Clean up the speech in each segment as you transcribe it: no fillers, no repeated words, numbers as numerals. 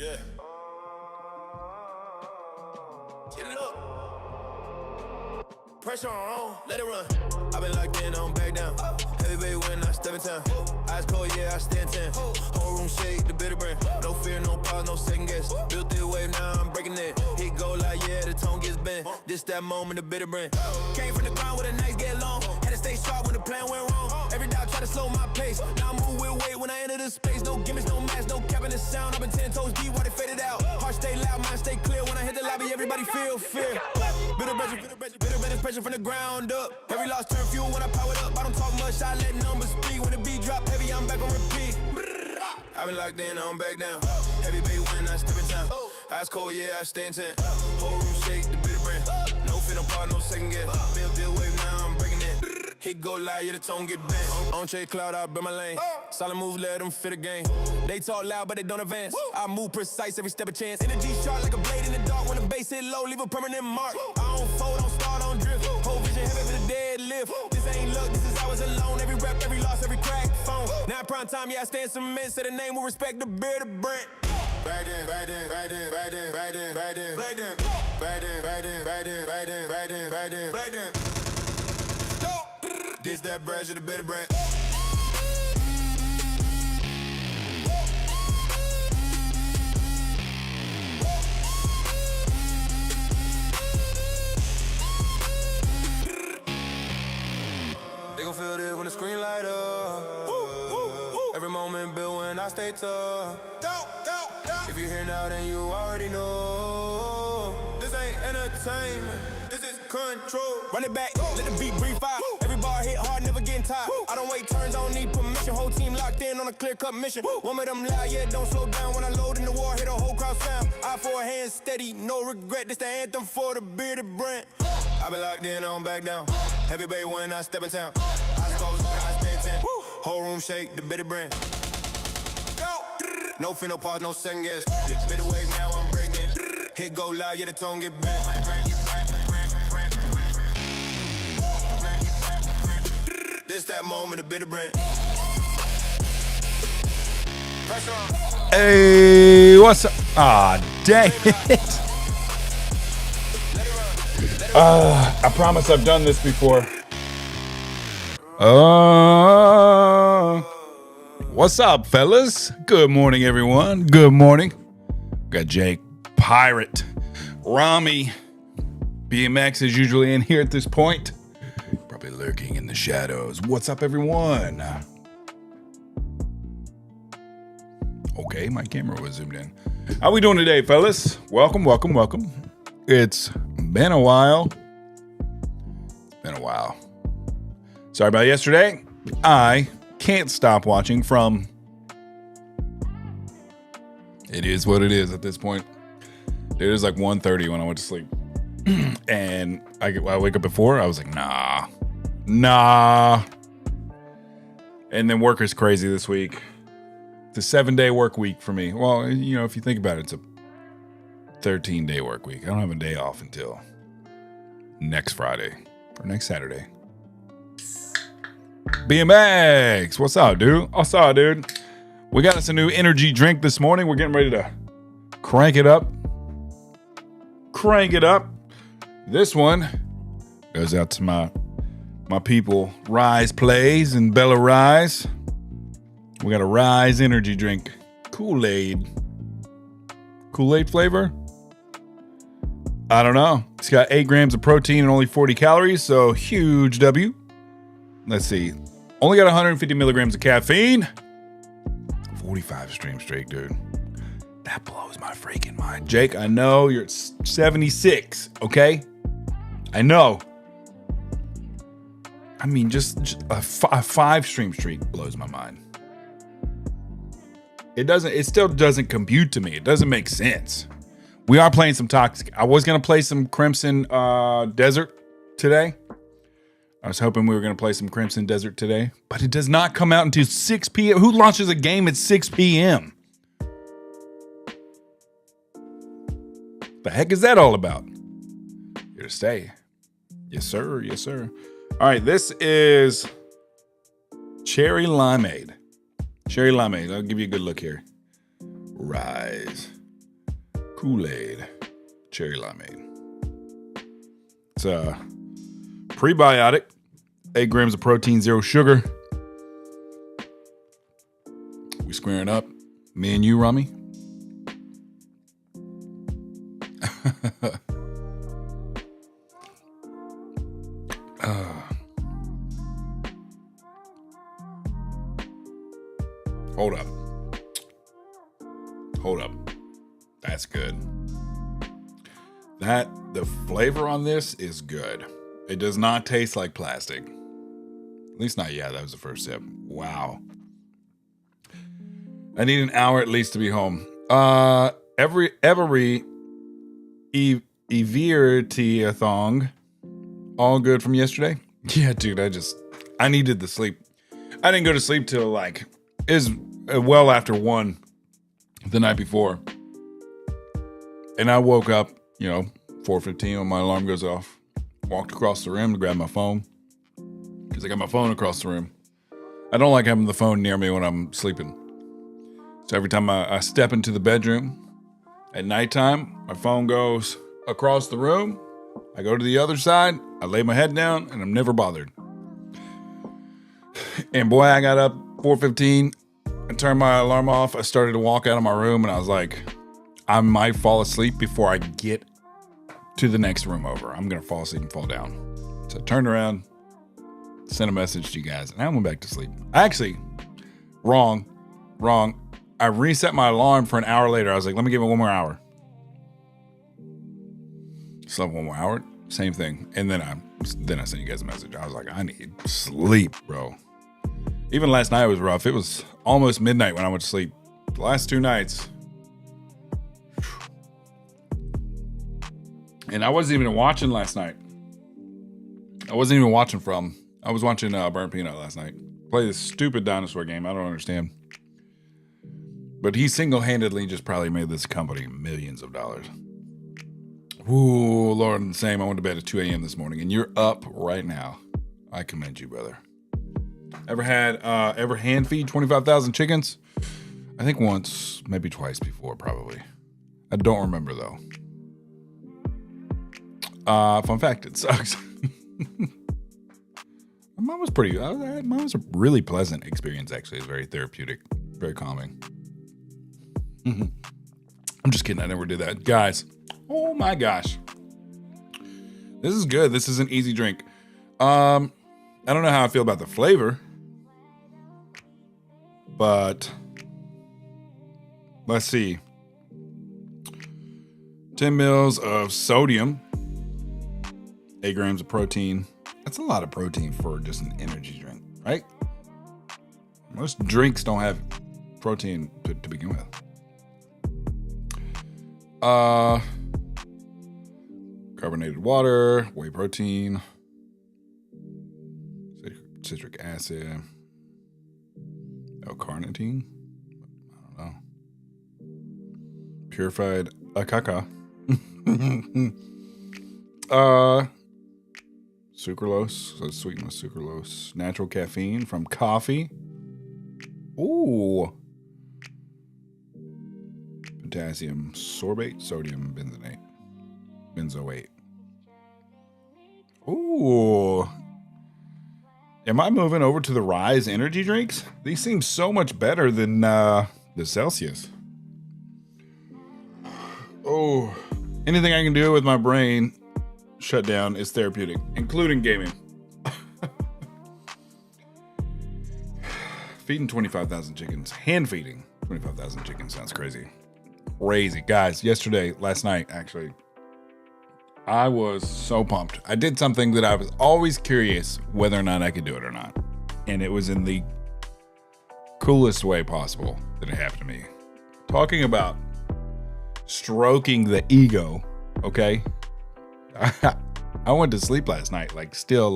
Yeah. Get it up. Pressure on, let it run. I've been locked in, I'm back down. Heavy baby when I step in town. Eyes cold, yeah, I stand 10. Whole room shake, the bitter brand. No fear, no pause, no second guess. Built this wave, now I'm breaking it. Hit go like, yeah, the tone gets bent. This that moment, the bitter brand. Came from the ground with a nice get long. Had to stay sharp when the plan went wrong. Every dog try to slow my pace. Now I move with weight when I enter the space. No gimmicks, no mask, no cap in the sound. I've been 10 toes deep while they faded out. Heart stay loud, mind stay clear. When I hit the lobby, everybody feel fear. Bitter pressure from the ground up. Every loss turn fuel when I power up. I don't talk much, I let numbers speak. When the beat drop heavy, I'm back on repeat. I've been locked in, I'm back down. Heavy bait when I step in town. Eyes cold, yeah, I stand 10. Whole room shake, the bitter brand. No fit, no part, no second guess. Build this wave, now I'm breaking it. Hit go live, yeah, the tone get bent. On trade cloud, I build my lane. Solid moves, let them fit a game. They talk loud, but they don't advance. I move precise every step of chance. Energy sharp like a blade in the dark. When the bass hit low, leave a permanent mark. I don't fold, don't start, don't drift. Whole vision heavy for the dead lift. This ain't luck, this is I was alone. Every rep, every loss, every crack phone. Now prime time, yeah, I stand cement. Say the name with respect, the beard, the brand. Right in, right in, right in, right in, right in, right in, right in, right in, right in, right in, right in, right in, right in, right in. This that branch of the better brand. They gon' feel this when the screen light up. Every moment built when I stay tough. If you're here now, then you already know. This ain't entertainment, this is control. Run it back, let the beat breathe fire. Every bar hit hard, never getting tired. I don't wait turns, I don't need permission. Whole team locked in on a clear-cut mission. One of them loud, yeah, don't slow down. When I load in the war, hit a whole crowd sound. Eye for a hand, steady, no regret. This the anthem for the bearded brand. I been locked in, I'm back down. Heavy baby when I step in town. Eyes closed, I stand 10. Whole room shake, the bitter brand. No fin, no pause, no second guess. Bitter wave, now I'm breaking it. Hit go loud, yeah, the tone get bent. This that moment, the bitter brand. Hey, what's up? Ah, dang it. I promise I've done this before. What's up, fellas? Good morning, everyone. Good morning. Got Jake, Pirate, Rami, BMX is usually in here at this point. Probably lurking in the shadows. What's up, everyone? Okay, my camera was zoomed in. How we doing today, fellas? Welcome, welcome, welcome. It's been a while. Sorry about yesterday. I can't stop watching from... It is what it is at this point. It was like 1:30 when I went to sleep. And I wake up at 4. I was like, nah. And then work is crazy this week. It's a 7-day work week for me. Well, you know, if you think about it, it's a 13-day work week. I don't have a day off until next Friday or next Saturday. BMX, what's up, dude? What's up, dude? We got us a new energy drink this morning. We're getting ready to crank it up. This one goes out to my people, Rise Plays and Bella Rise. We got a Rise energy drink. Kool-Aid flavor? I don't know. It's got 8 grams of protein and only 40 calories, so huge W. Let's see. Only got 150 milligrams of caffeine. 45 stream straight, dude. That blows my freaking mind. Jake, I know you're at 76, okay? I know. I mean, just a 5 stream streak blows my mind. It still doesn't compute to me. It doesn't make sense. We are playing some Toxic. I was going to play some Crimson Desert today. I was hoping we were going to play some Crimson Desert today, but it does not come out until 6 p.m. Who launches a game at 6 p.m.? The heck is that all about? Here to stay. Yes, sir. Yes, sir. All right, this is Cherry Limeade. Cherry Limeade. I'll give you a good look here. Rise. Kool-Aid cherry limeade. It's a prebiotic, 8 grams of protein, 0 sugar. We squaring up, me and you, Rami. Hold up. That's good. The flavor on this is good. It does not taste like plastic. At least not yet. That was the first sip. Wow. I need an hour at least to be home. Every Everity-a-thong. All good from yesterday? Yeah, dude, I needed the sleep. I didn't go to sleep till it was well after 1 the night before. And I woke up, 4:15 when my alarm goes off. Walked across the room to grab my phone. Because I got my phone across the room. I don't like having the phone near me when I'm sleeping. So every time I step into the bedroom at nighttime, my phone goes across the room. I go to the other side. I lay my head down and I'm never bothered. And boy, I got up 4:15. I turned my alarm off. I started to walk out of my room and I was like, I might fall asleep before I get to the next room over. I'm going to fall asleep and fall down. So I turned around, sent a message to you guys, and I went back to sleep. Wrong. I reset my alarm for an hour later. I was like, let me give it 1 more hour. Slept 1 more hour, same thing. And then I sent you guys a message. I was like, I need sleep, bro. Even last night was rough. It was almost midnight when I went to sleep. The last 2 nights. And I wasn't even watching last night. I was watching Burnt Peanut last night. Play this stupid dinosaur game. I don't understand. But he single-handedly just probably made this company millions of dollars. Ooh, Lord, the same. I went to bed at 2 a.m. this morning, and you're up right now. I commend you, brother. Ever hand feed 25,000 chickens? I think once, maybe twice before, probably. I don't remember, though. Fun fact, it sucks. Mine was a really pleasant experience, actually. It's very therapeutic, very calming. I'm just kidding. I never did that. Guys, oh my gosh. This is good. This is an easy drink. I don't know how I feel about the flavor, but let's see. 10 mils of sodium, 8 grams of protein. That's a lot of protein for just an energy drink, right? Most drinks don't have protein to begin with. Carbonated water, whey protein, citric acid, L-carnitine. I don't know. Purified akaka. Sucralose, so it's sweetened with sucralose. Natural caffeine from coffee. Ooh. Potassium sorbate, sodium benzoate. Ooh. Am I moving over to the Rise energy drinks? These seem so much better than the Celsius. Oh. Anything I can do with my brain shut down is therapeutic, including gaming. Feeding 25,000 chickens. Hand feeding 25,000 chickens sounds crazy. Crazy. Guys, last night, actually, I was so pumped. I did something that I was always curious whether or not I could do it or not. And it was in the coolest way possible that it happened to me. Talking about stroking the ego, okay? I went to sleep last night, still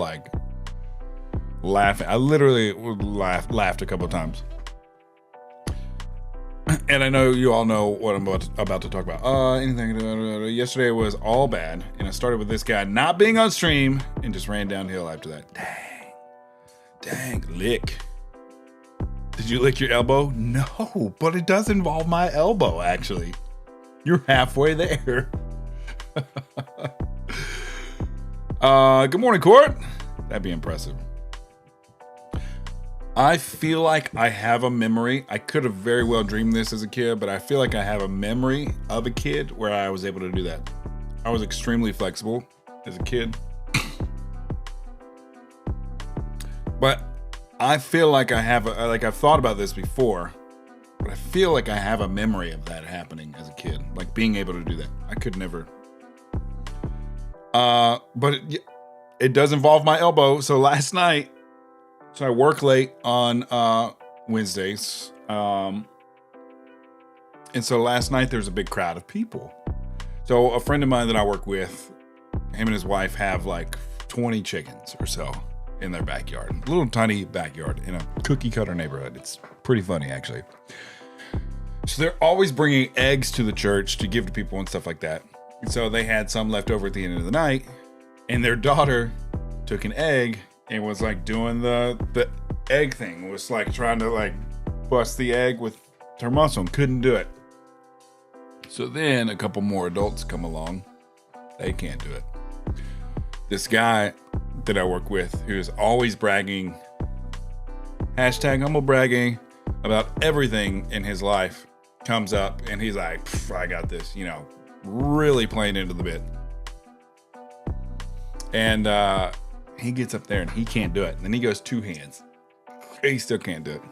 laughing. I literally laughed a couple of times. And I know you all know what I'm about to talk about. Yesterday was all bad, and it started with this guy not being on stream and just ran downhill after that. Dang, lick. Did you lick your elbow? No, but it does involve my elbow, actually. You're halfway there. Good morning, Court. That'd be impressive. I feel like I have a memory. I could have very well dreamed this as a kid, but I feel like I have a memory of a kid where I was able to do that. I was extremely flexible as a kid. But I feel like I have, I've thought about this before, but I feel like I have a memory of that happening as a kid, like being able to do that. I could never. But it does involve my elbow. So last night, so I work late on Wednesdays. And so last night there was a big crowd of people. So a friend of mine that I work with, him and his wife have like 20 chickens or so in their backyard. A little tiny backyard in a cookie cutter neighborhood. It's pretty funny, actually. So they're always bringing eggs to the church to give to people and stuff like that. And so they had some left over at the end of the night. And their daughter took an egg and was like doing the egg thing. Was like trying to like bust the egg with her muscle and couldn't do it. So then a couple more adults come along. They can't do it. This guy that I work with, who is always bragging, hashtag humble bragging, about everything in his life, comes up and he's like, I got this, really playing into the bit. And he gets up there and he can't do it. And then he goes 2 hands. He still can't do it.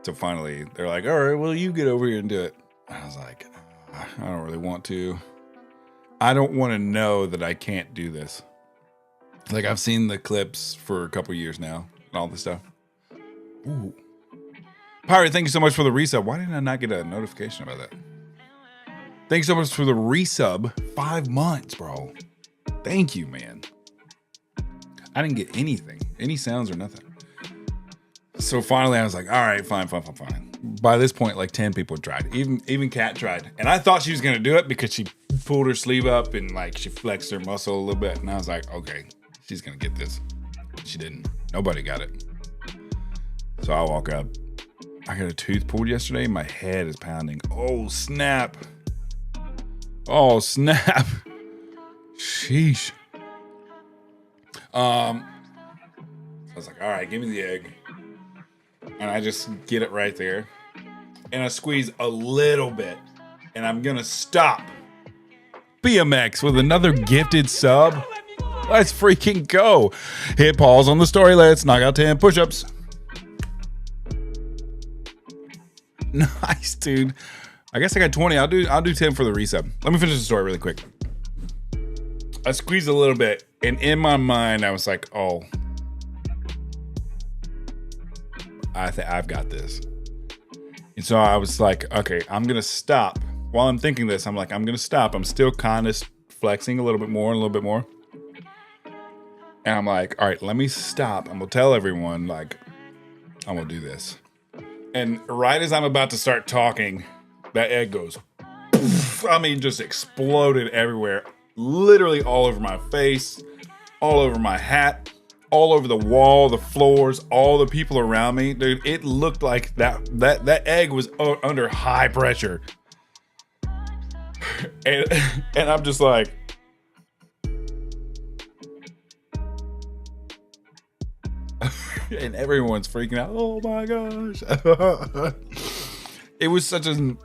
So finally, they're like, all right, well, you get over here and do it. I was like, I don't really want to. I don't want to know that I can't do this. Like, I've seen the clips for a couple years now and all this stuff. Ooh. Pirate, thank you so much for the resub. Why did I not get a notification about that? Thank you so much for the resub. 5 months, bro. Thank you, man. I didn't get anything, any sounds or nothing. So finally I was like, all right, fine. By this point, like 10 people tried. Even Kat tried. And I thought she was going to do it because she pulled her sleeve up and like she flexed her muscle a little bit. And I was like, okay, she's going to get this. She didn't. Nobody got it. So I walk up. I got a tooth pulled yesterday. My head is pounding. Oh, snap. Sheesh. I was like, all right, give me the egg. And I just get it right there. And I squeeze a little bit. And I'm going to stop. BMX with another gifted sub. Let's freaking go. Hit pause on the story. Let's knock out 10 push-ups. Nice, dude. I guess I got 20. I'll do 10 for the resub. Let me finish the story really quick. I squeezed a little bit. And in my mind, I was like, oh, I've got this. And so I was like, okay, I'm going to stop. While I'm thinking this, I'm like, I'm going to stop. I'm still kind of flexing a little bit more. And I'm like, all right, let me stop. I'm going to tell everyone, like, I'm going to do this. And right as I'm about to start talking, that egg goes, poof, just exploded everywhere. Literally all over my face, all over my hat, all over the wall, the floors, all the people around me. Dude, it looked like that egg was under high pressure. And I'm just like, and everyone's freaking out. Oh my gosh. It was such a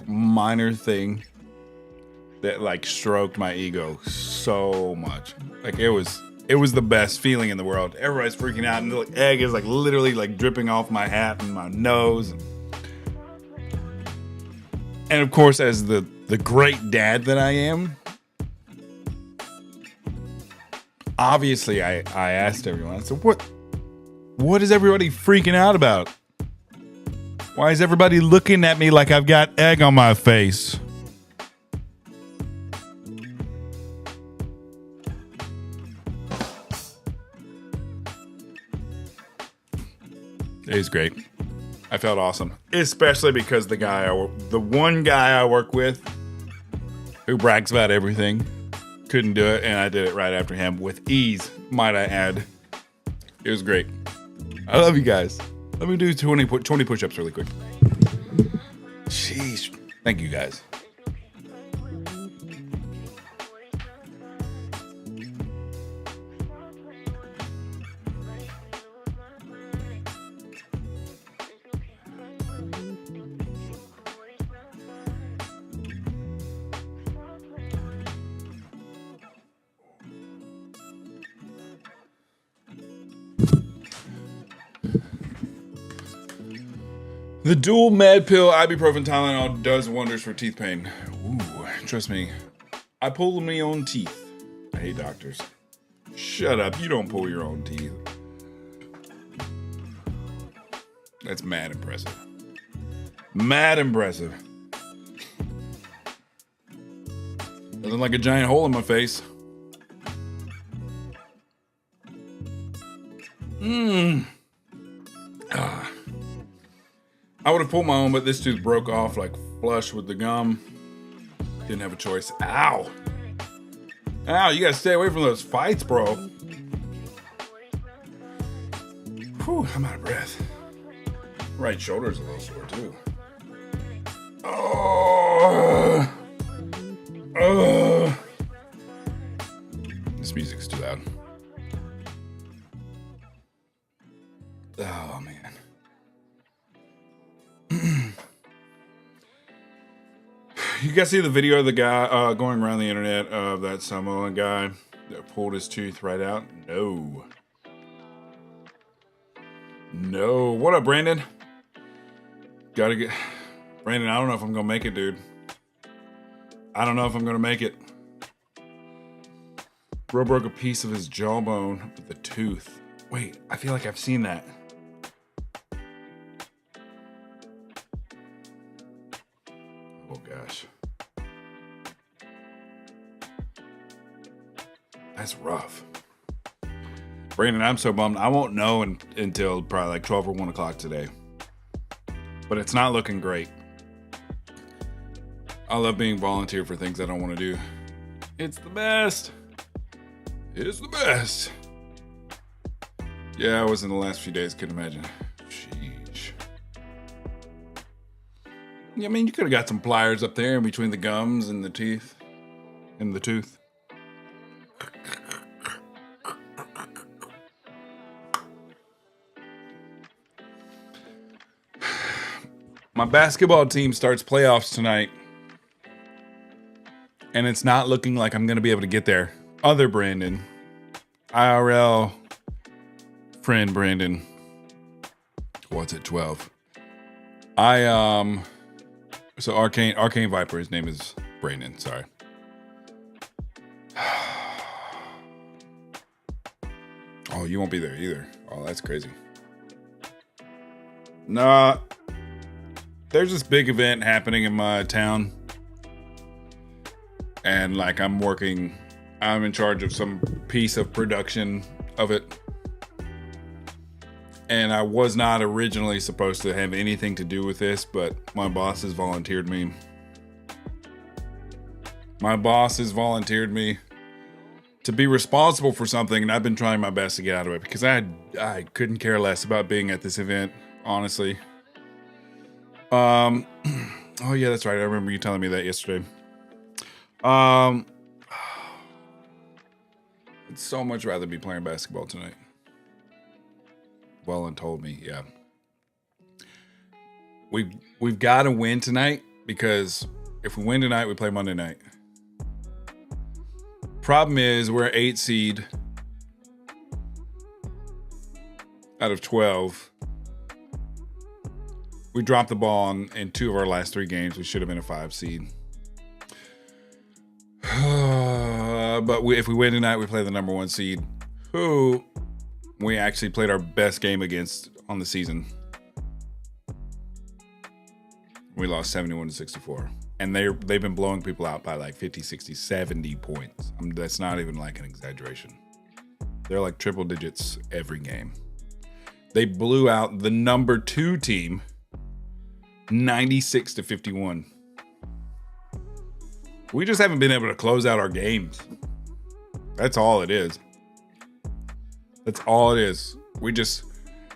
minor thing that stroked my ego so much. It was the best feeling in the world. Everybody's freaking out and the egg is literally dripping off my hat and my nose. And of course, as the great dad that I am, obviously I asked everyone, I said, what is everybody freaking out about? Why is everybody looking at me like I've got egg on my face? It was great. I felt awesome, especially because the one guy I work with who brags about everything couldn't do it, and I did it right after him with ease, might I add. It was great. I love you guys. Let me do 20 push-ups really quick. Jeez. Thank you guys. The dual med pill ibuprofen Tylenol does wonders for teeth pain. Ooh, trust me. I pull my own teeth. I hate doctors. Shut up. You don't pull your own teeth. That's mad impressive. Mad impressive. Doesn't like a giant hole in my face. I would have pulled my own, but this tooth broke off like flush with the gum. Didn't have a choice. Ow. Ow, you gotta stay away from those fights, bro. Whew, I'm out of breath. Right shoulder's a little sore too. Oh. This music's too loud. Oh, man. You guys see the video of the guy going around the internet of that Samoan guy that pulled his tooth right out? No. No. What up, Brandon? Gotta get... Brandon, I don't know if I'm gonna make it, dude. I don't know if I'm gonna make it. Bro broke a piece of his jawbone with a tooth. Wait, I feel like I've seen that. Oh gosh. That's rough. Brandon, I'm so bummed. I won't know until probably like 12 or 1 o'clock today. But it's not looking great. I love being volunteer for things I don't want to do. It's the best. It's the best. Yeah, I was in the last few days. Couldn't imagine. Sheesh. Yeah, I mean, you could have got some pliers up there in between the gums and the teeth. And the tooth. My basketball team starts playoffs tonight. And it's not looking like I'm going to be able to get there. Other Brandon. IRL friend Brandon. What's it, 12? So Arcane Viper, his name is Brandon, sorry. Oh, you won't be there either. Oh, that's crazy. Nah. There's this big event happening in my town. And like I'm in charge of some piece of production of it. And I was not originally supposed to have anything to do with this, but my boss has volunteered me. My boss has volunteered me to be responsible for something, and I've been trying my best to get out of it because I couldn't care less about being at this event, honestly. Oh yeah, that's right. I remember you telling me that yesterday. I'd so much rather be playing basketball tonight. Wellen told me, yeah. We've got to win tonight because if we win tonight, we play Monday night. Problem is, we're 8 seed out of 12. We dropped the ball in 2 of our last 3 games. We should have been a 5 seed. But if we win tonight, we play the number 1 seed, who we actually played our best game against on the season. We lost 71-64. And they've been blowing people out by like 50, 60, 70 points. That's not even like an exaggeration. They're like triple digits every game. They blew out the number 2 team 96-51. We just haven't been able to close out our games. That's all it is. That's all it is.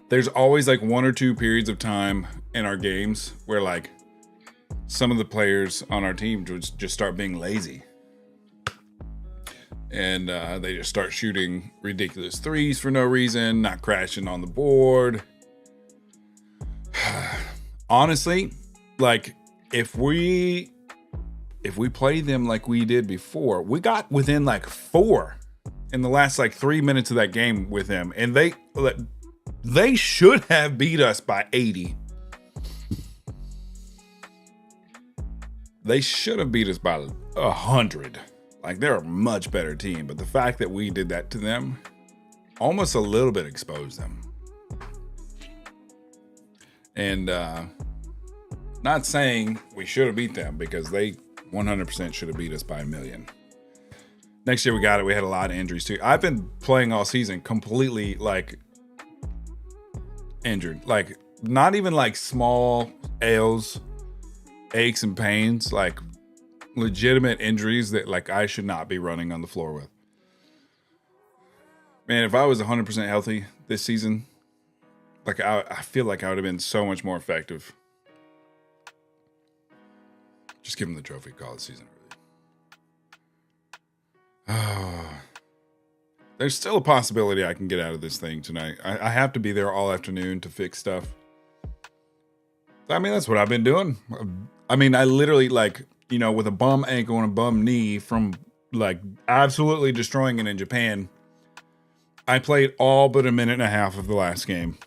There's always like 1 or 2 periods of time in our games where like some of the players on our team just start being lazy. And they just start shooting ridiculous threes for no reason, not crashing on the board. Honestly, like if we play them like we did before, we got within like 4 in the last like 3 minutes of that game with them, and they should have beat us by 80. They should have beat us by 100. Like, they're a much better team, but the fact that we did that to them almost a little bit exposed them. And not saying we should have beat them, because they 100% should have beat us by 1,000,000. Next year we got it. We had a lot of injuries too. I've been playing all season completely like injured. Like, not even like small ails, aches and pains, like legitimate injuries that like I should not be running on the floor with. Man, if I was 100% healthy this season, like I feel like I would have been so much more effective. Just give them the trophy, call it season. There's still a possibility I can get out of this thing tonight. I have to be there all afternoon to fix stuff. I mean, that's what I've been doing. I mean, I literally, like, you know, with a bum ankle and a bum knee from like absolutely destroying it in Japan, I played all but a minute and a half of the last game.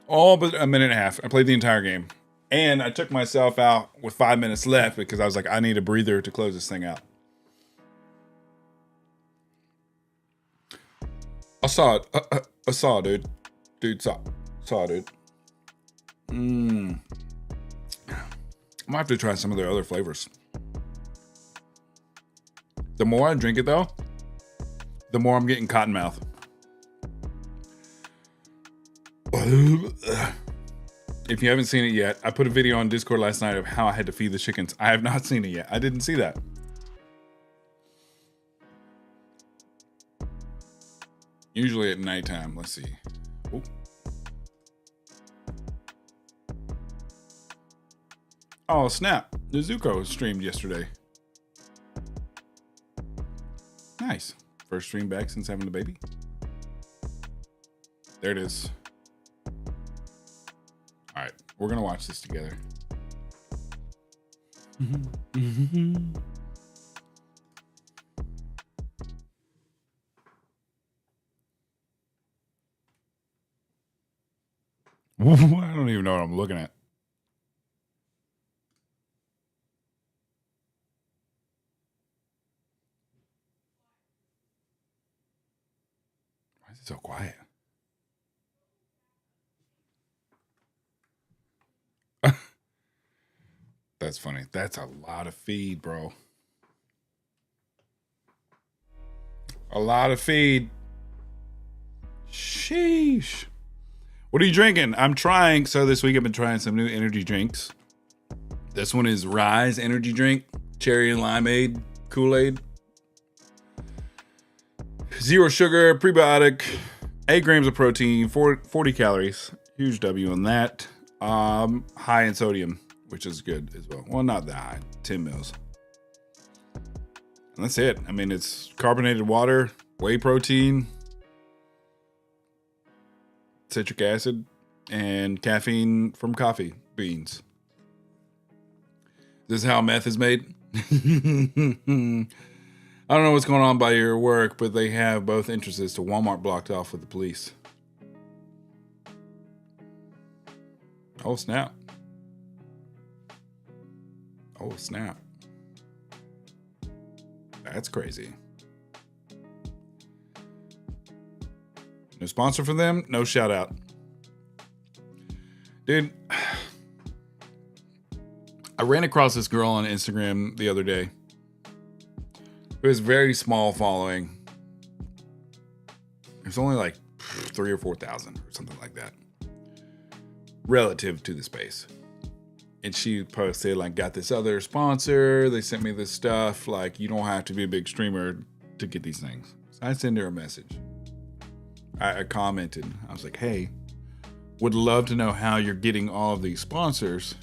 All but a minute and a half. I played the entire game. And I took myself out with 5 minutes left because I was like, I need a breather to close this thing out. I saw it. I saw it, dude. Dude, saw it, dude. I might have to try some of their other flavors. The more I drink it, though, the more I'm getting cotton mouth. If you haven't seen it yet, I put a video on Discord last night of how I had to feed the chickens. I have not seen it yet. I didn't see that. Usually at nighttime. Let's see. Ooh. Oh, snap. Nezuko streamed yesterday. Nice. First stream back since having the baby. There it is. All right. We're going to watch this together. I don't even know what I'm looking at. Why is it so quiet? That's funny. That's a lot of feed, bro. A lot of feed. Sheesh. What are you drinking? I'm trying. So this week I've been trying some new energy drinks. This one is Rise energy drink, cherry and limeade, Kool-Aid. 0 sugar, prebiotic, 8 grams of protein, 40 calories. Huge W on that. High in sodium, which is good as well. Well, not that high, 10 mils. And that's it. I mean, it's carbonated water, whey protein, citric acid, and caffeine from coffee beans. This is how meth is made. I don't know what's going on by your work, but they have both entrances to Walmart blocked off with the police. Oh, snap. Oh, snap. That's crazy. No sponsor for them, no shout out. Dude, I ran across this girl on Instagram the other day. It was very small following. It was only like 3,000 or 4,000 or something like that, relative to the space. And she posted, like, got this other sponsor. They sent me this stuff. Like, you don't have to be a big streamer to get these things. So I sent her a message. I commented. I was like, hey, would love to know how you're getting all of these sponsors.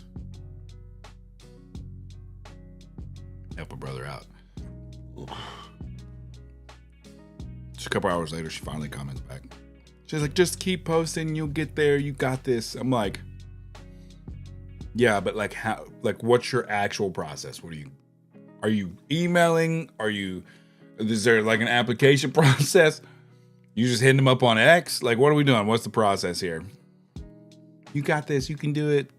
Help a brother out. Just a couple hours later, she finally comments back. She's like, just keep posting. You'll get there. You got this. I'm like, yeah, but like how, like what's your actual process? Are you emailing? Is there like an application process? You just hitting them up on X? Like, what are we doing? What's the process here? You got this. You can do it.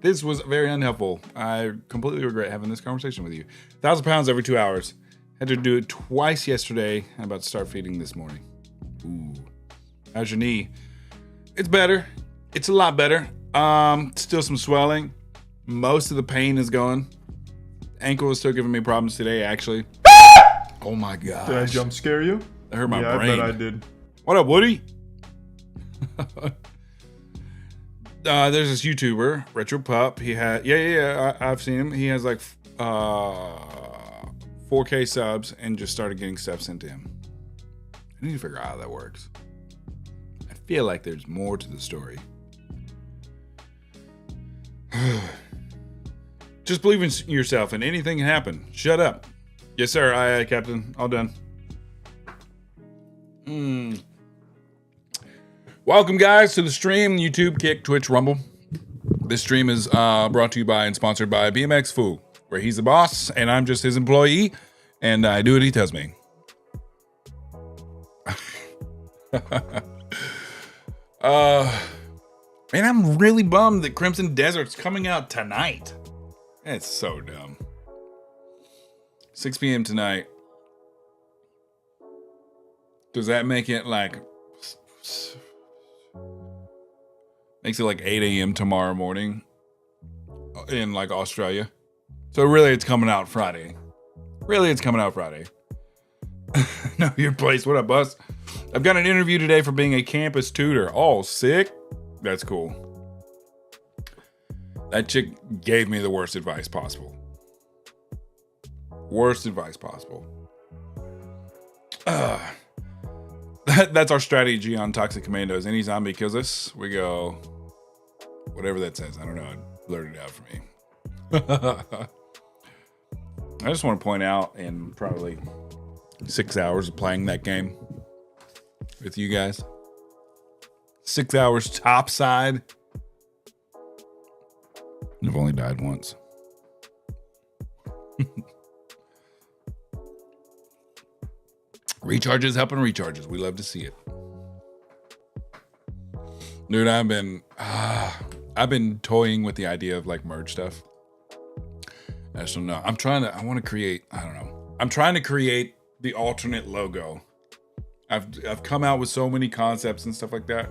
This was very unhelpful. I completely regret having this conversation with you. 1,000 pounds every 2 hours. Had to do it twice yesterday. I'm about to start feeding this morning. Ooh. How's your knee? It's better. It's a lot better. Still some swelling. Most of the pain is gone. Ankle is still giving me problems today, actually. Oh my gosh. Did I jump scare you? That hurt my Yeah, brain. I bet I did. What up, Woody? There's this YouTuber, Retro Pup. He had, I've seen him. He has like 4K subs and just started getting stuff sent to him. I need to figure out how that works. I feel like there's more to the story. Just believe in yourself and anything can happen. Shut up. Yes, sir. Aye, Captain. All done. Welcome, guys, to the stream. YouTube, Kick, Twitch, Rumble. This stream is brought to you by and sponsored by BMX Fu, where he's the boss and I'm just his employee, and I do what he tells me. Man, I'm really bummed that Crimson Desert's coming out tonight. It's so dumb. 6 p.m. tonight. Does that make it like... Makes it like 8 a.m. tomorrow morning in like Australia. So really it's coming out Friday. Know your place. What up, Buzz? I've got an interview today for being a campus tutor. Oh, sick. That's cool. That chick gave me the worst advice possible. That's our strategy on Toxic Commandos. Any zombie kills us, we go, whatever that says. I don't know. It blurted out for me. I just want to point out, in probably 6 hours of playing that game with you guys, 6 hours topside, I've only died once. Recharges helping recharges. We love to see it. Dude, I've been toying with the idea of like merge stuff. I just don't know. I'm trying to create the alternate logo. I've come out with so many concepts and stuff like that.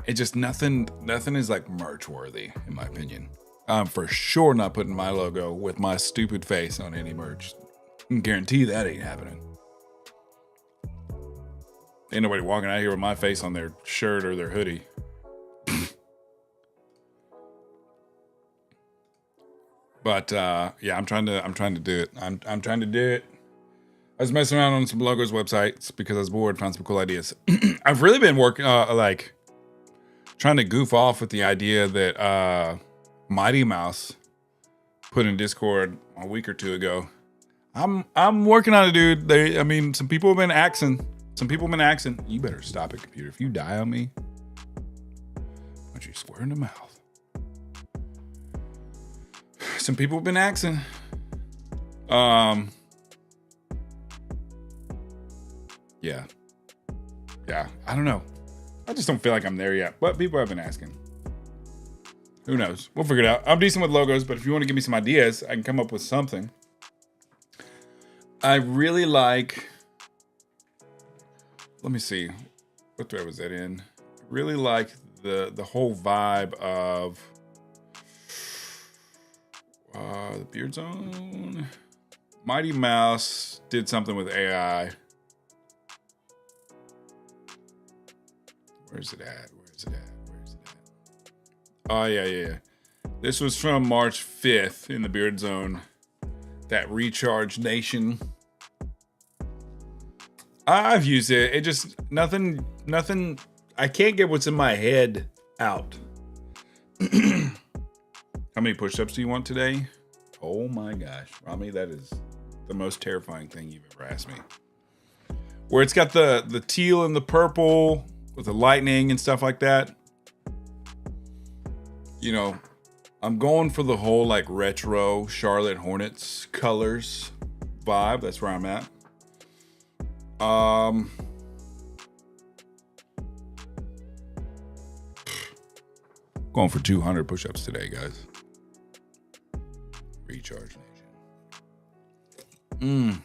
It just nothing is like merch worthy, in my opinion. I'm for sure not putting my logo with my stupid face on any merch. I can guarantee that ain't happening. Ain't nobody walking out here with my face on their shirt or their hoodie. But yeah, I'm trying to do it. I'm trying to do it. I was messing around on some logos websites because I was bored, found some cool ideas. I've really been working like trying to goof off with the idea that Mighty Mouse put in Discord a week or two ago. I'm working on it, dude. Some people have been axing. You better stop it, computer. If you die on me, why don't you swear in the mouth? Some people have been axing. Yeah. I don't know. I just don't feel like I'm there yet, but people have been asking. Who knows? We'll figure it out. I'm decent with logos, but if you want to give me some ideas, I can come up with something. I really like... Let me see. What thread was that in? I really like the whole vibe of the Beard Zone. Mighty Mouse did something with AI. Where's it at? Oh, yeah. This was from March 5th in the Beard Zone. That Recharge Nation. I've used it. It just, nothing. I can't get what's in my head out. How many push-ups do you want today? Oh my gosh. Rami, that is the most terrifying thing you've ever asked me. Where it's got the teal and the purple with the lightning and stuff like that. You know, I'm going for the whole like retro Charlotte Hornets colors vibe. That's where I'm at. Going Going for 200 push-ups today, guys. Recharge Nation.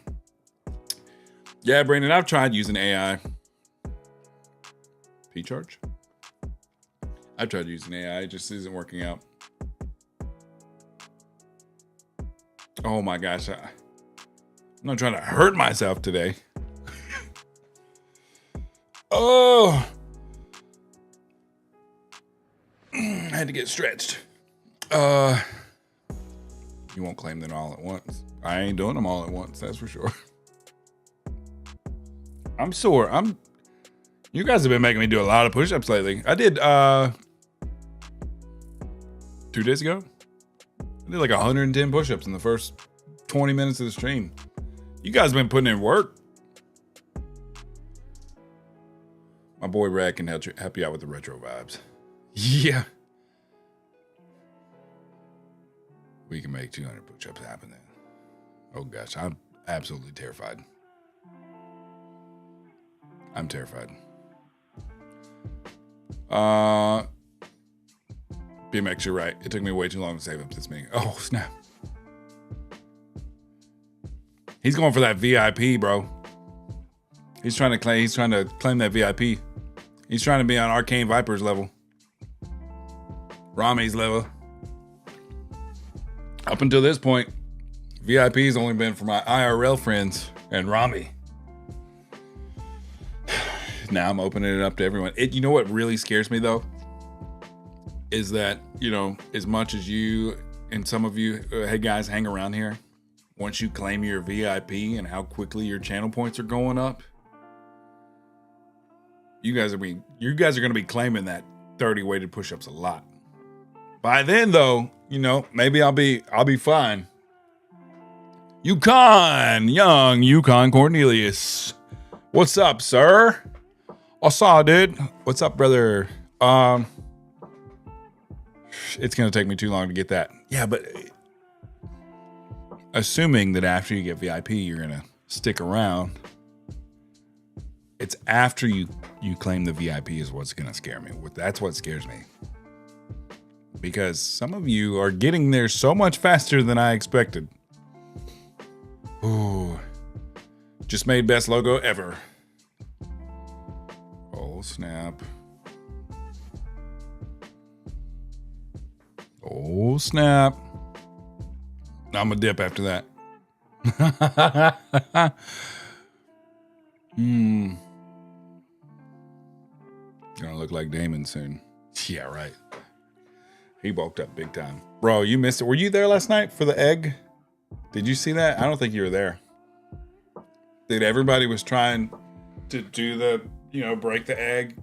Yeah, Brandon, I've tried using AI. P-charge? I've tried using AI. It just isn't working out. Oh my gosh. I'm not trying to hurt myself today. Oh. I had to get stretched. You won't claim them all at once. I ain't doing them all at once, that's for sure. I'm sore. You guys have been making me do a lot of push-ups lately. I did 2 days ago. I did like 110 push-ups in the first 20 minutes of the stream. You guys have been putting in work. My boy Rad can help you out with the retro vibes. Yeah. We can make 200 push-ups happen then. Oh gosh, I'm absolutely terrified. I'm terrified. BMX, you're right. It took me way too long to save up this meeting. Oh, snap. He's going for that VIP, bro. He's trying to claim that VIP. He's trying to be on Arcane Viper's level. Rami's level. Up until this point, VIP's only been for my IRL friends and Rami. Now I'm opening it up to everyone. You know what really scares me though? Is that, as much as you and some of you, hey guys, hang around here. Once you claim your VIP and how quickly your channel points are going up, you guys are going to be claiming that 30 weighted push-ups a lot. By then though, maybe I'll be fine. Young Yukon Cornelius. What's up, sir? I saw, dude. What's up, brother? It's going to take me too long to get that. Yeah, but assuming that after you get VIP, you're going to stick around. It's after you claim the VIP is what's going to scare me. That's what scares me. Because some of you are getting there so much faster than I expected. Ooh. Just made best logo ever. Oh, snap. Oh, snap. I'm a dip after that. Gonna look like Damon soon. Yeah, right. He bulked up big time. Bro, you missed it. Were you there last night for the egg? Did you see that? I don't think you were there. Dude, everybody was trying to do the, break the egg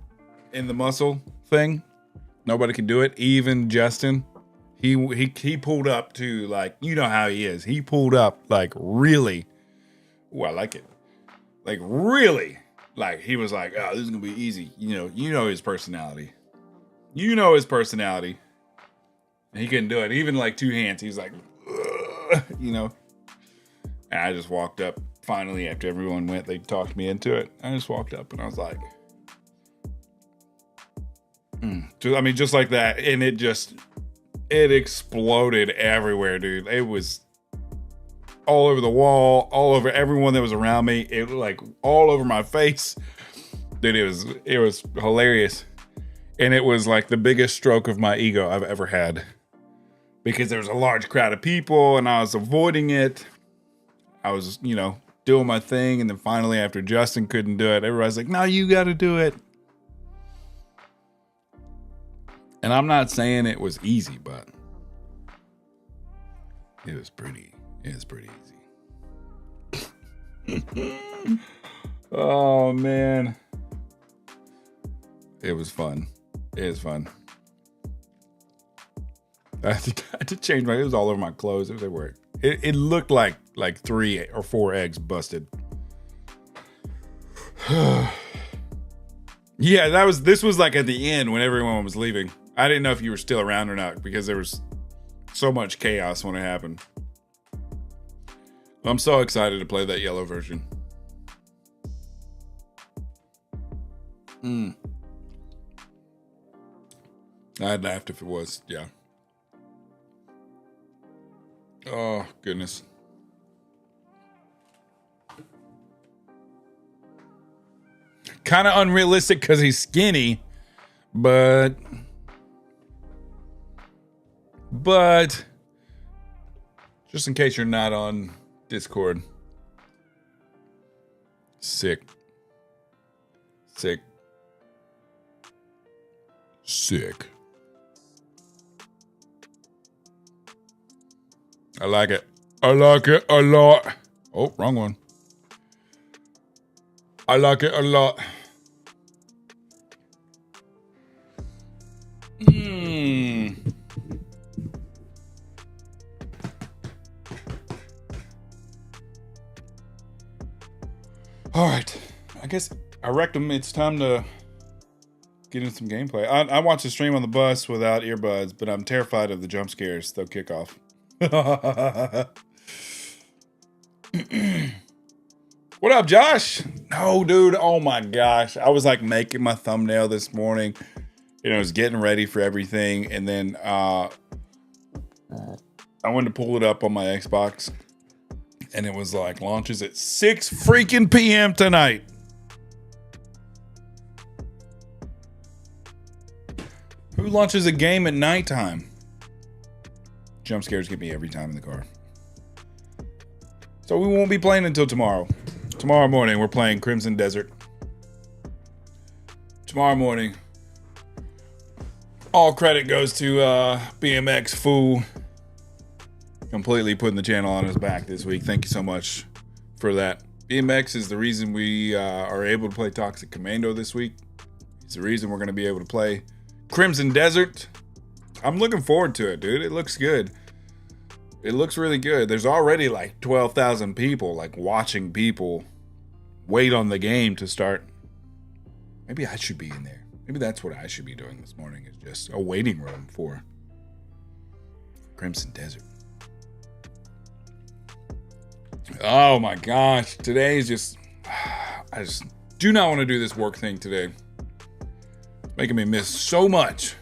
in the muscle thing. Nobody could do it. Even Justin. He pulled up to, like, how he is. He pulled up, like, really. Ooh, I like it. Like, really. Like, he was like, oh, this is going to be easy. You know his personality. You know his personality. He couldn't do it. Even, like, 2 hands. He was like, And I just walked up. Finally, after everyone went, they talked me into it. I just walked up and I was like, just like that. And it exploded everywhere, dude. It was all over the wall, all over everyone that was around me. It was like all over my face. Dude, it was hilarious. And it was like the biggest stroke of my ego I've ever had. Because there was a large crowd of people and I was avoiding it. I was, doing my thing. And then finally, after Justin couldn't do it, everybody's like, no, you got to do it. And I'm not saying it was easy, but it was pretty easy. Oh, man. It was fun. It was fun. I had to change it was all over my clothes. It was everywhere. It looked like 3 or 4 eggs busted. Yeah, this was like at the end when everyone was leaving. I didn't know if you were still around or not because there was so much chaos when it happened. I'm so excited to play that yellow version. I'd laughed if it was, yeah. Oh, goodness. Kind of unrealistic because he's skinny, but just in case you're not on Discord. Sick. I like it. I like it a lot. Oh, wrong one. I like it a lot. All right. I guess I reckon it's time to get into some gameplay. I watched the stream on the bus without earbuds, but I'm terrified of the jump scares they'll kick off. What up, Josh? No, dude. Oh my gosh. I was like making my thumbnail this morning. I was getting ready for everything. And then I went to pull it up on my Xbox. And it was like launches at 6 freaking p.m. tonight. Who launches a game at nighttime? Jump scares get me every time in the car. So we won't be playing until tomorrow. Tomorrow morning, we're playing Crimson Desert. Tomorrow morning. All credit goes to BMX Fool. Completely putting the channel on his back this week. Thank you so much for that. BMX is the reason we are able to play Toxic Commando this week. It's the reason we're going to be able to play Crimson Desert. I'm looking forward to it, dude. It looks good. It looks really good. There's already like 12,000 people like watching people wait on the game to start. Maybe I should be in there. Maybe that's what I should be doing this morning, is just a waiting room for Crimson Desert. Oh my gosh. Today is just, I just do not want to do this work thing today. It's making me miss so much.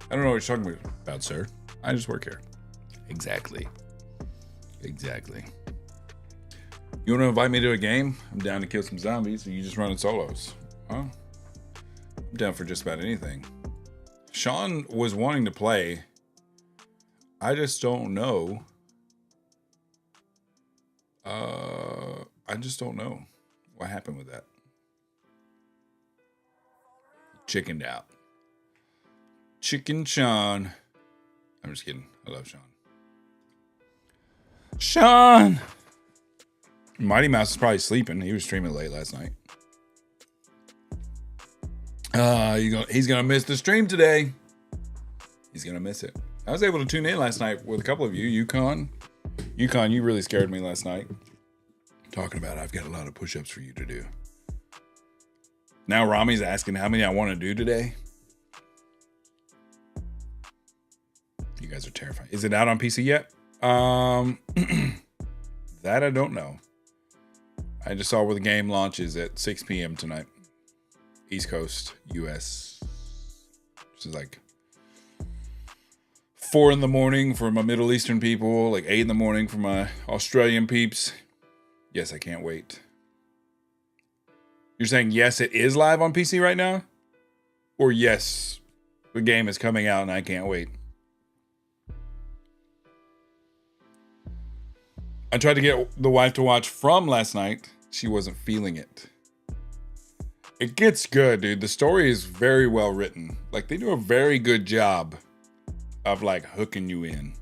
I don't know what you're talking about, sir. I just work here. Exactly. You want to invite me to a game? I'm down to kill some zombies, and you just running solos. Well, I'm down for just about anything. Sean was wanting to play. I just don't know. I just don't know what happened with that. Chickened out. Chicken Sean. I'm just kidding. I love Sean. Sean! Mighty Mouse is probably sleeping. He was streaming late last night. He's gonna miss the stream today. He's gonna miss it. I was able to tune in last night with a couple of you. Yukon, you really scared me last night. Talking about I've got a lot of push-ups for you to do. Now Rami's asking how many I want to do today. You guys are terrifying. Is it out on PC yet? That I don't know. I just saw where the game launches at 6 p.m. tonight. East Coast, US. Which is like 4 in the morning for my Middle Eastern people, like 8 in the morning for my Australian peeps. Yes, I can't wait. You're saying yes, it is live on PC right now? Or yes, the game is coming out and I can't wait? I tried to get the wife to watch From last night. She wasn't feeling it. It gets good, dude. The story is very well written. Like, they do a very good job of like hooking you in.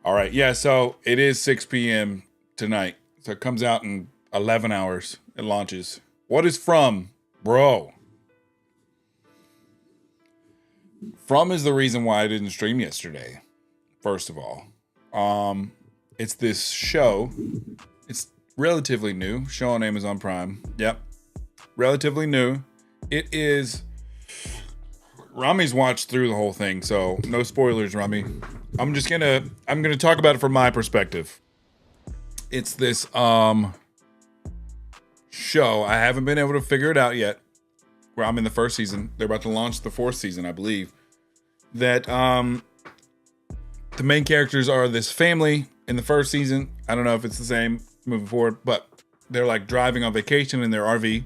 All right. Yeah. So it is 6 p.m. tonight. So it comes out in 11 hours. It launches. What is From, bro? From is the reason why I didn't stream yesterday. First of all, it's this show. It's relatively new. Show on Amazon Prime. Yep. Relatively new. It is. Rami's watched through the whole thing, so no spoilers, Rami. I'm gonna talk about it from my perspective. It's this show. I haven't been able to figure it out yet. where I'm in the first season. They're about to launch the fourth season, I believe. That the main characters are this family in the first season. I don't know if it's the same moving forward, but they're like driving on vacation in their RV.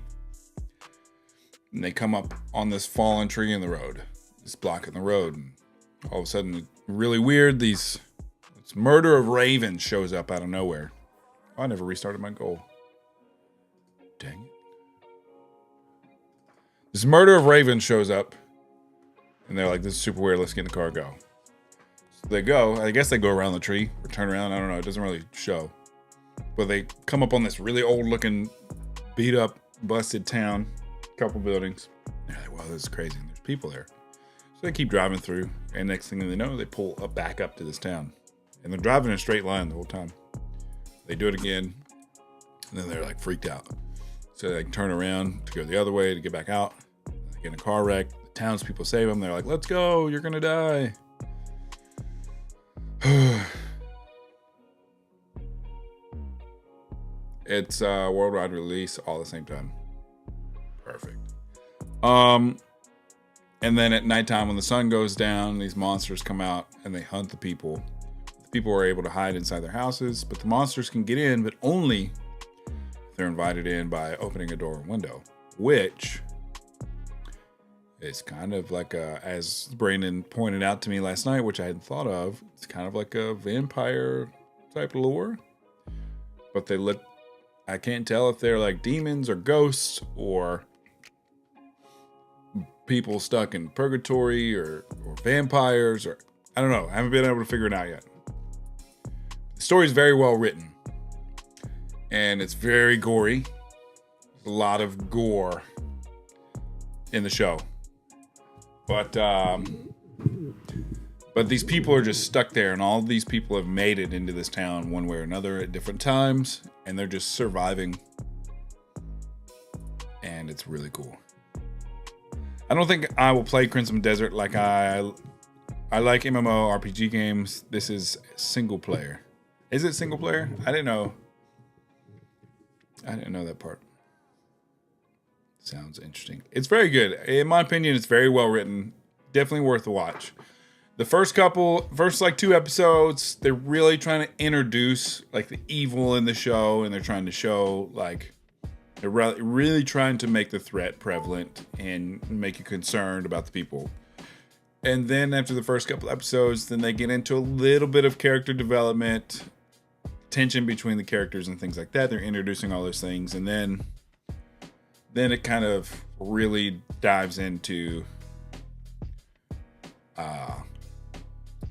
And they come up on this fallen tree in the road. It's blocking the road. And all of a sudden, really weird, this murder of ravens shows up out of nowhere. Oh, I never restarted my goal. Dang it. This murder of ravens shows up. And they're like, this is super weird. Let's get in the car and go. So they go. I guess they go around the tree or turn around. I don't know. It doesn't really show. But they come up on this really old looking, beat up, busted town. Couple buildings. They're like, wow, this is crazy. And there's people there. So they keep driving through. And next thing they know, they pull back up to this town. And they're driving in a straight line the whole time. They do it again. And then they're like freaked out. So they turn around to go the other way to get back out. They get in a car wreck. The townspeople save them. They're like, let's go. You're going to die. It's a worldwide release all at the same time. Perfect. And then at nighttime when the sun goes down, these monsters come out and they hunt the people. The people are able to hide inside their houses, but the monsters can get in, but only if they're invited in by opening a door or window, which is kind of like as Brandon pointed out to me last night, which I hadn't thought of, it's kind of like a vampire type lore, but I can't tell if they're like demons or ghosts or people stuck in purgatory or vampires, or I don't know. I haven't been able to figure it out yet. The story is very well written and it's very gory. There's a lot of gore in the show, but these people are just stuck there, and all of these people have made it into this town one way or another at different times, and they're just surviving, and it's really cool. I don't think I will play Crimson Desert like I like MMORPG games. This is single player. Is it single player? I didn't know that part. Sounds interesting. It's very good. In my opinion, it's very well written. Definitely worth a watch. The first like 2 episodes, they're really trying to introduce like the evil in the show, and they're trying to show like they're really trying to make the threat prevalent and make you concerned about the people. And then after the first couple episodes, then they get into a little bit of character development, tension between the characters and things like that. They're introducing all those things, and then it kind of really dives into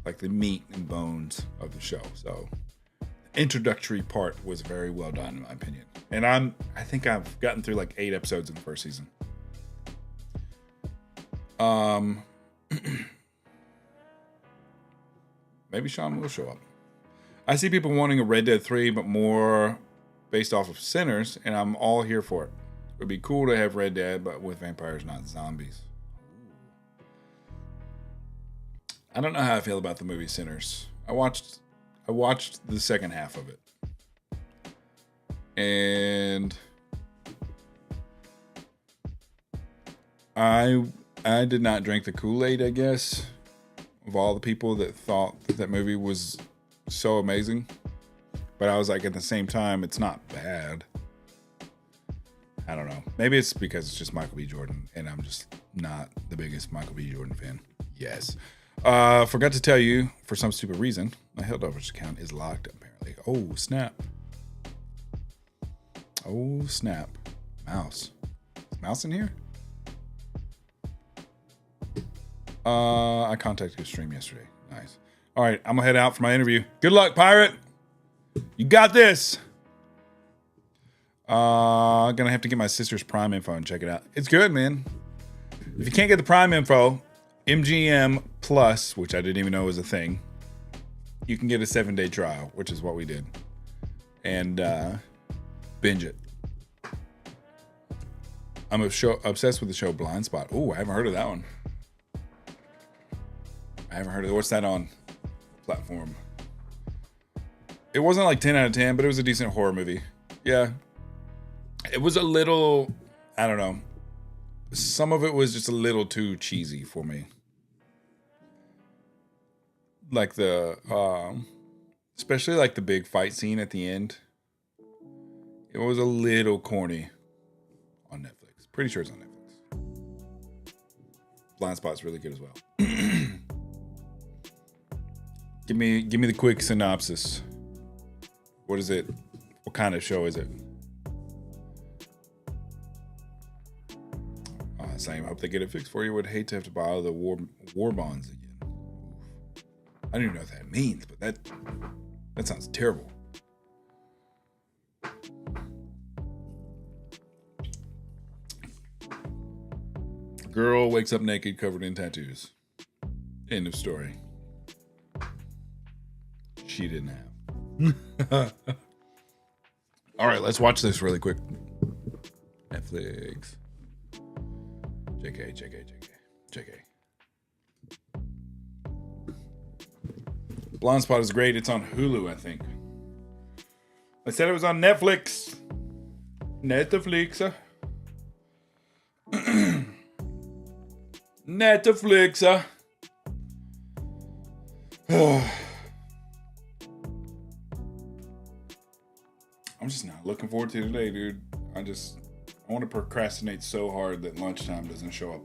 like the meat and bones of the show. So the introductory part was very well done in my opinion. And I think I've gotten through like 8 episodes in the first season. Maybe Sean will show up. I see people wanting a Red Dead 3, but more based off of Sinners, and I'm all here for it. It would be cool to have Red Dead, but with vampires, not zombies. I don't know how I feel about the movie Sinners. I watched the second half of it. And I did not drink the Kool-Aid, I guess, of all the people that thought that movie was so amazing. But I was like, at the same time, it's not bad. I don't know. Maybe it's because it's just Michael B. Jordan, and I'm just not the biggest Michael B. Jordan fan. Yes. Forgot to tell you, for some stupid reason, my Helldivers account is locked, apparently. Oh, snap. Oh, snap. Mouse. Is Mouse in here? I contacted his stream yesterday. Nice. All right, I'm going to head out for my interview. Good luck, Pirate. You got this. Gonna have to get my sister's Prime info and check it out. It's good, man. If you can't get the Prime info, MGM Plus, which I didn't even know was a thing, you can get a 7-day trial, which is what we did, and binge it. I'm obsessed with the show Blind Spot. Oh, I haven't heard of that one. I haven't heard of it. What's that on? Platform. It wasn't like 10 out of 10, but it was a decent horror movie. Yeah. It was a little, I don't know. some of it was just a little too cheesy for me. Like especially like the big fight scene at the end. It was a little corny on Netflix. Pretty sure it's on Netflix. Blind Spot's really good as well. Give me the quick synopsis. What is it? What kind of show is it? Same. Hope they get it fixed for you. Would hate to have to buy all the war bonds again. I don't even know what that means, but that sounds terrible. Girl wakes up naked, covered in tattoos. End of story. She didn't have. All right, let's watch this really quick. Netflix. JK. Blind Spot is great. It's on Hulu, I think. I said it was on Netflix. Netflix. Netflix. I'm just not looking forward to today, dude. I want to procrastinate so hard that lunchtime doesn't show up.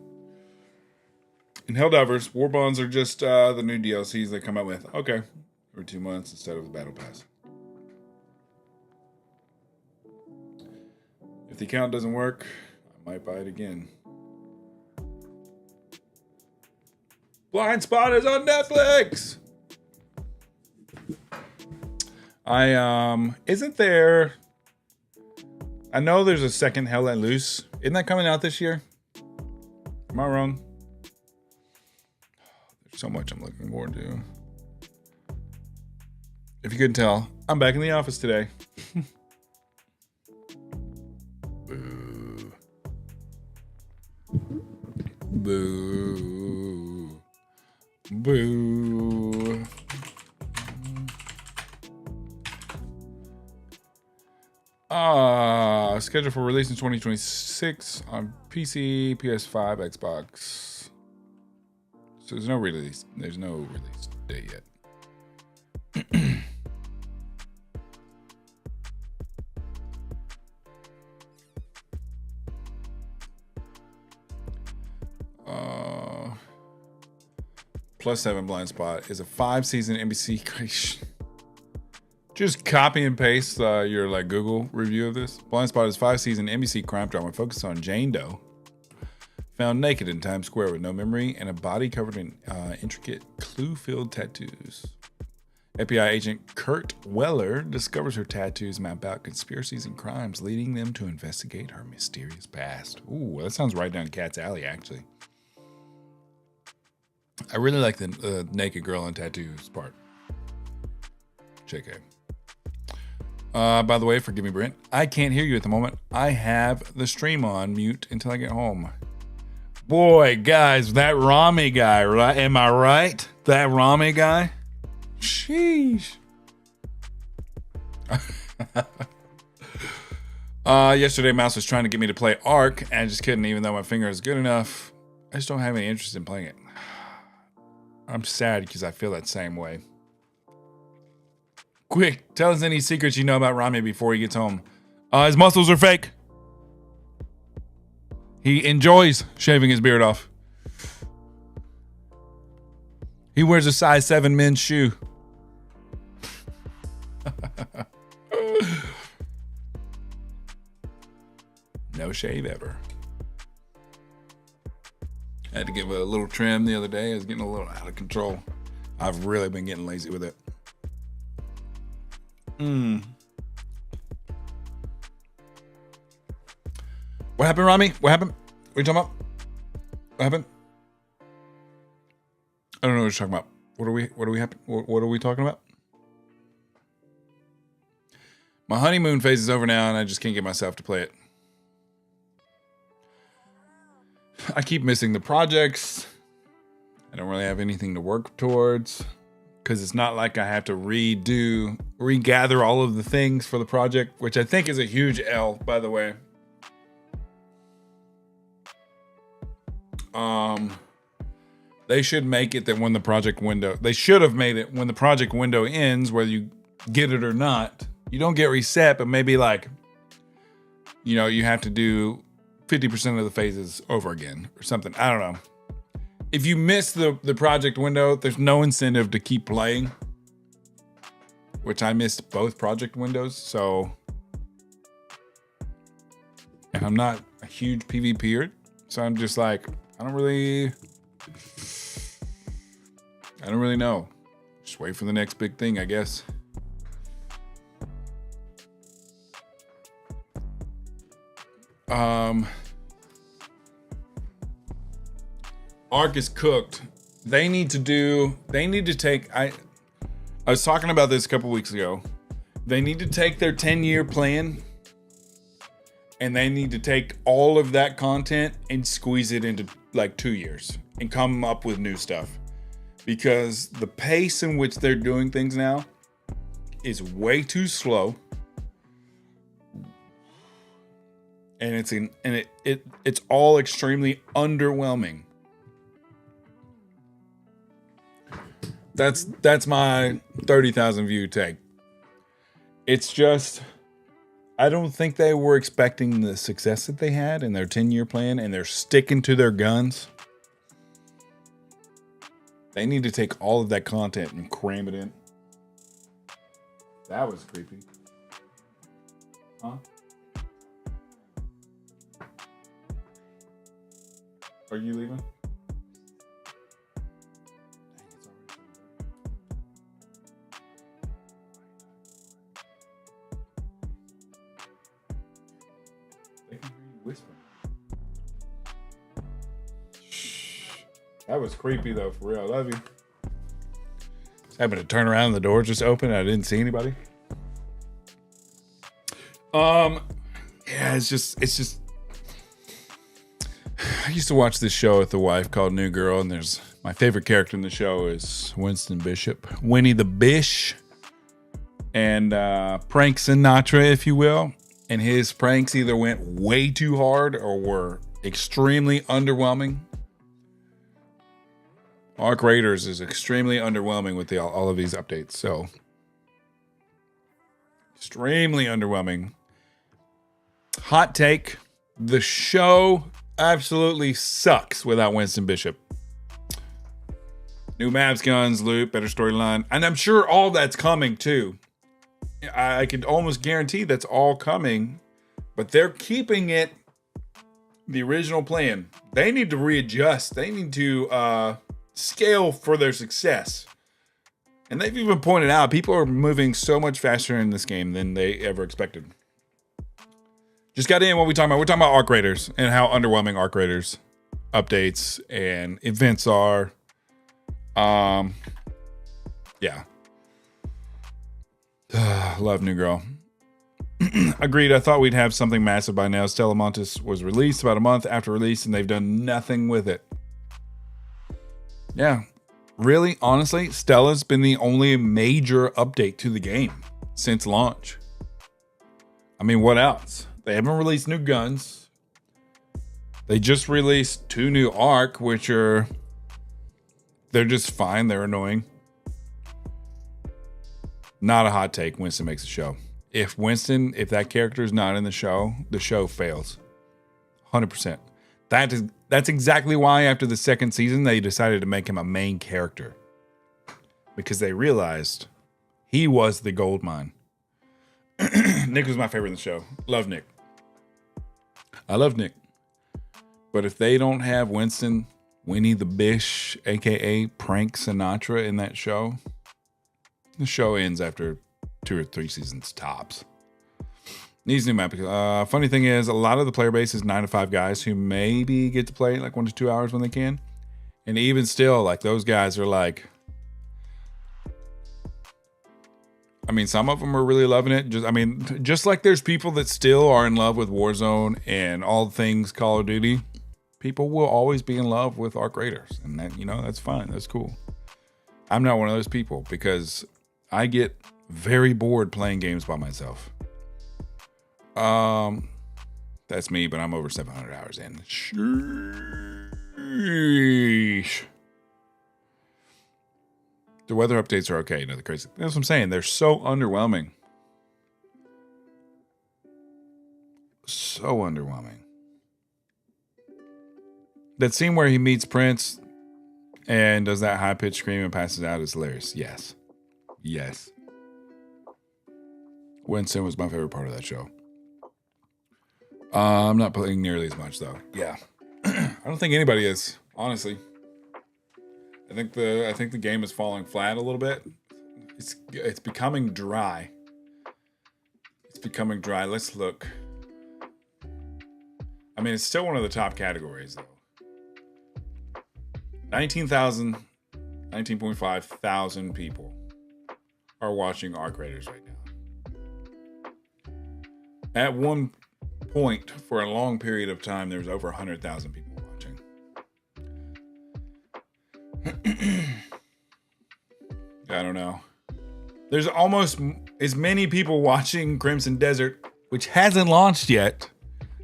In Helldivers, War Bonds are just the new DLCs they come out with. Okay. Every 2 months instead of the Battle Pass. If the account doesn't work, I might buy it again. Blind Spot is on Netflix! Isn't there... I know there's a second Hell Let Loose. Isn't that coming out this year? Am I wrong? There's so much I'm looking forward to. If you couldn't tell, I'm back in the office today. Boo. Boo. Boo. Scheduled for release in 2026 on PC, PS5, Xbox. So there's no release date yet. +7 Blind Spot is a 5-season NBC. Just copy and paste your Google review of this. Blind Spot is 5-season NBC crime drama focused on Jane Doe, found naked in Times Square with no memory and a body covered in intricate clue-filled tattoos. FBI agent Kurt Weller discovers her tattoos map out conspiracies and crimes, leading them to investigate her mysterious past. Ooh, that sounds right down Cat's alley, actually. I really like the naked girl in tattoos part. JK. By the way, forgive me, Brent. I can't hear you at the moment. I have the stream on mute until I get home. Boy, guys, that Rami guy, right? Am I right? That Rami guy? Sheesh. Yesterday, Mouse was trying to get me to play Ark, and I just couldn't, even though my finger is good enough. I just don't have any interest in playing it. I'm sad because I feel that same way. Quick, tell us any secrets you know about Rami before he gets home. His muscles are fake. He enjoys shaving his beard off. He wears a size 7 men's shoe. No shave ever. I had to give a little trim the other day. I was getting a little out of control. I've really been getting lazy with it. What happened, Rami? What happened? What are you talking about? What happened? I don't know what you're talking about. What are we talking about? My honeymoon phase is over now and I just can't get myself to play it. I keep missing the projects. I don't really have anything to work towards because it's not like I have to regather all of the things for the project, which I think is a huge L, by the way. They should make it that when the project window, they should have made it when the project window ends, whether you get it or not, you don't get reset, but maybe like, you know, you have to do 50% of the phases over again or something. I don't know. If you miss the project window, there's no incentive to keep playing, which I missed both project windows. So, and I'm not a huge PvPer, so I'm just like, I don't really know. Just wait for the next big thing, I guess. Arc is cooked. They need to take, I was talking about this a couple weeks ago. They need to take their 10-year plan and they need to take all of that content and squeeze it into like 2 years and come up with new stuff. Because the pace in which they're doing things now is way too slow. And it's all extremely underwhelming. That's my 30,000 view take. It's just, I don't think they were expecting the success that they had in their 10-year plan, and they're sticking to their guns. They need to take all of that content and cram it in. That was creepy. Huh? Are you leaving? They can hear you whisper. That was creepy though, for real. I love you. Just happened to turn around and the door just opened and I didn't see anybody. Yeah, it's just I used to watch this show with the wife called New Girl, and there's my favorite character in the show is Winston Bishop, Winnie the Bish, and Prank Sinatra, if you will. And his pranks either went way too hard or were extremely underwhelming. Arc Raiders is extremely underwhelming with all of these updates. So, extremely underwhelming. Hot take: the show absolutely sucks without Winston Bishop. New maps, guns, loot, better storyline, and I'm sure all that's coming too. I could almost guarantee that's all coming, but they're keeping it the original plan. They need to readjust. They need to scale for their success. And they've even pointed out people are moving so much faster in this game than they ever expected. Just got in what we talking about. We're talking about Arc Raiders and how underwhelming Arc Raiders updates and events are. Yeah. Love New Girl. Agreed. I thought we'd have something massive by now. Stella Montes was released about a month after release and they've done nothing with it. Yeah. Really, honestly, Stella's been the only major update to the game since launch. I mean, what else? They haven't released new guns. They just released 2 new Arc, which are, they're just fine. They're annoying. Not a hot take. Winston makes a show. If that character is not in the show fails. 100%. That's exactly why after the second season, they decided to make him a main character. Because they realized he was the gold mine. Nick was my favorite in the show. Love Nick. I love Nick. But if they don't have Winston, Winnie the Bish, aka Prank Sinatra in that show, the show ends after 2 or 3 seasons tops. Needs new map. Funny thing is, a lot of the player base is 9 to 5 guys who maybe get to play like 1 to 2 hours when they can. And even still, like those guys are like, I mean, some of them are really loving it. Just like there's people that still are in love with Warzone and all things Call of Duty, people will always be in love with Arc Raiders. And that, that's fine. That's cool. I'm not one of those people because I get very bored playing games by myself. That's me, but I'm over 700 hours in. Sheesh. The weather updates are okay. Nothing crazy. That's what I'm saying. They're so underwhelming. So underwhelming. That scene where he meets Prince and does that high-pitched scream and passes out is hilarious. Yes. Yes. Winston was my favorite part of that show. I'm not playing nearly as much, though. Yeah. I don't think anybody is, honestly. I think the game is falling flat a little bit. It's becoming dry. It's becoming dry. Let's look. I mean, it's still one of the top categories, though. 19.5 thousand people are watching Arc Raiders right now. At one point, for a long period of time, there was over 100,000 people watching. I don't know. There's almost as many people watching Crimson Desert, which hasn't launched yet,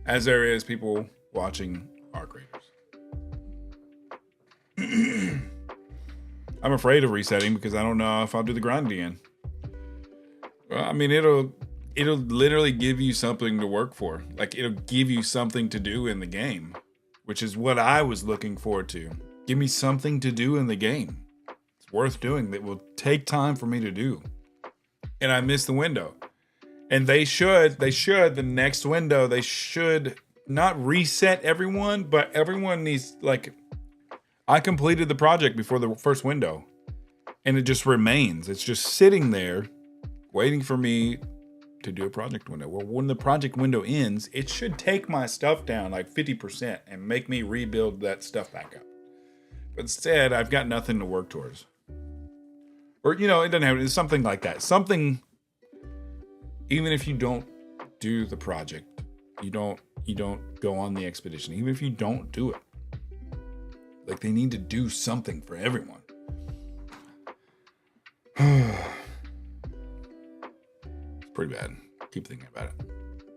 as there is people watching Arc Raiders. I'm afraid of resetting because I don't know if I'll do the grind again. Well, I mean, it'll literally give you something to work for. Like, it'll give you something to do in the game, which is what I was looking forward to. Give me something to do in the game. It's worth doing that will take time for me to do. And I missed the window. And the next window, they should not reset everyone, but everyone needs, like, I completed the project before the first window, and it just remains. It's just sitting there waiting for me to do a project window. Well, when the project window ends, it should take my stuff down like 50% and make me rebuild that stuff back up. But instead, I've got nothing to work towards. Or, it doesn't have, it's something like that. Something, even if you don't do the project, you don't go on the expedition, even if you don't do it. Like, they need to do something for everyone. It's pretty bad. Keep thinking about it.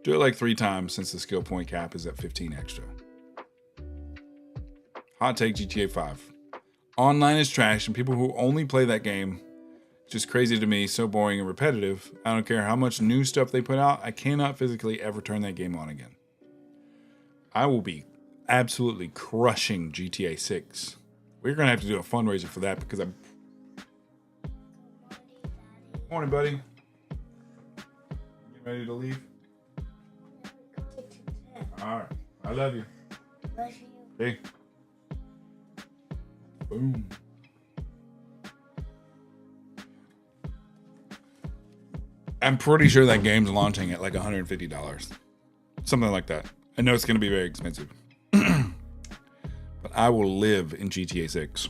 Do it like 3 times since the skill point cap is at 15 extra. Hot take GTA 5. Online is trash, and people who only play that game, just crazy to me, so boring and repetitive. I don't care how much new stuff they put out. I cannot physically ever turn that game on again. I will be absolutely crushing GTA 6. We're going to have to do a fundraiser for that because I'm... Morning, buddy. You ready to leave? All right. I love you. Hey. Boom. I'm pretty sure that game's launching at like $150. Something like that. I know it's going to be very expensive. But I will live in GTA 6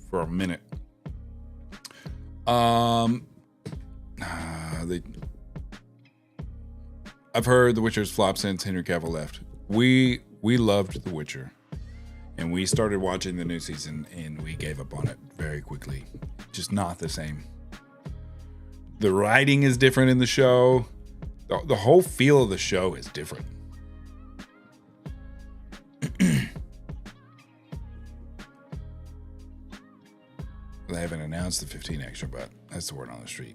for a minute. I've heard The Witcher's flopped since Henry Cavill left. We loved The Witcher, and we started watching the new season, and we gave up on it very quickly. Just not the same. The writing is different in the show. The whole feel of the show is different. They haven't announced the 15 extra, but that's the word on the street.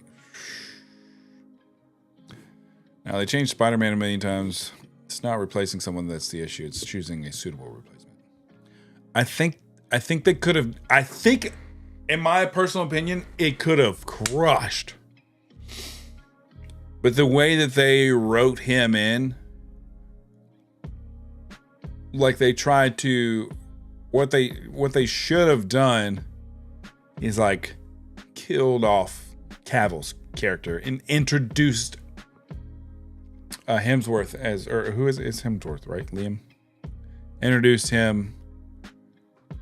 Now, they changed Spider-Man a million times. It's not replacing someone that's the issue. It's choosing a suitable replacement. I think they could have... I think, in my personal opinion, it could have crushed. But the way that they wrote him in... Like, they tried to... What they should have done... is like killed off Cavill's character and introduced Hemsworth as, or who is Hemsworth, right? Liam introduced him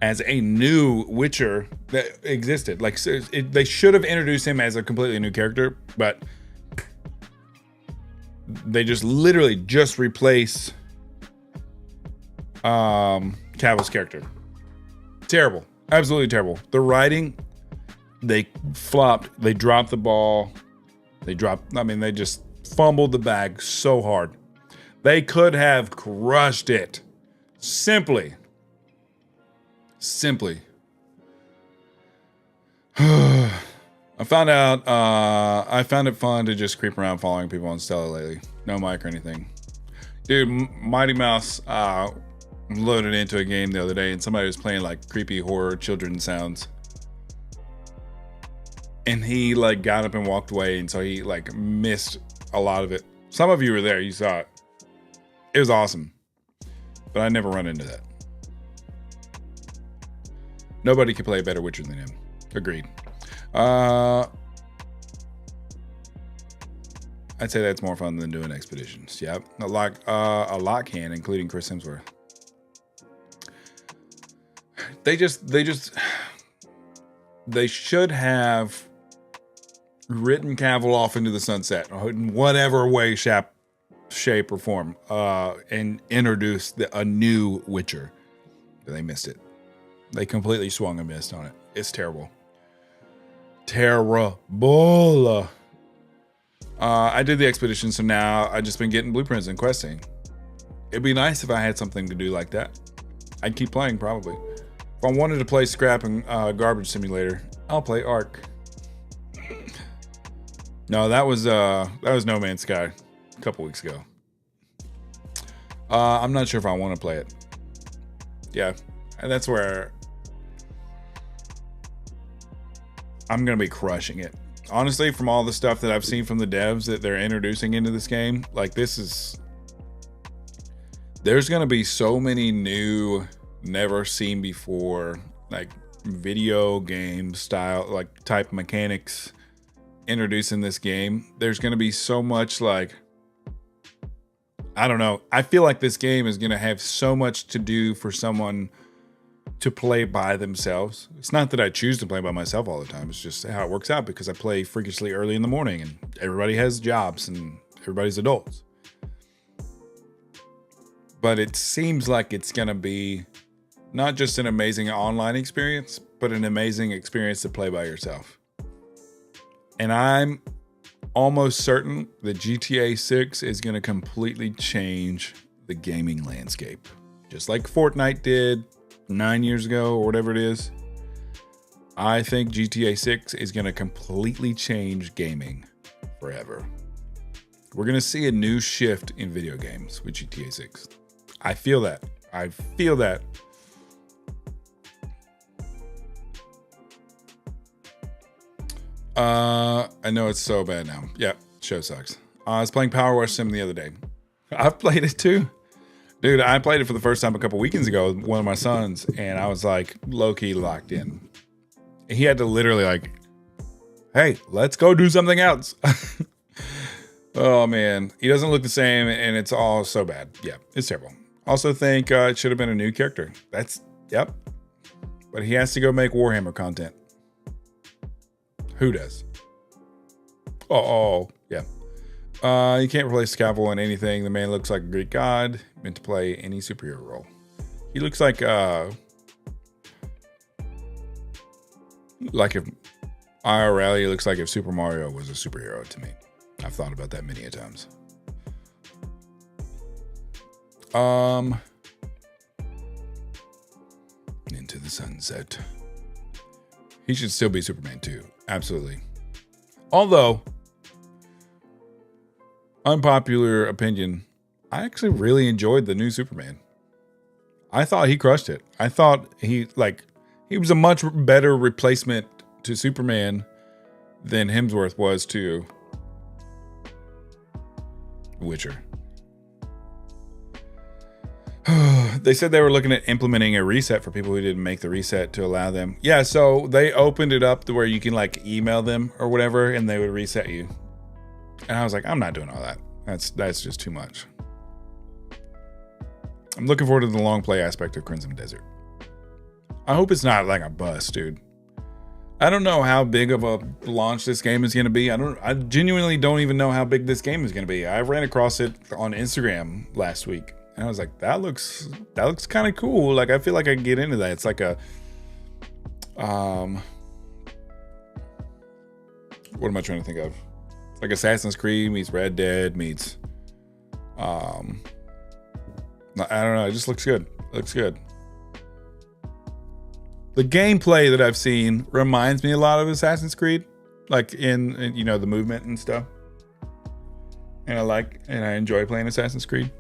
as a new Witcher that existed. Like, they should have introduced him as a completely new character, but they just literally just replace Cavill's character. Terrible. Absolutely terrible. The writing, they flopped. They dropped the ball. They just fumbled the bag so hard. They could have crushed it. Simply Simply. I found out, I found it fun to just creep around following people on Stella lately. No mic or anything. Dude, Mighty Mouse loaded into a game the other day and somebody was playing like creepy horror children's sounds. And he like got up and walked away, and so he like missed a lot of it. Some of you were there, you saw it. It was awesome. But I never run into that. Nobody could play a better Witcher than him. Agreed. I'd say that's more fun than doing expeditions. Yep. A lot can, including Chris Hemsworth. They should have written Cavill off into the sunset in whatever way, shape, or form, and introduced a new Witcher. They missed it. They completely swung and missed on it. It's terrible. Terrible. I did the expedition, so now I've just been getting blueprints and questing. It'd be nice if I had something to do like that. I'd keep playing, probably. If I wanted to play Scrap and Garbage Simulator, I'll play Ark. No, that was No Man's Sky a couple weeks ago. I'm not sure if I want to play it. Yeah, and that's where I'm gonna be crushing it. Honestly, from all the stuff that I've seen from the devs that they're introducing into this game, like there's gonna be so many new, never seen before, like video game style, like type mechanics introduced in this game. There's gonna be so much, like, I don't know. I feel like this game is gonna have so much to do for someone to play by themselves. It's not that I choose to play by myself all the time. It's just how it works out, because I play freakishly early in the morning and everybody has jobs and everybody's adults. But it seems like it's going to be not just an amazing online experience, but an amazing experience to play by yourself. And I'm almost certain that GTA 6 is going to completely change the gaming landscape. Just like Fortnite did 9 years ago or whatever it is. I think GTA 6 is going to completely change gaming forever. We're going to see a new shift in video games with GTA 6. I feel that. I feel that. I know it's so bad now. Yeah, show sucks. I was playing Power Wash Sim the other day. I've played it too. Dude, I played it for the first time a couple weekends ago with one of my sons, and I was like low-key locked in. He had to literally like, hey, let's go do something else. Oh man, he doesn't look the same, and it's all so bad. Yeah, it's terrible. Also think it should have been a new character. Yep. But he has to go make Warhammer content. Who does? Oh, yeah. You can't replace Cavill in anything. The man looks like a Greek god, meant to play any superhero role. He looks like if IRL, he looks like if Super Mario was a superhero to me. I've thought about that many a times. Into the sunset. He should still be Superman too. Absolutely. Although, unpopular opinion, I actually really enjoyed the new Superman. I thought he crushed it. I thought he was a much better replacement to Superman than Hemsworth was to Witcher. They said they were looking at implementing a reset for people who didn't make the reset to allow them. Yeah, so they opened it up to where you can like email them or whatever, and they would reset you. And I was like, I'm not doing all that. That's just too much. I'm looking forward to the long play aspect of Crimson Desert. I hope it's not like a bust, dude. I don't know how big of a launch this game is going to be. I genuinely don't even know how big this game is going to be. I ran across it on Instagram last week, and I was like, that looks kind of cool. Like, I feel like I can get into that. It's like a, what am I trying to think of? It's like Assassin's Creed meets Red Dead meets, I don't know. It just looks good. It looks good. The gameplay that I've seen reminds me a lot of Assassin's Creed, like in the movement and stuff. And I enjoy playing Assassin's Creed.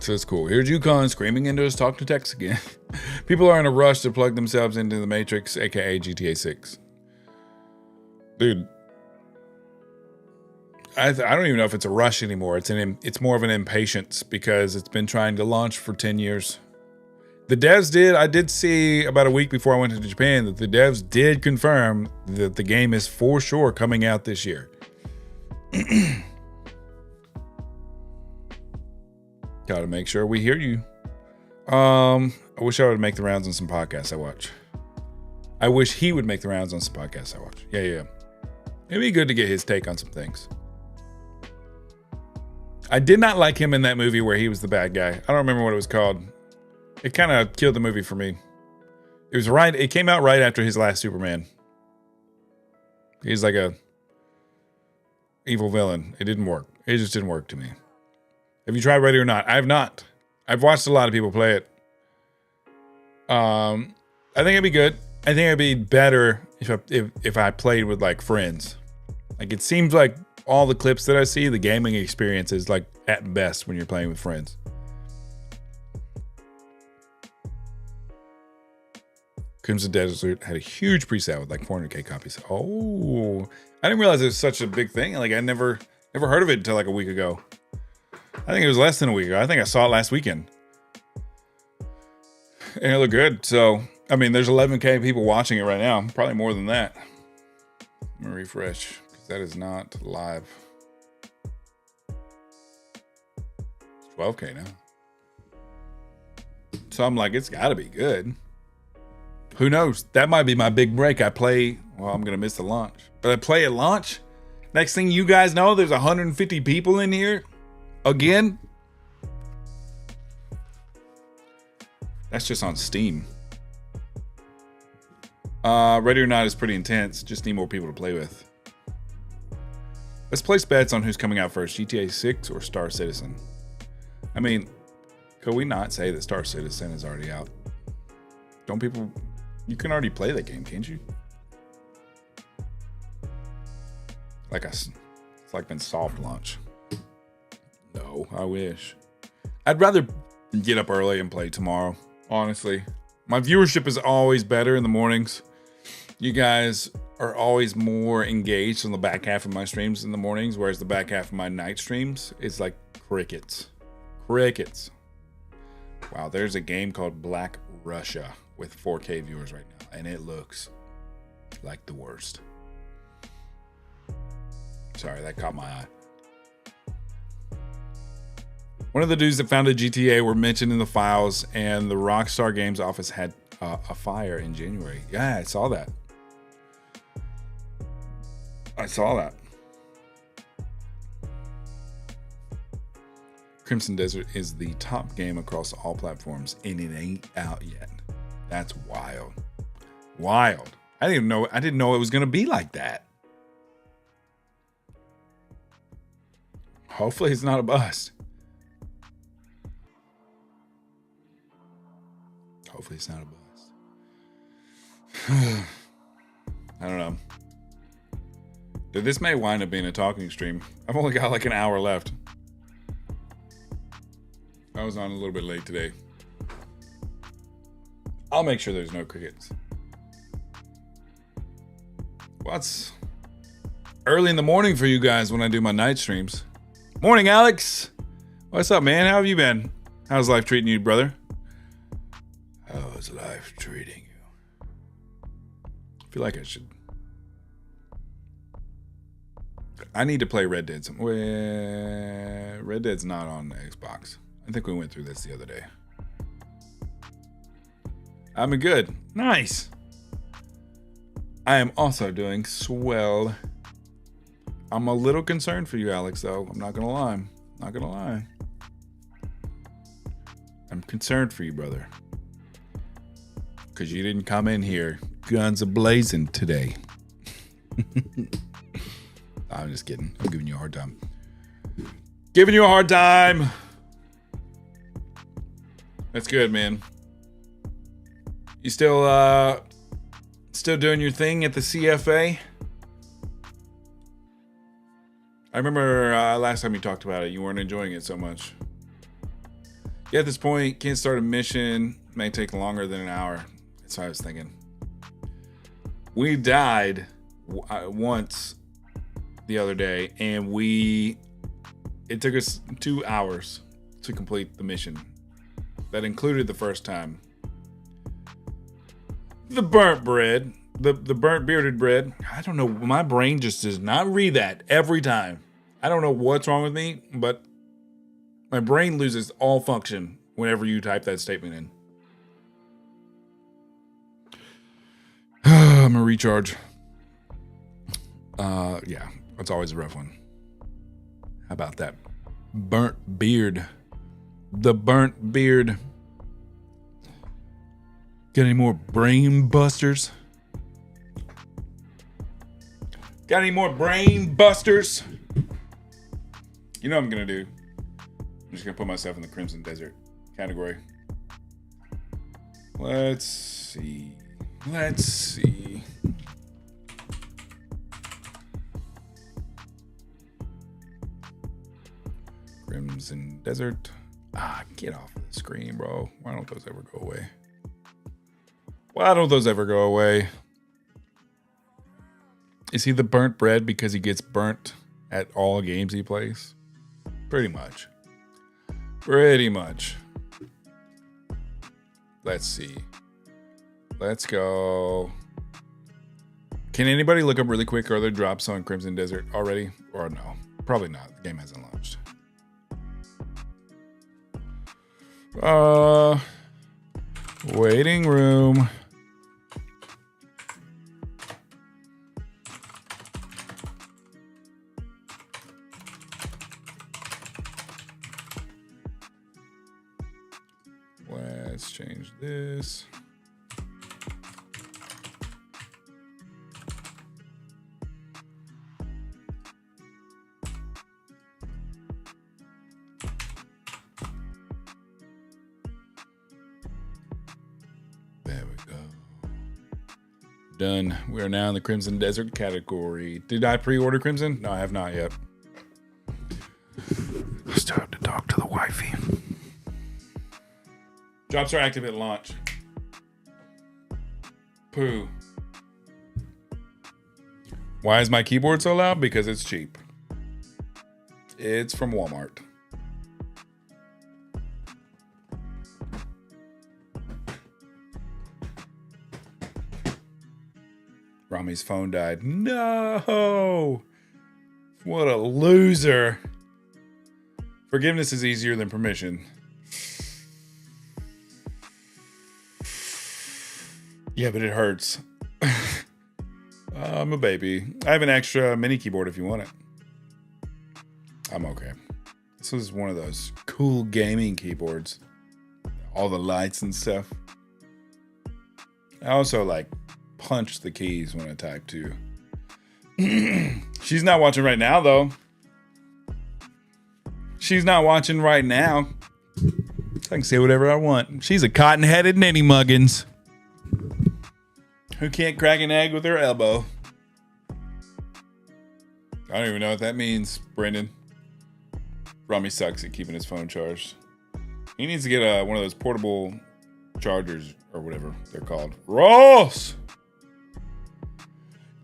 So it's cool. Here's Yukon screaming into his talk to text again. People are in a rush to plug themselves into the Matrix, aka GTA 6. Dude, I don't even know if it's a rush anymore. It's more of an impatience because it's been trying to launch for 10 years. The devs I did see about a week before I went to Japan that the devs did confirm that the game is for sure coming out this year. Gotta make sure we hear you. I wish I would make the rounds on some podcasts I watch. I wish he would make the rounds on some podcasts I watch. Yeah. It'd be good to get his take on some things. I did not like him in that movie where he was the bad guy. I don't remember what it was called. It kind of killed the movie for me. It came out right after his last Superman. He's like a evil villain. It didn't work. It just didn't work to me. Have you tried Ready or Not? I have not. I've watched a lot of people play it. I think it'd be good. I think it'd be better if I played with like friends. Like it seems like all the clips that I see, the gaming experience is like at best when you're playing with friends. Crimson Desert had a huge pre-sale with like 400k copies. Oh, I didn't realize it was such a big thing. Like I never heard of it until like a week ago. I think it was less than a week ago. I think I saw it last weekend. And it looked good. So, I mean, there's 11k people watching it right now. Probably more than that. I'm going to refresh because that is not live. It's 12k now. So I'm like, it's got to be good. Who knows? That might be my big break. I'm going to miss the launch. But I play at launch. Next thing you guys know, there's 150 people in here. Again. That's just on Steam. Ready or Not is pretty intense. Just need more people to play with. Let's place bets on who's coming out first. GTA 6 or Star Citizen. I mean, could we not say that Star Citizen is already out? Don't people... You can already play that game, can't you? It's like been soft launch. No, I wish. I'd rather get up early and play tomorrow, honestly. My viewership is always better in the mornings. You guys are always more engaged on the back half of my streams in the mornings, whereas the back half of my night streams is like crickets. Crickets. Wow, there's a game called Black Russia with 4K viewers right now, and it looks like the worst. Sorry, that caught my eye. One of the dudes that founded GTA were mentioned in the files, and the Rockstar Games office had a fire in January. Yeah, I saw that. Crimson Desert is the top game across all platforms, and it ain't out yet. That's wild. Wild. I didn't know it was going to be like that. Hopefully it's not a bust. Hopefully it's not a bust. I don't know. Dude, this may wind up being a talking stream. I've only got like an hour left. I was on a little bit late today. I'll make sure there's no crickets. Well, it's early in the morning for you guys when I do my night streams. Morning, Alex. What's up, man? How have you been? How's life treating you, brother? How's life treating you? I feel like I need to play Red Dead. Red Dead's not on the Xbox. I think we went through this the other day. I'm good. Nice. I am also doing swell. I'm a little concerned for you, Alex, though. I'm not gonna lie. I'm concerned for you, brother. Because you didn't come in here guns a-blazing today. I'm just kidding. I'm giving you a hard time. That's good, man. You still doing your thing at the CFA? I remember last time you talked about it, you weren't enjoying it so much. Yeah, at this point, can't start a mission. May take longer than an hour. That's what I was thinking. We died once the other day, and it took us 2 hours to complete the mission. That included the first time. The burnt bread. The burnt bearded bread. I don't know. My brain just does not read that every time. I don't know what's wrong with me, but my brain loses all function whenever you type that statement in. I'm gonna recharge. Yeah, it's always a rough one. How about that? Burnt beard. The burnt beard. Got any more brain busters? Got any more brain busters? You know what I'm gonna do? I'm just gonna put myself in the Crimson Desert category. Let's see. Crimson Desert. Get off the screen, bro. Why don't those ever go away? Is he the burnt bread because he gets burnt at all games he plays? Pretty much. Let's see. Let's go. Can anybody look up really quick? Are there drops on Crimson Desert already? Or no? Probably not. The game hasn't launched. Waiting room. Let's change this. There we go. Done. We are now in the Crimson Desert category. Did I pre-order Crimson? No, I have not yet. I still have to talk to the wifey. Drops are active at launch. Poo. Why is my keyboard so loud? Because it's cheap. It's from Walmart. Rami's phone died. No! What a loser. Forgiveness is easier than permission. Yeah, but it hurts. I'm a baby. I have an extra mini keyboard if you want it. I'm okay. This is one of those cool gaming keyboards. All the lights and stuff. I also like punch the keys when I type too. She's not watching right now though. She's not watching right now. So I can say whatever I want. She's a cotton-headed ninny muggins who can't crack an egg with her elbow. I don't even know what that means, Brendan. Rami sucks at keeping his phone charged. He needs to get one of those portable chargers or whatever they're called. Ross!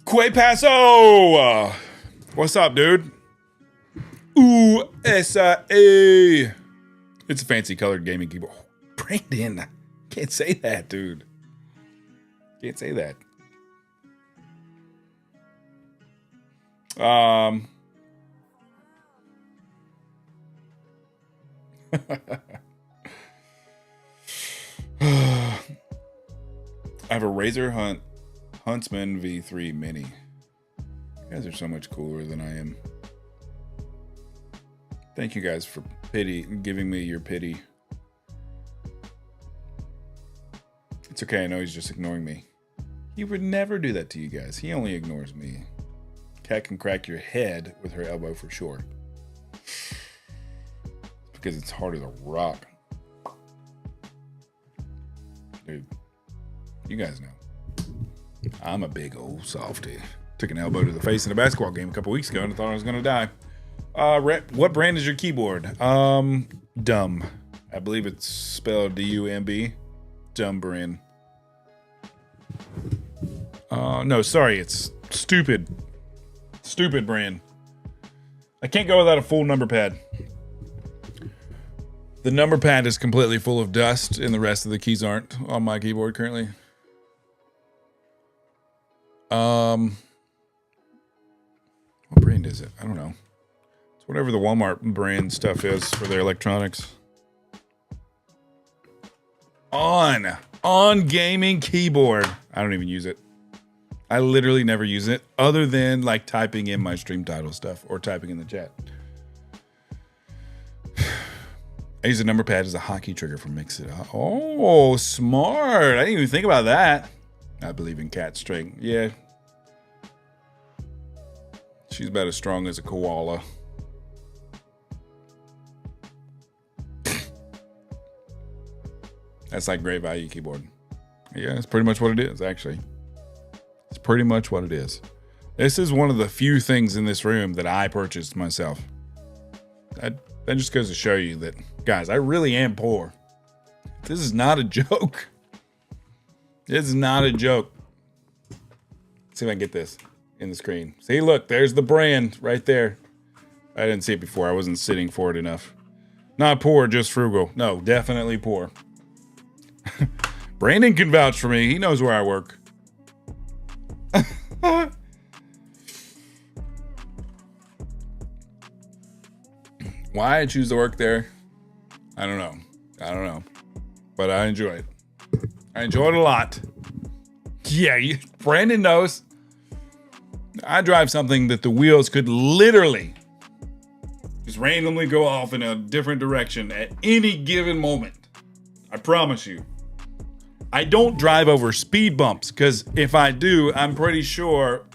Quay Paso! What's up, dude? USA! It's a fancy colored gaming keyboard. Oh, Brandon, can't say that, dude. Can't say that. I have a Razer Huntsman V3 Mini. You guys are so much cooler than I am. Thank you guys for giving me your pity. It's okay, I know he's just ignoring me. He would never do that to you guys. He only ignores me. Cat can crack your head with her elbow for sure. Because it's harder to rock. Dude, you guys know. I'm a big old softy. Took an elbow to the face in a basketball game a couple weeks ago and I thought I was going to die. What brand is your keyboard? Dumb. I believe it's spelled D-U-M-B. Dumb brand. No, sorry. It's stupid. Stupid brand. I can't go without a full number pad. The number pad is completely full of dust and the rest of the keys aren't on my keyboard currently. What brand is it? I don't know. It's whatever the Walmart brand stuff is for their electronics. On gaming keyboard. I don't even use it. I literally never use it other than like typing in my stream title stuff or typing in the chat. I use the number pad as a hotkey trigger for Mix It Up. Oh, smart. I didn't even think about that. I believe in cat string. Yeah. She's about as strong as a koala. That's like great value keyboard. Yeah, that's pretty much what it is, actually. It's pretty much what it is. This is one of the few things in this room that I purchased myself. That just goes to show you that, guys, I really am poor. This is not a joke. This is not a joke. Let's see if I can get this in the screen. See, look, there's the brand right there. I didn't see it before. I wasn't sitting for it enough. Not poor, just frugal. No, definitely poor. Brandon can vouch for me. He knows where I work. Why I choose to work there, I don't know. But I enjoy it. I enjoy it a lot. Yeah, Brandon knows. I drive something that the wheels could literally just randomly go off in a different direction at any given moment. I promise you. I don't drive over speed bumps because if I do, I'm pretty sure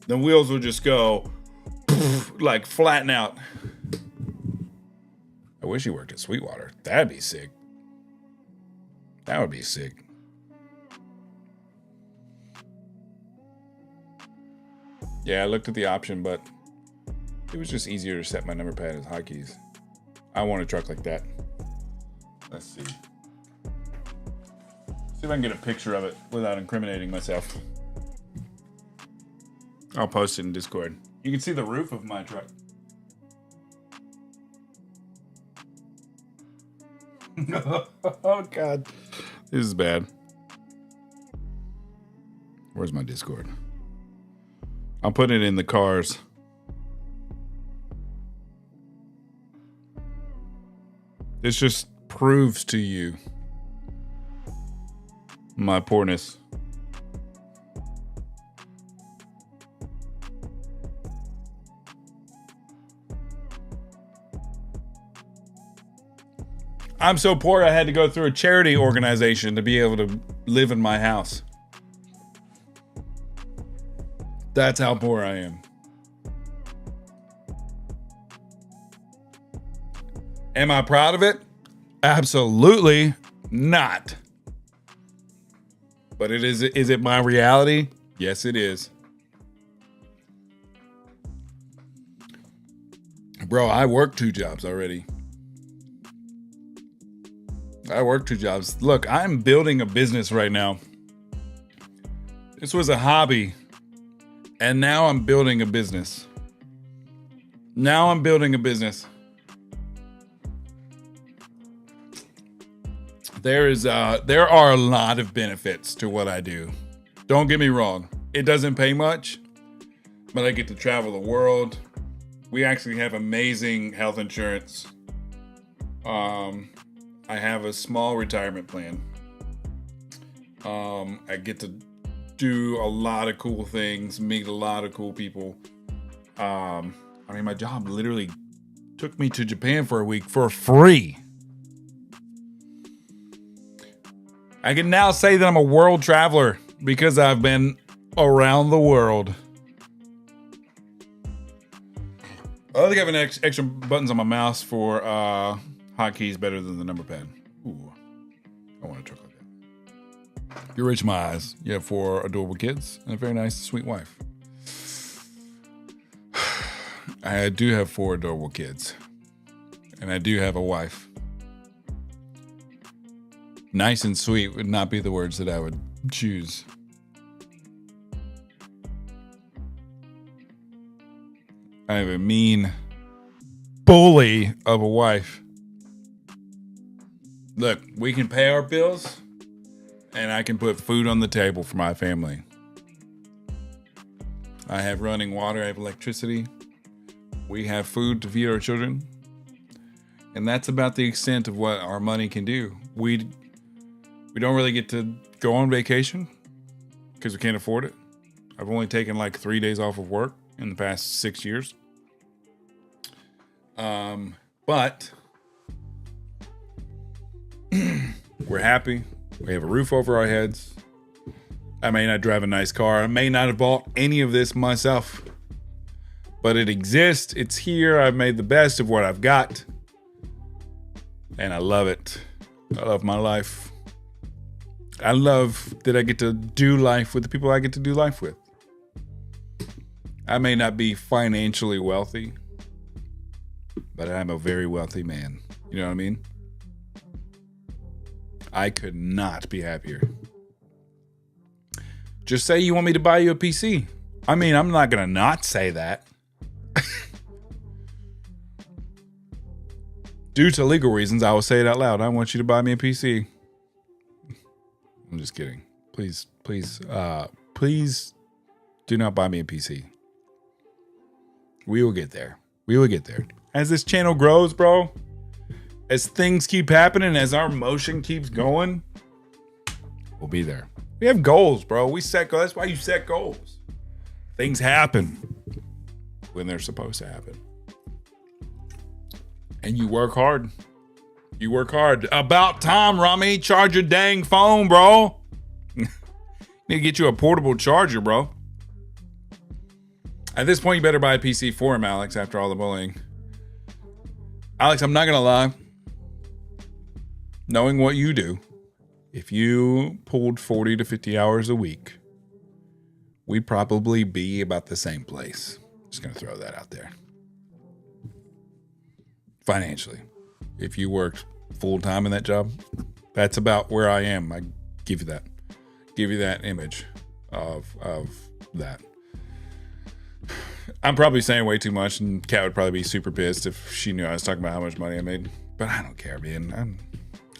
the wheels will just go like flatten out. I wish he worked at Sweetwater. That'd be sick. That would be sick. Yeah, I looked at the option, but it was just easier to set my number pad as hotkeys. I want a truck like that. Let's see. See if I can get a picture of it without incriminating myself. I'll post it in Discord. You can see the roof of my truck. Oh, God. This is bad. Where's my Discord? I'll put it in the cars. This just proves to you my poorness. I'm so poor I had to go through a charity organization to be able to live in my house. That's how poor I am. Am I proud of it? Absolutely not. But is it my reality? Yes, it is. Bro, I work 2 jobs already. I work 2 jobs. Look, I'm building a business right now. This was a hobby. And now I'm building a business. Now I'm building a business. There are a lot of benefits to what I do. Don't get me wrong. It doesn't pay much, but I get to travel the world. We actually have amazing health insurance. I have a small retirement plan. I get to do a lot of cool things, meet a lot of cool people. My job literally took me to Japan for a week for free. I can now say that I'm a world traveler because I've been around the world. I think I have an extra buttons on my mouse for hotkeys better than the number pad. Ooh, I want a truck like that. You're rich in my eyes. You have 4 adorable kids and a very nice, sweet wife. I do have 4 adorable kids. And I do have a wife. Nice and sweet would not be the words that I would choose. I have a mean bully of a wife. Look, we can pay our bills and I can put food on the table for my family. I have running water, I have electricity. We have food to feed our children. And that's about the extent of what our money can do. We don't really get to go on vacation because we can't afford it. I've only taken like 3 days off of work in the past 6 years. But we're happy. We have a roof over our heads. I may not drive a nice car. I may not have bought any of this myself. But it exists. It's here. I've made the best of what I've got. And I love it. I love my life. I love that I get to do life with the people I get to do life with. I may not be financially wealthy, but I'm a very wealthy man. You know what I mean? I could not be happier. Just say you want me to buy you a PC. I mean, I'm not going to not say that. Due to legal reasons, I will say it out loud. I want you to buy me a PC. I'm just kidding. Please do not buy me a PC. We will get there. We will get there. As this channel grows, bro, as things keep happening, as our motion keeps going, we'll be there. We have goals, bro. We set goals. That's why you set goals. Things happen when they're supposed to happen. And you work hard. You work hard. About time, Rami. Charge your dang phone, bro. Need to get you a portable charger, bro. At this point, you better buy a PC for him, Alex, after all the bullying. Alex, I'm not going to lie. Knowing what you do, if you pulled 40 to 50 hours a week, we'd probably be about the same place. Just going to throw that out there. Financially, if you worked full time in that job, that's about where I am. I give you that image of that. I'm probably saying way too much, and Kat would probably be super pissed if she knew I was talking about how much money I made. But I don't care, man.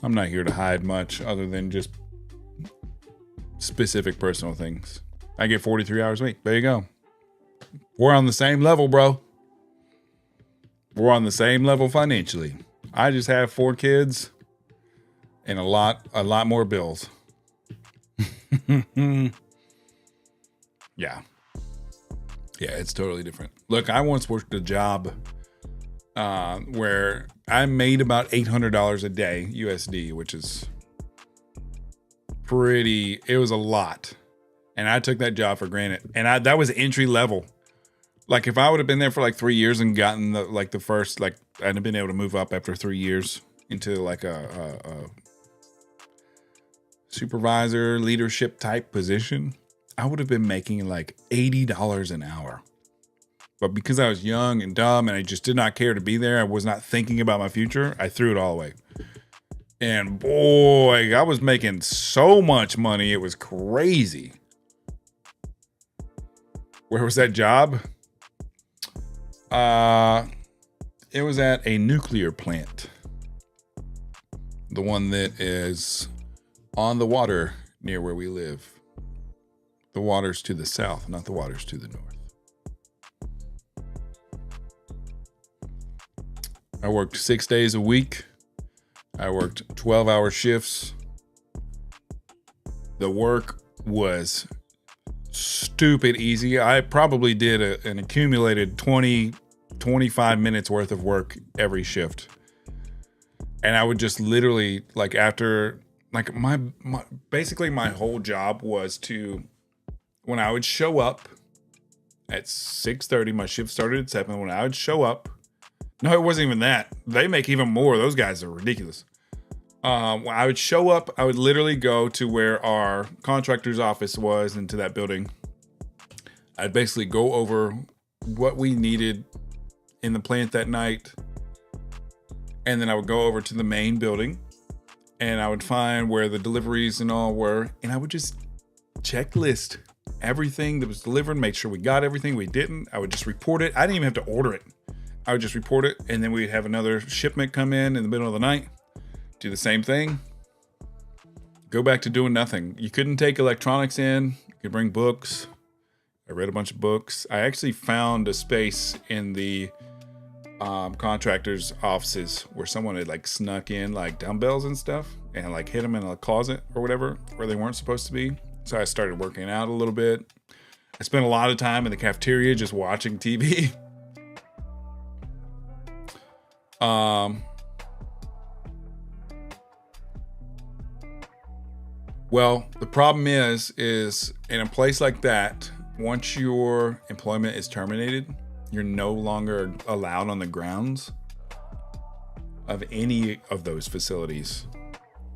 I'm not here to hide much other than just specific personal things. I get 43 hours a week. There you go. We're on the same level, bro. We're on the same level financially. I just have 4 kids and a lot more bills. Yeah, it's totally different. Look, I once worked a job where I made about $800 a day USD, which is it was a lot. And I took that job for granted. And that was entry level. Like if I would have been there for like 3 years and gotten the first, I'd have been able to move up after 3 years into like a supervisor leadership type position, I would have been making like $80 an hour. But because I was young and dumb and I just did not care to be there, I was not thinking about my future, I threw it all away. And boy, I was making so much money. It was crazy. Where was that job? It was at a nuclear plant. The one that is on the water near where we live. The water's to the south, not the water's to the north. I worked 6 days a week. I worked 12-hour shifts. The work was stupid easy. I probably did an accumulated 25 minutes worth of work every shift. And I would just literally, like after, like basically my whole job was to, when I would show up at 6:30, my shift started at 7. When I would show up, no, it wasn't even that. They make even more. Those guys are ridiculous. When I would show up, I would literally go to where our contractor's office was into that building. I'd basically go over what we needed in the plant that night. And then I would go over to the main building and I would find where the deliveries and all were. And I would just checklist everything that was delivered, make sure we got everything we didn't. I would just report it. I didn't even have to order it. I would just report it. And then we'd have another shipment come in the middle of the night. Do the same thing. Go back to doing nothing. You couldn't take electronics in. You could bring books. I read a bunch of books. I actually found a space in the contractors' offices where someone had like snuck in like dumbbells and stuff and like hid them in a closet or whatever where they weren't supposed to be. So I started working out a little bit. I spent a lot of time in the cafeteria just watching TV. Well, the problem is in a place like that, once your employment is terminated, you're no longer allowed on the grounds of any of those facilities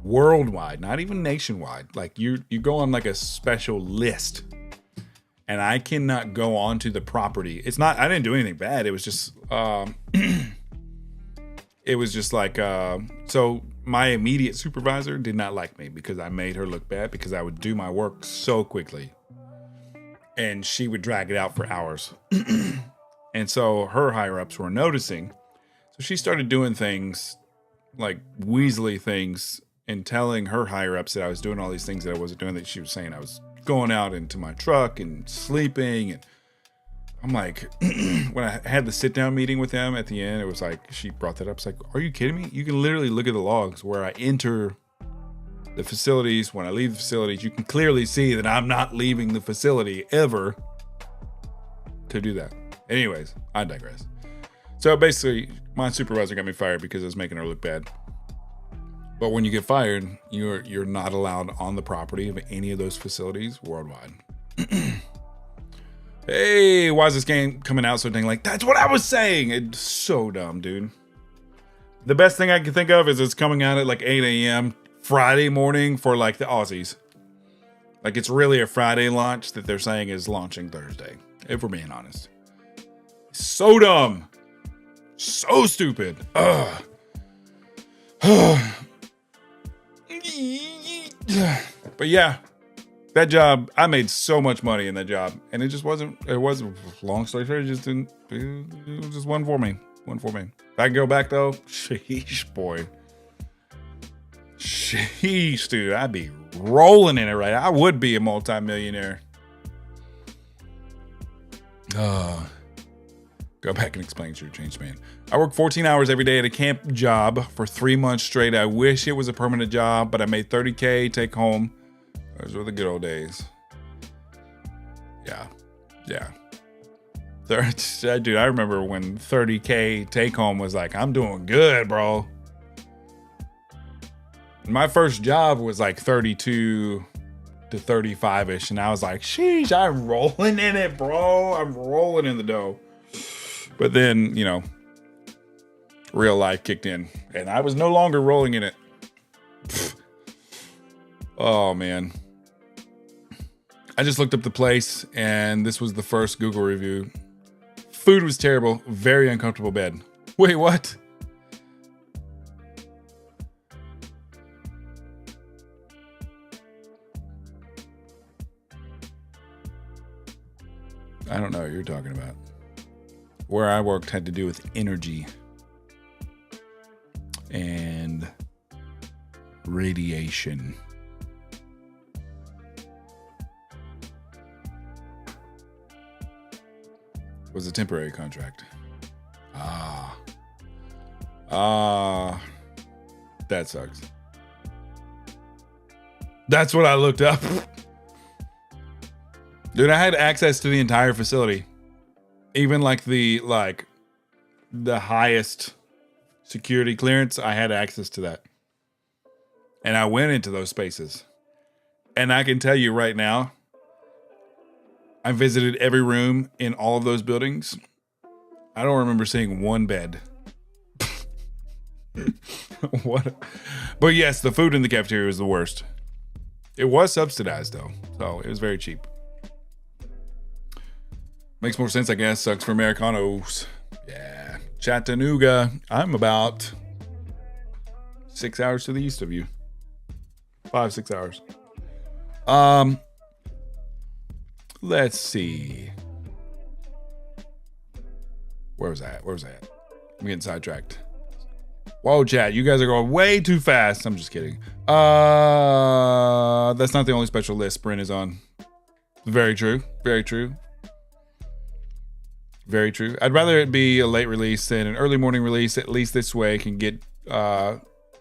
worldwide, not even nationwide. Like you go on like a special list and I cannot go onto the property. It's not, I didn't do anything bad. It was just, it was just like, so my immediate supervisor did not like me because I made her look bad because I would do my work so quickly and she would drag it out for hours. And so her higher ups were noticing. So she started doing things like weaselly things and telling her higher ups that I was doing all these things that I wasn't doing, that she was saying I was going out into my truck and sleeping. And I'm like, when I had the sit down meeting with them at the end, it was like, she brought that up. It's like, are you kidding me? You can literally look at the logs where I enter the facilities. When I leave the facilities, you can clearly see that I'm not leaving the facility ever to do that. Anyways, I digress. So basically, my supervisor got me fired because I was making her look bad. But when you get fired, you're not allowed on the property of any of those facilities worldwide. Hey, why is this game coming out so dang like, that's what I was saying? It's so dumb, dude. The best thing I can think of is it's coming out at like 8 a.m. Friday morning for like the Aussies. Like it's really a Friday launch that they're saying is launching Thursday, if we're being honest. So dumb. So stupid. Ugh. But yeah. That job, I made so much money in that job, and it wasn't, long story short, it just wasn't for me. If I could go back though, sheesh, boy. Sheesh, dude, I'd be rolling in it right now. I would be a multimillionaire. Go back and explain to your change man. I work 14 hours every day at a camp job for 3 months straight. I wish it was a permanent job, but I made $30K take home. Those were the good old days. Yeah. Dude, I remember when 30K take home was like, I'm doing good, bro. My first job was like 32 to 35-ish. And I was like, sheesh, I'm rolling in it, bro. I'm rolling in the dough. But then, real life kicked in. And I was no longer rolling in it. Oh, man. I just looked up the place, and this was the first Google review. Food was terrible. Very uncomfortable bed. Wait, what? I don't know what you're talking about. Where I worked had to do with energy and radiation. It was a temporary contract. That sucks. That's what I looked up. Dude, I had access to the entire facility. Even like the highest security clearance, I had access to that. And I went into those spaces. And I can tell you right now, I visited every room in all of those buildings. I don't remember seeing one bed. What? But yes, the food in the cafeteria was the worst. It was subsidized though, so it was very cheap. Makes more sense, I guess. Sucks for Americanos. Yeah. Chattanooga. I'm about 6 hours to the east of you. 5-6 hours. Let's see. Where was I at? I'm getting sidetracked. Whoa, chat. You guys are going way too fast. I'm just kidding. That's not the only special list Sprint is on. Very true. Very true. Very true. I'd rather it be a late release than an early morning release. At least this way I can get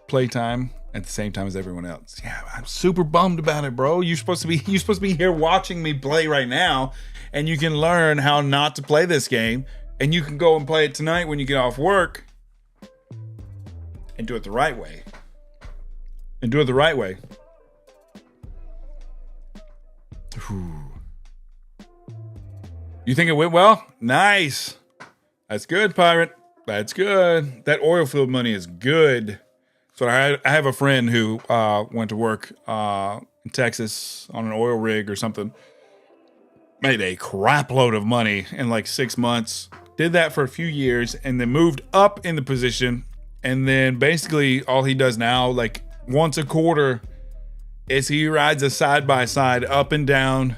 playtime at the same time as everyone else. Yeah, I'm super bummed about it, bro. You're supposed to be here watching me play right now, and you can learn how not to play this game, and you can go and play it tonight when you get off work and do it the right way. Whew. You think it went well? Nice. That's good, Pirate. That's good. That oil field money is good. So I have a friend who went to work in Texas on an oil rig or something. Made a crap load of money in like 6 months. Did that for a few years and then moved up in the position. And then basically all he does now, like once a quarter, is he rides a side-by-side up and down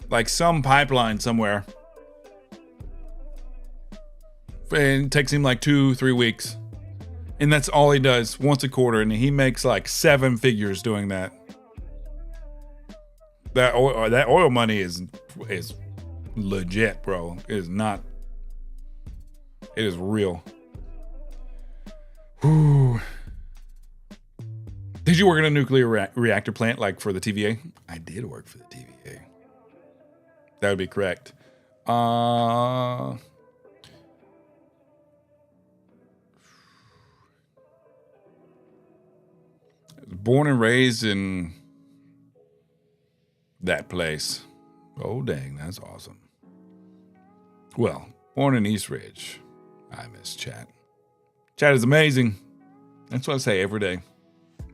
like some pipeline somewhere. And it takes him like 2-3 weeks. And that's all he does once a quarter. And he makes like 7 figures doing that. That oil money is legit, bro. It is not. It is real. Whew. Did you work in a nuclear reactor plant like for the TVA? I did work for the TVA. That would be correct. Born and raised in that place. Oh, dang, that's awesome. Well, born in East Ridge. I miss chat. Chat is amazing. That's what I say every day.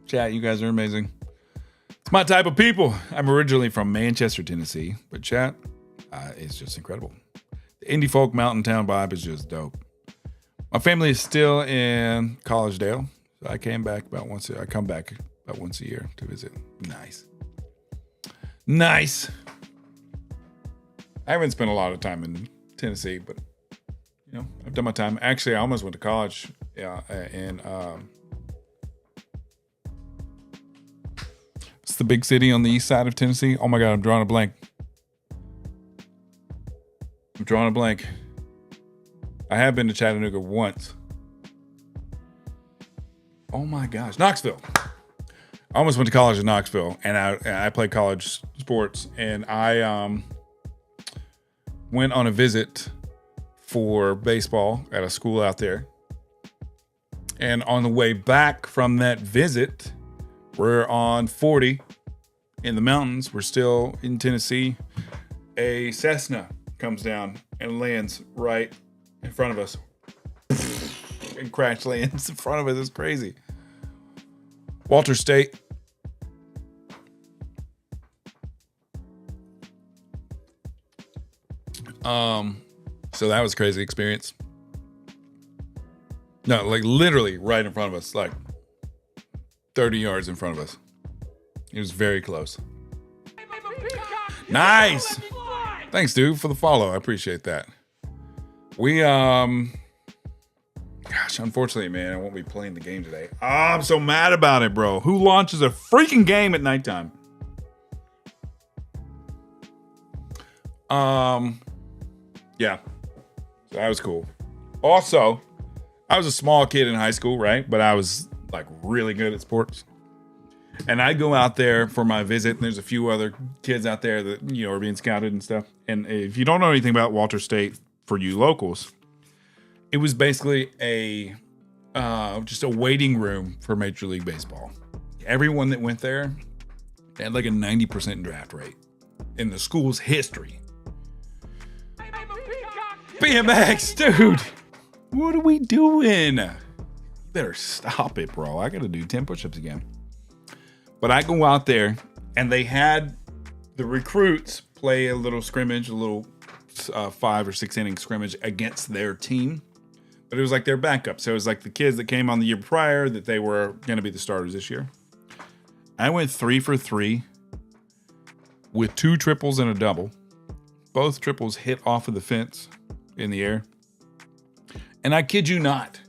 Chat, you guys are amazing. It's my type of people. I'm originally from Manchester, Tennessee, but chat is just incredible. The indie folk mountain town vibe is just dope. My family is still in Collegedale, so I come back about once a year to visit. Nice. I haven't spent a lot of time in Tennessee, but you know, I've done my time. Actually, I almost went to college in it's the big city on the east side of Tennessee. Oh my God, I'm drawing a blank. I have been to Chattanooga once. Oh my gosh, Knoxville. I almost went to college in Knoxville, and I played college sports, and I went on a visit for baseball at a school out there. And on the way back from that visit, we're on 40 in the mountains. We're still in Tennessee. A Cessna comes down and lands right in front of us. And crash lands in front of us. It's crazy. Walter State. So that was a crazy experience. No, like literally right in front of us, like 30 yards in front of us. It was very close. Nice. Thanks, dude, for the follow. I appreciate that. We, gosh, unfortunately, man, I won't be playing the game today. Oh, I'm so mad about it, bro. Who launches a freaking game at nighttime? Yeah, so that was cool. Also, I was a small kid in high school, right? But I was like really good at sports. And I go out there for my visit, and there's a few other kids out there that, you know, are being scouted and stuff. And if you don't know anything about Walter State, for you locals, it was basically just a waiting room for Major League Baseball. Everyone that went there had like a 90% draft rate in the school's history. BMX, dude, what are we doing? better stop it, bro. I got to do 10 push-ups again. But I go out there, and they had the recruits play a little scrimmage, a little 5 or 6 inning scrimmage against their team. But it was like their backup. So it was like the kids that came on the year prior that they were going to be the starters this year. I went 3 for 3 with 2 triples and a double. Both triples hit off of the fence in the air. And I kid you not,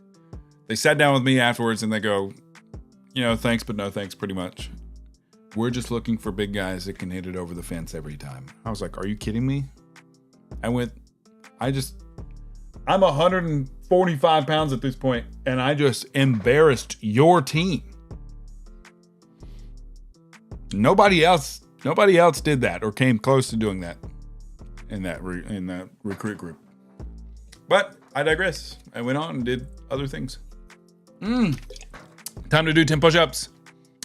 they sat down with me afterwards and they go, you know, thanks, but no thanks, pretty much. We're just looking for big guys that can hit it over the fence every time. I was like, are you kidding me? I'm 145 pounds at this point, and I just embarrassed your team. Nobody else did that or came close to doing that in that recruit group. But I digress. I went on and did other things. Time to do 10 push-ups.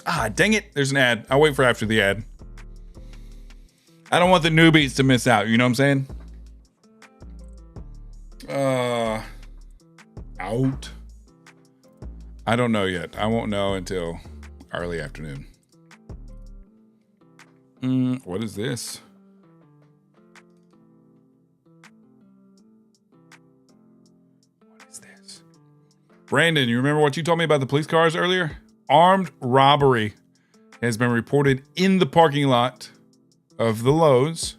Ah, dang it. There's an ad. I'll wait for after the ad. I don't want the newbies to miss out. You know what I'm saying? Out. I don't know yet. I won't know until early afternoon. What is this? What is this? Brandon, you remember what you told me about the police cars earlier? Armed robbery has been reported in the parking lot of the Lowe's.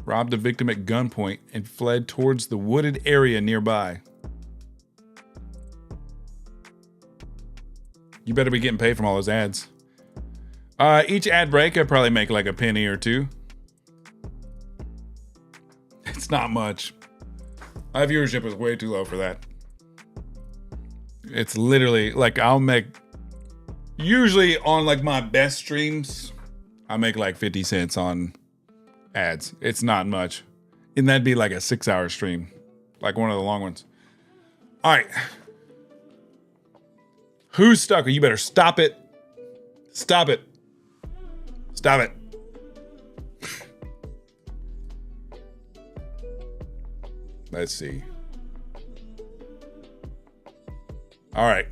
Robbed a victim at gunpoint and fled towards the wooded area nearby. You better be getting paid from all those ads. Each ad break, I probably make like a penny or two. It's not much. My viewership is way too low for that. It's literally like I'll make, usually on like my best streams, I make like 50 cents on ads. It's not much. And that'd be like a 6-hour stream, like one of the long ones. All right. Who's stuck? You better stop it. Stop it. Stop it. Let's see. All right.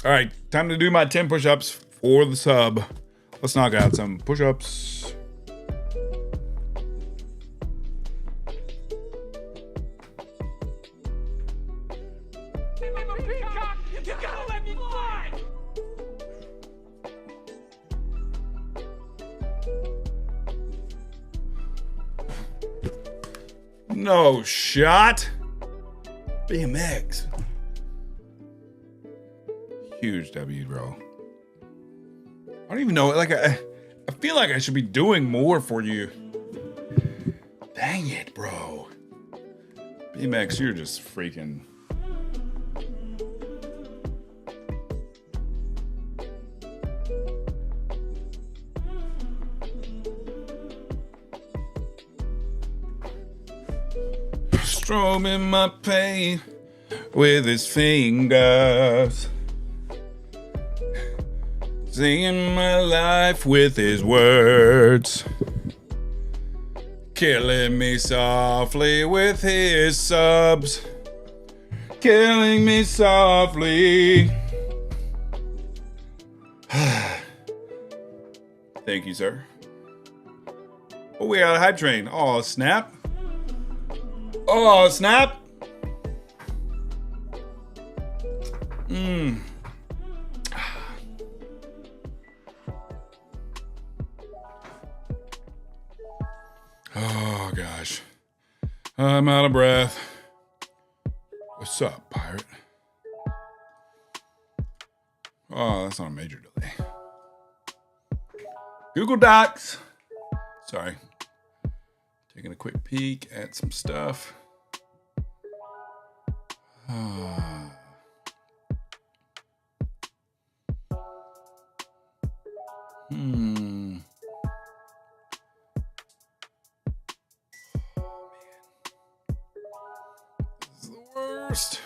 All right. Time to do my 10 push-ups for the sub. Let's knock out some push-ups. You gotta let me fly! No shot. BMX. Huge W, bro. I don't even know. Like, I feel like I should be doing more for you. Dang it, bro. BMX, you're just freaking. Stroming my pain with his fingers, singing my life with his words, killing me softly with his subs, killing me softly. Thank you, sir. Oh, we got a hype train. Oh, snap. Oh, snap. Oh, gosh. I'm out of breath. What's up, pirate? Oh, that's not a major delay. Google Docs. Sorry. Taking a quick peek at some stuff. This is the worst.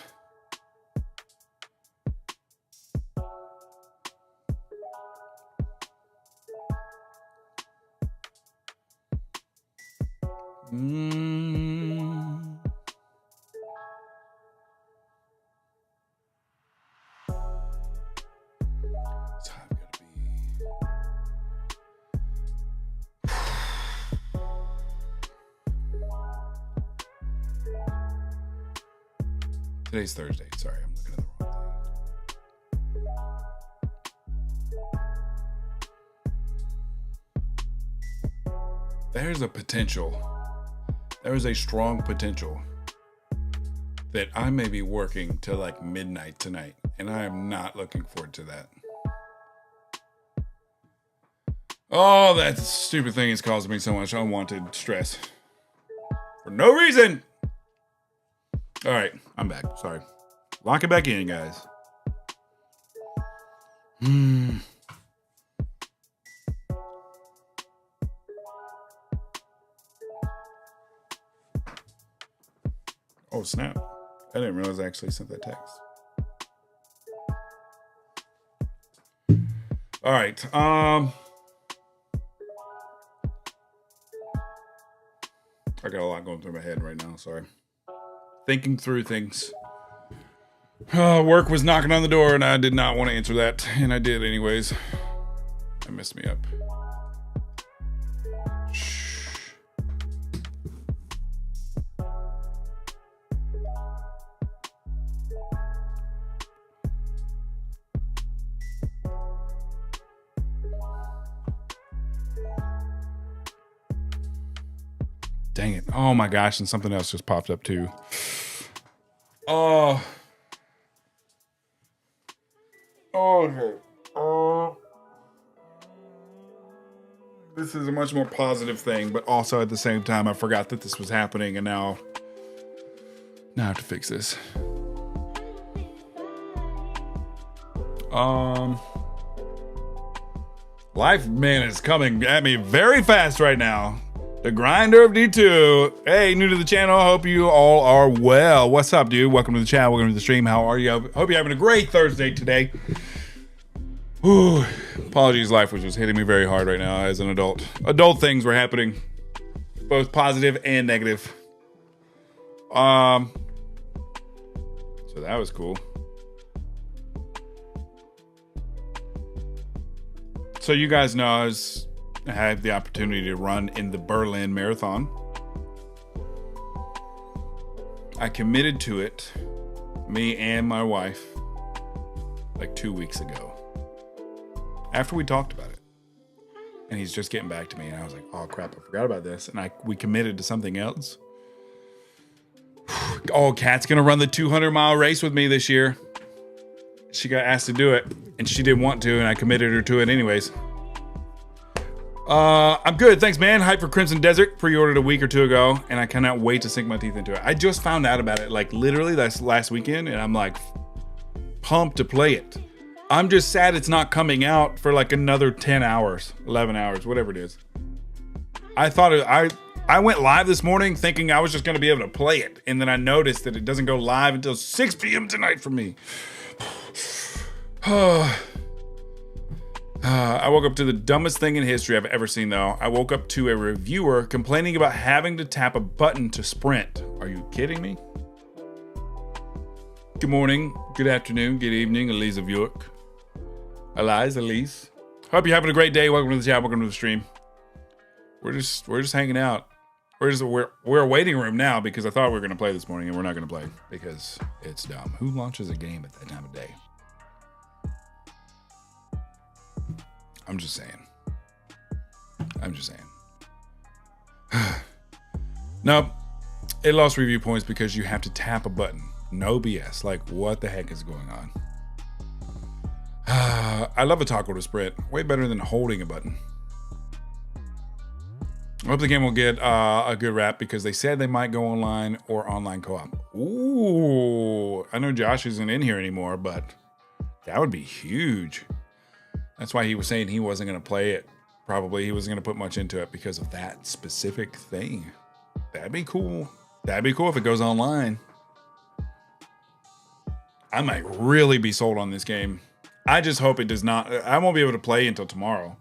Today's Thursday. Sorry, I'm looking at the wrong thing. There's a potential. There is a strong potential that I may be working till like midnight tonight, and I am not looking forward to that. Oh, that stupid thing is causing me so much unwanted stress for no reason. All right, I'm back. Sorry. Lock it back in, guys. Oh, snap. I didn't realize I actually sent that text. All right. I got a lot going through my head right now. Sorry. Thinking through things. Work was knocking on the door and I did not want to answer that. And I did anyways. That messed me up. Shh. Dang it. Oh my gosh. And something else just popped up too. Oh. Okay. This is a much more positive thing, but also at the same time, I forgot that this was happening, and now I have to fix this. Life, man, is coming at me very fast right now. The Grinder of D2. Hey, new to the channel. Hope you all are well. What's up, dude? Welcome to the channel. Welcome to the stream. How are you? Hope you're having a great Thursday today. Whew. Apologies, life was just hitting me very hard right now as an adult. Adult things were happening, both positive and negative. So that was cool. So you guys know I had the opportunity to run in the Berlin Marathon. I committed to it, me and my wife, like 2 weeks ago. After we talked about it. And he's just getting back to me, and I was like, oh crap, I forgot about this. And we committed to something else. Oh, Kat's gonna run the 200-mile race with me this year. She got asked to do it, and she didn't want to, and I committed her to it anyways. I'm good, thanks, man. Hype for Crimson Desert, pre-ordered a week or two ago, and I cannot wait to sink my teeth into it. I just found out about it, like literally that's last weekend, and I'm like pumped to play it. I'm just sad it's not coming out for like another 10 hours, 11 hours, whatever it is. I thought I went live this morning thinking I was just going to be able to play it, and then I noticed that it doesn't go live until 6 p.m. tonight for me. I woke up to the dumbest thing in history I've ever seen, though. I woke up to a reviewer complaining about having to tap a button to sprint. Are you kidding me? Good morning, good afternoon, good evening, Elise of York. Elise. Hope you're having a great day. Welcome to the chat. Welcome to the stream. We're just hanging out. We're a waiting room now because I thought we were gonna play this morning and we're not gonna play because it's dumb. Who launches a game at that time of day? I'm just saying. Nope. It lost review points because you have to tap a button. No BS. Like, what the heck is going on? I love a toggle to sprint. Way better than holding a button. I hope the game will get a good rap because they said they might go online or online co-op. Ooh, I know Josh isn't in here anymore, but that would be huge. That's why he was saying he wasn't going to play it. Probably he wasn't going to put much into it because of that specific thing. That'd be cool. That'd be cool if it goes online. I might really be sold on this game. I just hope it does not. I won't be able to play until tomorrow.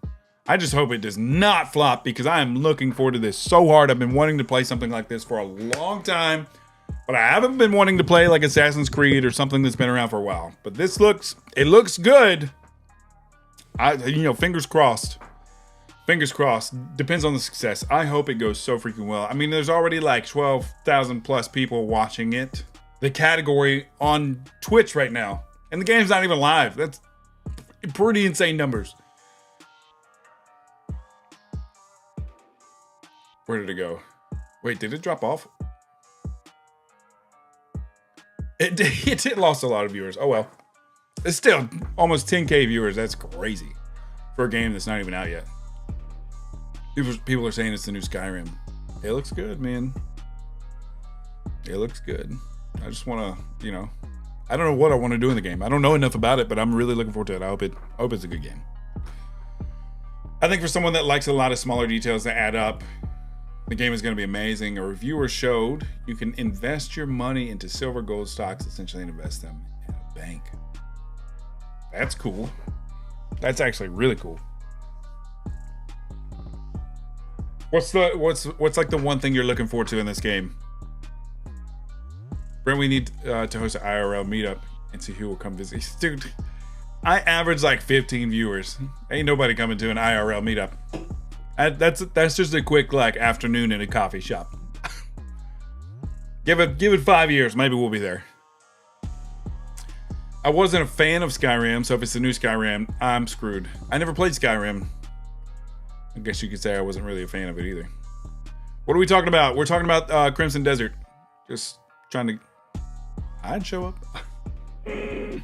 I just hope it does not flop because I am looking forward to this so hard. I've been wanting to play something like this for a long time, but I haven't been wanting to play like Assassin's Creed or something that's been around for a while. But this looks good. Fingers crossed. Fingers crossed. Depends on the success. I hope it goes so freaking well. I mean, there's already like 12,000 plus people watching it. the category on Twitch right now. And the game's not even live. That's pretty insane numbers. Where did it go? Wait, did it drop off? It lost a lot of viewers. Oh well. It's still almost 10K viewers. That's crazy for a game that's not even out yet. People are saying it's the new Skyrim. It looks good, man. It looks good. I just want to, I don't know what I want to do in the game. I don't know enough about it, but I'm really looking forward to it. I hope it's a good game. I think for someone that likes a lot of smaller details that add up, the game is going to be amazing. A reviewer showed you can invest your money into silver gold stocks, essentially, and invest them in a bank. That's cool. That's actually really cool. What's like the one thing you're looking forward to in this game? Brent, we need to host an IRL meetup and see who will come visit. Dude, I average like 15 viewers. Ain't nobody coming to an IRL meetup. That's just a quick like afternoon in a coffee shop. Give it 5 years, maybe we'll be there. I wasn't a fan of Skyrim, so if it's the new Skyrim, I'm screwed. I never played Skyrim. I guess you could say I wasn't really a fan of it either. What are we talking about? We're talking about Crimson Desert. Just trying to... I'd show up. That's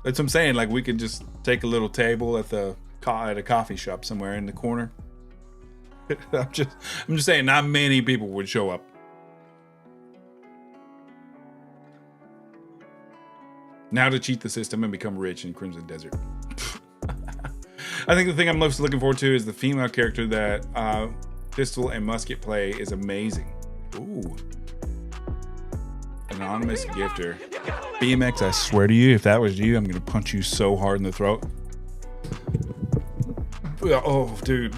what I'm saying. Like, we could just take a little table at a coffee shop somewhere in the corner. I'm just saying, not many people would show up. Now to cheat the system and become rich in Crimson Desert. I think the thing I'm most looking forward to is the female character that pistol and musket play is amazing. Ooh. Anonymous gifter. BMX, I swear to you, if that was you, I'm going to punch you so hard in the throat. Oh, dude.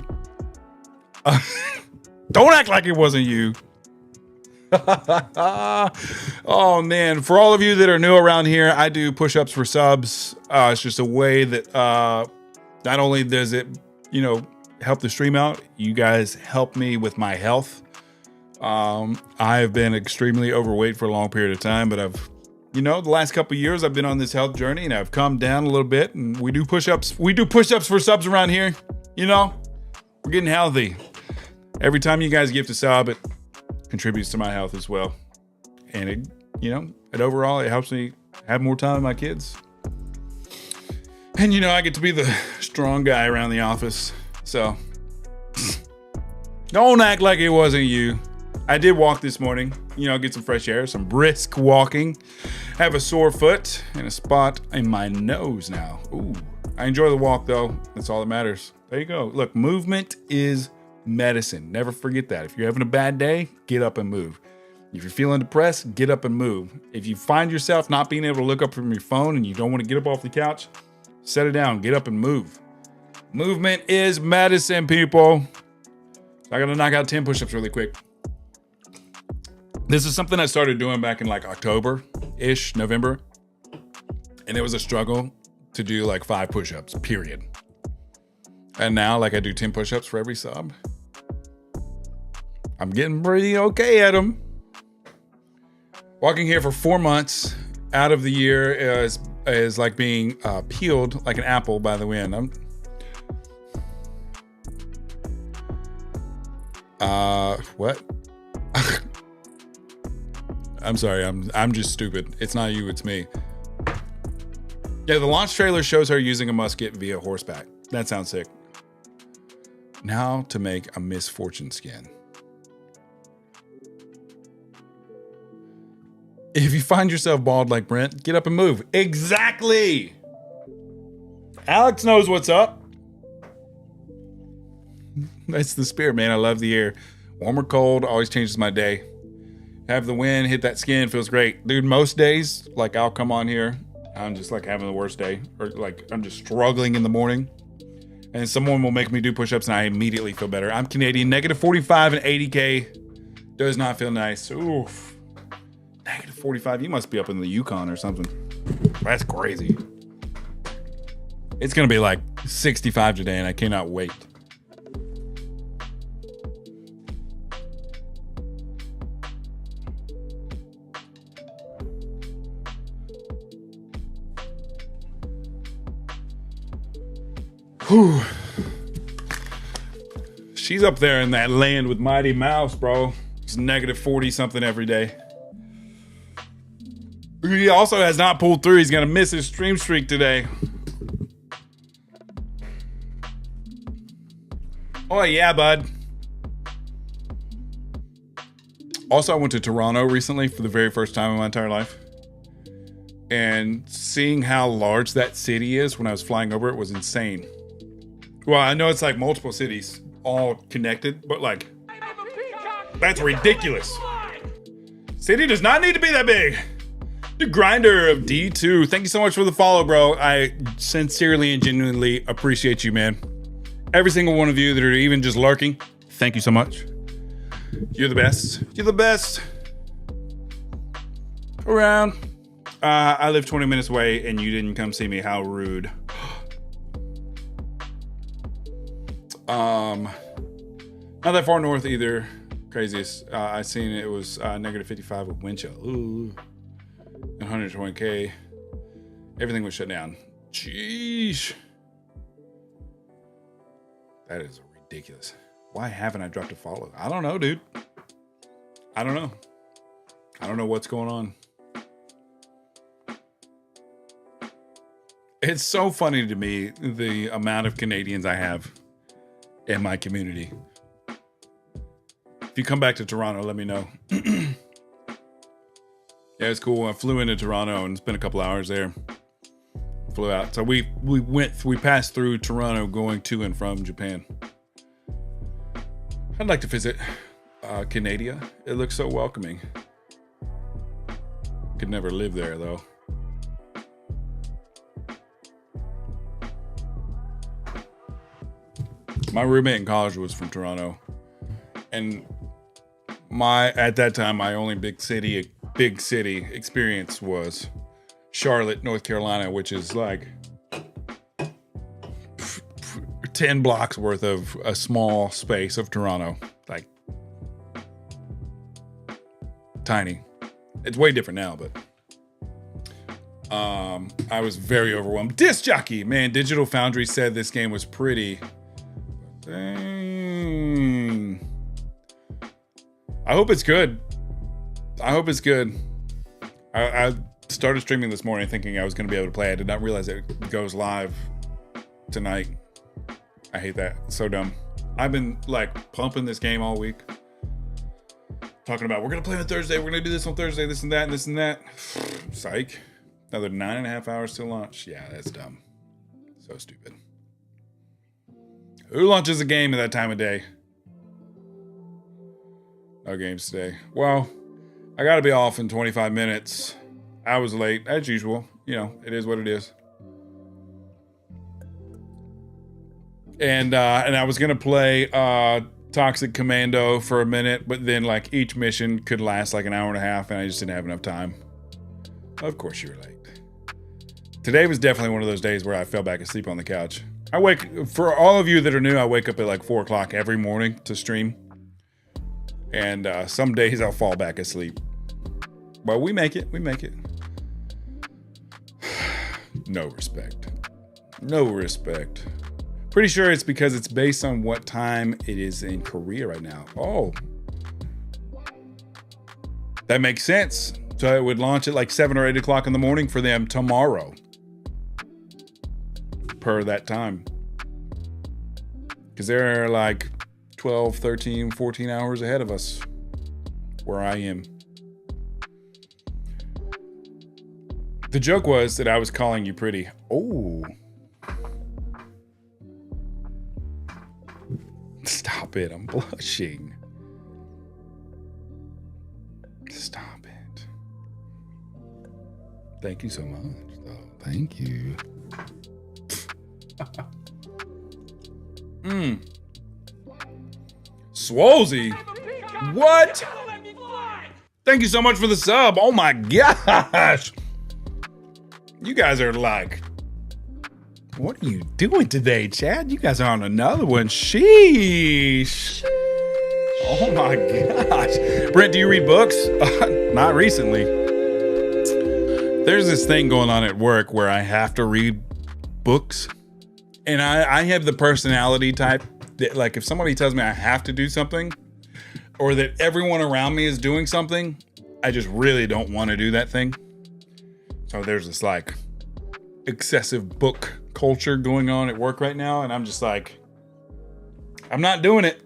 Don't act like it wasn't you. Oh, man. For all of you that are new around here, I do push-ups for subs. It's just a way that not only does it, help the stream out, you guys help me with my health. I have been extremely overweight for a long period of time, but I've, the last couple of years I've been on this health journey and I've calmed down a little bit, and we do push-ups. We do push-ups for subs around here. We're getting healthy. Every time you guys gift a sub, it contributes to my health as well. And it overall, it helps me have more time with my kids. And, I get to be the strong guy around the office. So don't act like it wasn't you. I did walk this morning, get some fresh air, some brisk walking. Have a sore foot and a spot in my nose now. Ooh, I enjoy the walk though. That's all that matters. There you go. Look, movement is medicine. Never forget that. If you're having a bad day, get up and move. If you're feeling depressed, get up and move. If you find yourself not being able to look up from your phone and you don't want to get up off the couch, set it down, get up and move. Movement is medicine, people. I gotta knock out 10 push-ups really quick. This is something I started doing back in like October-ish, November. And it was a struggle to do like 5 push-ups, period. And now like I do 10 push-ups for every sub. I'm getting pretty okay at them. Walking here for 4 months out of the year is like being peeled like an apple by the wind. What? I'm sorry, I'm just stupid. It's not you, it's me. Yeah, the launch trailer shows her using a musket via horseback. That sounds sick. Now to make a misfortune skin. If you find yourself bald like Brent, get up and move. Exactly! Alex knows what's up. That's the spirit, man. I love the air. Warm or cold always changes my day. Have the wind hit that skin, feels great. Dude, most days, like I'll come on here, I'm just like having the worst day. Or like I'm just struggling in the morning. And someone will make me do push-ups and I immediately feel better. I'm Canadian, negative 45 and 80K. Does not feel nice. Oof. Negative 45, you must be up in the Yukon or something. That's crazy. It's gonna be like 65 today and I cannot wait. Whew. She's up there in that land with Mighty Mouse, bro. It's negative 40 something every day. He also has not pulled through. He's gonna miss his stream streak today. Oh yeah, bud. Also, I went to Toronto recently for the very first time in my entire life. And seeing how large that city is when I was flying over it was insane. Well, I know it's like multiple cities all connected, but like, that's ridiculous. City does not need to be that big. The Grinder of D2, thank you so much for the follow, bro. I sincerely and genuinely appreciate you, man. Every single one of you that are even just lurking, thank you so much. You're the best. You're the best. Around. I live 20 minutes away and you didn't come see me. How rude. Not that far north either. Craziest. I seen it was negative 55 with wind chill. Ooh. 120K. Everything was shut down. Jeez. That is ridiculous. Why haven't I dropped a follow? I don't know, dude. I don't know. I don't know what's going on. It's so funny to me, the amount of Canadians I have in my community. If you come back to Toronto, let me know. Yeah, it's cool. I flew into Toronto and spent a couple hours there. Flew out. So we passed through Toronto going to and from Japan. I'd like to visit Canada. It looks so welcoming. Could never live there though. My roommate in college was from Toronto, and at that time my only big city experience was Charlotte, North Carolina, which is like 10 blocks worth of a small space of Toronto. Like, tiny. It's way different now, but I was very overwhelmed. Disc Jockey, man, Digital Foundry said this game was pretty. Dang. I hope it's good. I started streaming this morning thinking I was going to be able to play. I did not realize it goes live tonight. I hate that. So dumb. I've been like pumping this game all week. Talking about, we're going to play on Thursday. We're going to do this on Thursday. This and that and this and that. Psych. Another 9.5 hours till launch. Yeah, that's dumb. So stupid. Who launches a game at that time of day? No games today. Well, I got to be off in 25 minutes. I was late, as usual. You know, it is what it is. And I was gonna play Toxic Commando for a minute, but then like each mission could last like an hour and a half, and I just didn't have enough time. Of course you were late. Today was definitely one of those days where I fell back asleep on the couch. For all of you that are new, I wake up at like 4 o'clock every morning to stream. And some days I'll fall back asleep. But we make it. No respect. No respect. Pretty sure it's because it's based on what time it is in Korea right now. Oh. That makes sense. So it would launch at like 7 or 8 o'clock in the morning for them tomorrow. Per that time. Because they're like 12, 13, 14 hours ahead of us. Where I am. The joke was that I was calling you pretty. Oh. Stop it. I'm blushing. Stop it. Thank you so much, though. Thank you. Swolzy. What? Thank you so much for the sub. Oh my gosh. You guys are like, what are you doing today, Chad? You guys are on another one. Sheesh. Oh my gosh. Brent, do you read books? Not recently. There's this thing going on at work where I have to read books. And I have the personality type that, like, if somebody tells me I have to do something or that everyone around me is doing something, I just really don't want to do that thing. So there's this like excessive book culture going on at work right now. And I'm just like, I'm not doing it.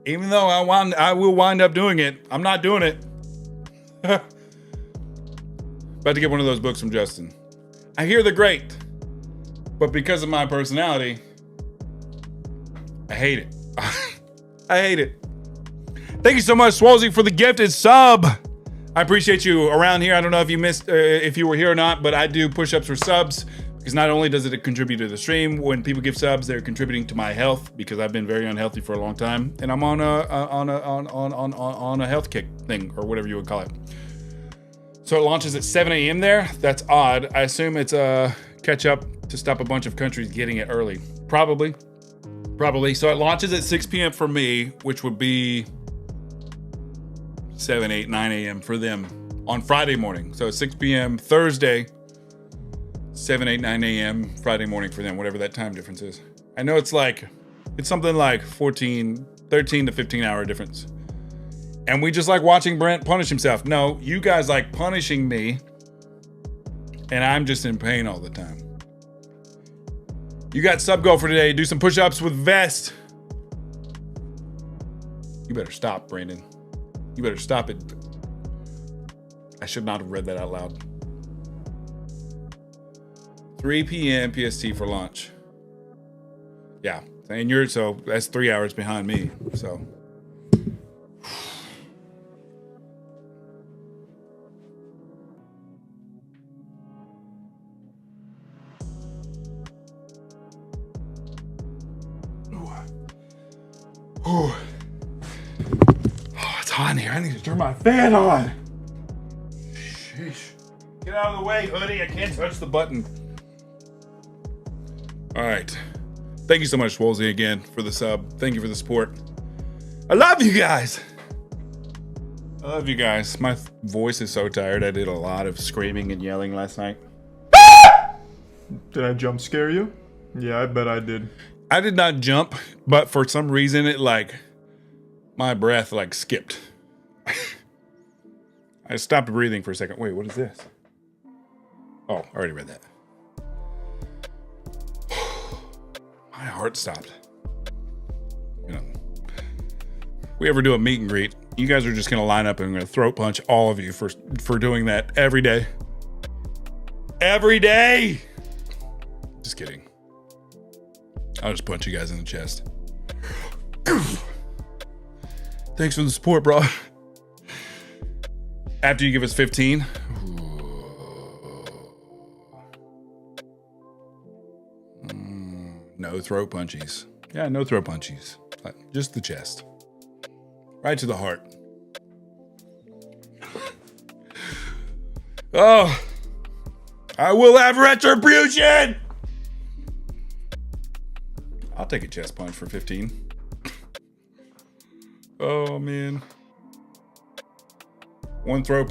Even though I will wind up doing it, I'm not doing it. About to get one of those books from Justin. I hear they're great, but because of my personality, I hate it. I hate it. Thank you so much, Swolzy, for the gifted sub. I appreciate you around here. I don't know if you missed, if you were here or not, but I do push-ups for subs. Because not only does it contribute to the stream, when people give subs, they're contributing to my health because I've been very unhealthy for a long time, and I'm on a health kick thing or whatever you would call it. So it launches at 7 a.m. there. That's odd. I assume it's a catch up to stop a bunch of countries getting it early. Probably. So it launches at 6 p.m. for me, which would be 7, 8, 9 a.m. for them on Friday morning. So 6 p.m. Thursday. 7, 8, 9 a.m. Friday morning for them, whatever that time difference is. I know it's something like 13 to 15 hour difference. And we just like watching Brent punish himself. No, you guys like punishing me. And I'm just in pain all the time. You got sub goal for today. Do some push-ups with vest. You better stop, Brandon. You better stop it. I should not have read that out loud. 3 p.m. PST for launch. Yeah, and so that's 3 hours behind me. So, oh, it's hot in here. I need to turn my fan on. Sheesh. Get out of the way, hoodie. I can't touch the button. All right. Thank you so much, Wolsey, again, for the sub. Thank you for the support. I love you guys. I love you guys. My voice is so tired. I did a lot of screaming and yelling last night. Did I jump scare you? Yeah, I bet I did. I did not jump, but for some reason, it my breath skipped. I stopped breathing for a second. Wait, what is this? Oh, I already read that. My heart stopped. You know, we ever do a meet and greet, you guys are just gonna line up and I'm gonna throat punch all of you for doing that every day. Every day. Just kidding. I'll just punch you guys in the chest. Thanks for the support, bro. After you give us 15. No throat punchies. Yeah, no throat punchies. Just the chest. Right to the heart. Oh, I will have retribution. I'll take a chest punch for 15. Oh man. One throat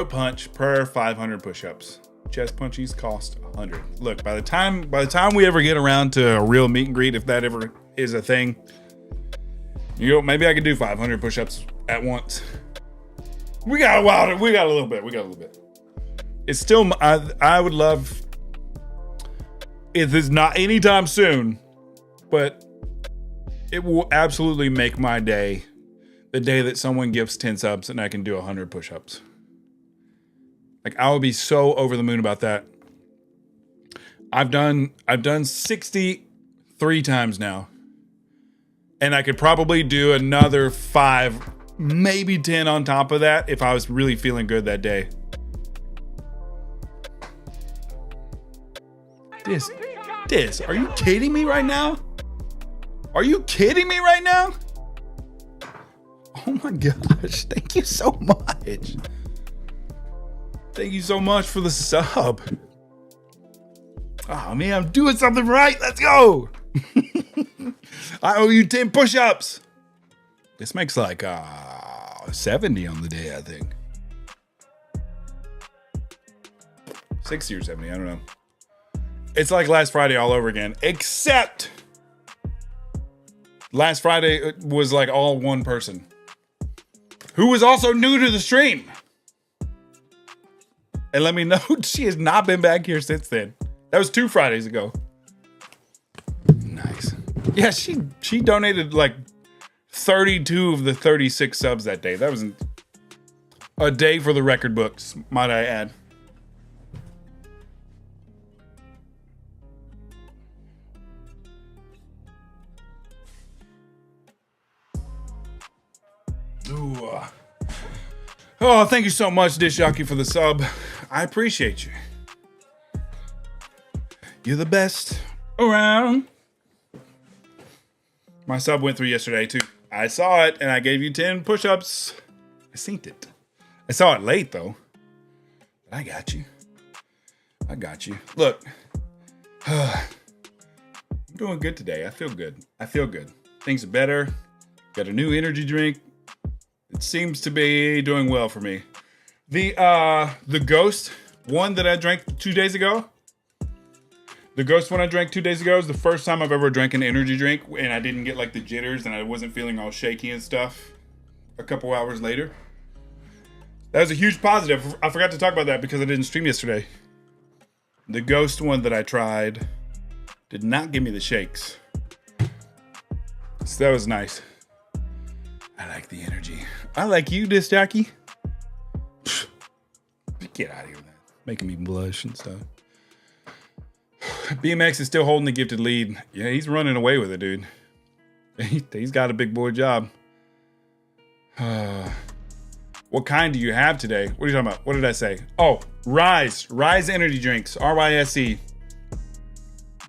punch per 500 push-ups. Chest punchies cost 100. Look, by the time we ever get around to a real meet and greet, if that ever is a thing, maybe I could do 500 push-ups at once. We got a little bit. It's still, I would love, if it's not anytime soon, but it will absolutely make my day, the day that someone gives 10 subs and I can do 100 push-ups. I would be so over the moon about that. I've done 63 times now. And I could probably do another 5, maybe 10 on top of that if I was really feeling good that day. Dis, are you kidding me right now? Are you kidding me right now? Oh my gosh, thank you so much. Thank you so much for the sub. Oh man, I'm doing something right. Let's go. I owe you 10 push-ups. This makes 70 on the day, I think. 60 or 70, I don't know. It's like last Friday all over again, except last Friday was like all one person who was also new to the stream. And let me know, she has not been back here since then. That was 2 Fridays ago. Nice. Yeah, she donated like 32 of the 36 subs that day. That was a day for the record books, might I add. Ooh. Oh, thank you so much, Dish Jockey, for the sub. I appreciate you. You're the best around. My sub went through yesterday, too. I saw it, and I gave you 10 push-ups. I seen it. I saw it late, though. But I got you. I got you. Look. I'm doing good today. I feel good. I feel good. Things are better. Got a new energy drink. It seems to be doing well for me. The Ghost one that I drank 2 days ago. The Ghost one I drank 2 days ago is the first time I've ever drank an energy drink and I didn't get like the jitters and I wasn't feeling all shaky and stuff a couple hours later. That was a huge positive. I forgot to talk about that because I didn't stream yesterday. The Ghost one that I tried did not give me the shakes. So that was nice. I like the energy. I like you, Disc Jockey. Get out of here with that. Making me blush and stuff. BMX is still holding the gifted lead. Yeah, he's running away with it, dude. He's got a big boy job. What kind do you have today? What are you talking about? What did I say? Oh, Rise. Rise energy drinks. RYSE.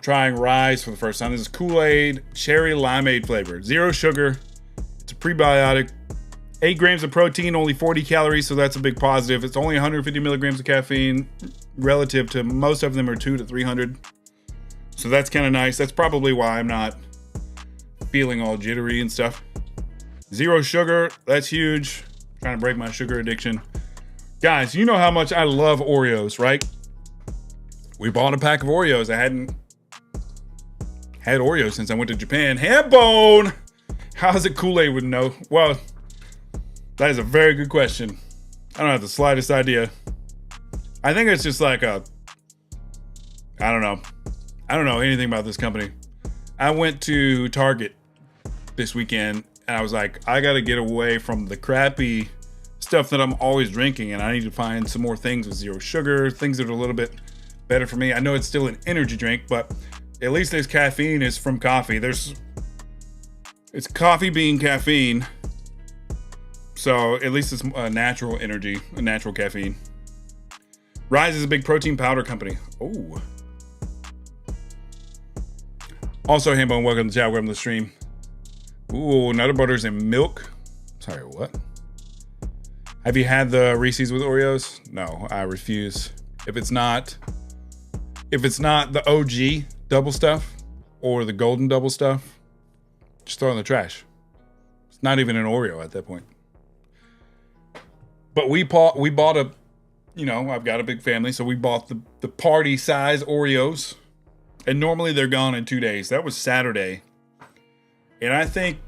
Trying Rise for the first time. This is Kool-Aid cherry limeade flavor. 0 sugar. It's a prebiotic. 8 grams of protein, only 40 calories, so that's a big positive. It's only 150 milligrams of caffeine, relative to most of them are 200 to 300. So that's kind of nice. That's probably why I'm not feeling all jittery and stuff. 0 sugar, that's huge. Trying to break my sugar addiction. Guys, you know how much I love Oreos, right? We bought a pack of Oreos. I hadn't had Oreos since I went to Japan. Handbone! How's it Kool-Aid with no? Well, that is a very good question. I don't have the slightest idea. I think it's just like I don't know. I don't know anything about this company. I went to Target this weekend and I was like, I got to get away from the crappy stuff that I'm always drinking and I need to find some more things with 0 sugar, things that are a little bit better for me. I know it's still an energy drink, but at least this caffeine is from coffee. It's coffee bean caffeine. So at least it's a natural energy, a natural caffeine. Rise is a big protein powder company. Oh. Also, Hambone, welcome to chat. Welcome to the stream. Ooh, Nutter Butters and milk. Sorry, what? Have you had the Reese's with Oreos? No, I refuse. If it's not the OG double stuff or the golden double stuff, just throw it in the trash. It's not even an Oreo at that point. But we bought a, I've got a big family, so we bought the party size Oreos. And normally they're gone in 2 days. That was Saturday. And I think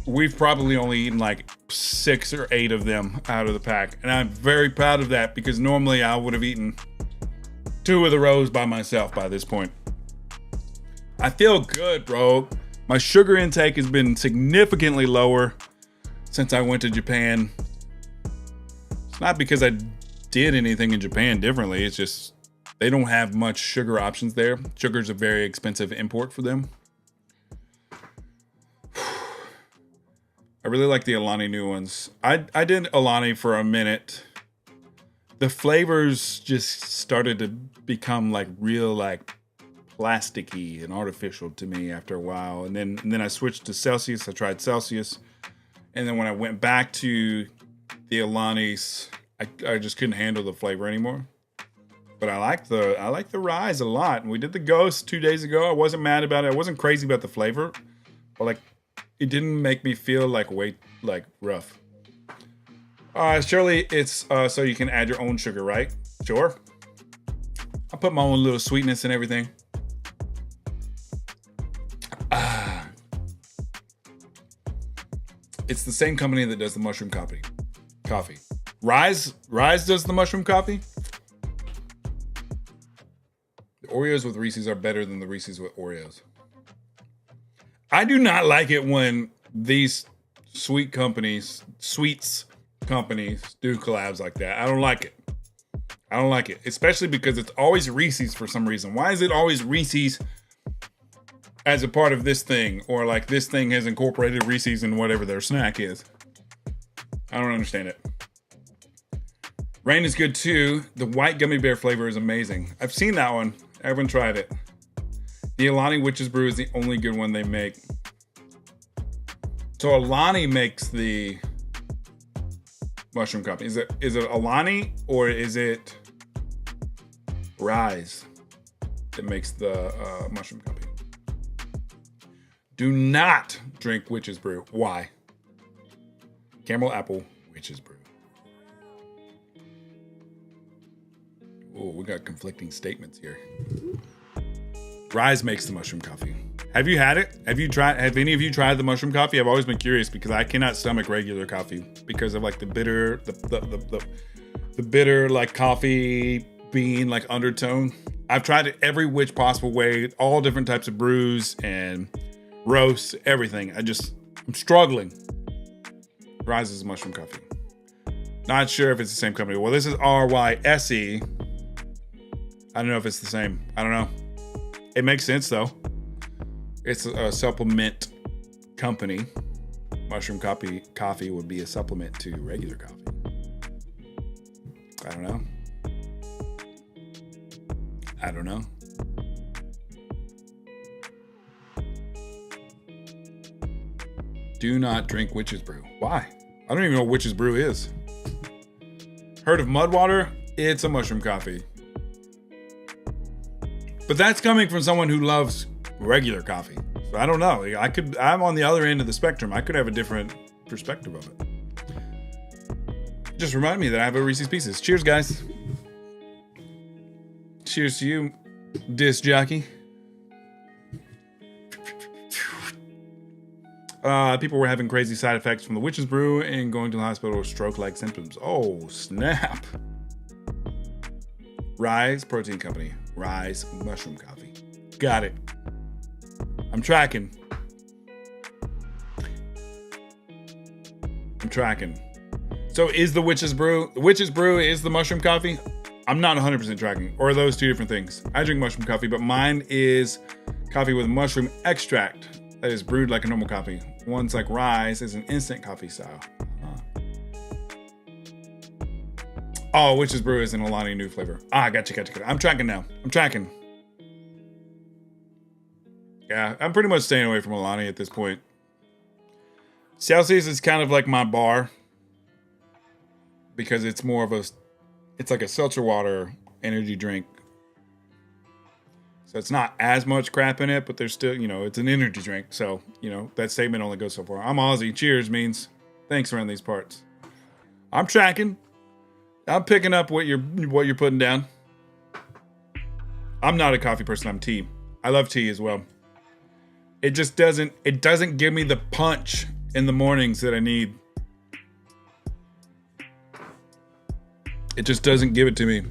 we've probably only eaten like 6 or 8 of them out of the pack. And I'm very proud of that because normally I would have eaten 2 of the rows by myself by this point. I feel good, bro. My sugar intake has been significantly lower since I went to Japan. It's not because I did anything in Japan differently. It's just they don't have much sugar options there. Sugar's a very expensive import for them. I really like the Alani new ones. I did Alani for a minute. The flavors just started to become like real like plasticky and artificial to me after a while. And then I switched to Celsius. I tried Celsius. And then when I went back to the Alani's, I just couldn't handle the flavor anymore. But I like the Rise a lot. And we did the Ghost 2 days ago. I wasn't mad about it. I wasn't crazy about the flavor. But like it didn't make me feel like rough. Surely it's so you can add your own sugar, right? Sure. I put my own little sweetness and everything. It's the same company that does the mushroom coffee. Rise does the mushroom coffee. The Oreos with Reese's are better than the Reese's with Oreos. I do not like it when these sweets companies do collabs like that. I don't like it. Especially because it's always Reese's for some reason. Why is it always Reese's as a part of this thing? Or like this thing has incorporated Reese's in whatever their snack is. I don't understand it. Rain is good too. The white gummy bear flavor is amazing. I've seen that one. I haven't tried it. The Alani Witch's Brew is the only good one they make. So Alani makes the mushroom coffee. Is it Alani or is it Rise that makes the mushroom coffee? Do not drink Witch's Brew. Why? Caramel apple Witch's Brew. Oh, we got conflicting statements here. Rise makes the mushroom coffee. Have you had it? Have any of you tried the mushroom coffee? I've always been curious because I cannot stomach regular coffee because of like the bitter, the bitter like coffee bean like undertone. I've tried it every which possible way, all different types of brews and roasts, everything. I'm struggling. Rise is mushroom coffee. Not sure if it's the same company. Well, this is RYSE. I don't know if it's the same. I don't know. It makes sense though. It's a supplement company. Mushroom coffee would be a supplement to regular coffee. I don't know. Do not drink Witch's Brew. Why? I don't even know what Witch's Brew is. Heard of Mudwater? It's a mushroom coffee. But that's coming from someone who loves regular coffee. So I don't know. I'm on the other end of the spectrum. I could have a different perspective of it. Just remind me that I have a Reese's Pieces. Cheers, guys. Cheers to you, disc jockey. People were having crazy side effects from the Witch's Brew and going to the hospital with stroke-like symptoms. Oh, snap. Rise Protein Company. Rise Mushroom Coffee. Got it. I'm tracking. So is the Witch's Brew is the mushroom coffee? I'm not 100% tracking. Or are those two different things? I drink mushroom coffee, but mine is coffee with mushroom extract that is brewed like a normal coffee. One's like Rise is an instant coffee style. Oh, Witch's Brew is an Alani new flavor. Gotcha. I'm tracking now. Yeah, I'm pretty much staying away from Alani at this point. Celsius is kind of like my bar because it's like a seltzer water energy drink. So it's not as much crap in it, but there's still, it's an energy drink. So, that statement only goes so far. I'm Aussie. Cheers means thanks around these parts. I'm tracking. I'm picking up what you're putting down. I'm not a coffee person. I'm tea. I love tea as well. It just doesn't give me the punch in the mornings that I need. It just doesn't give it to me.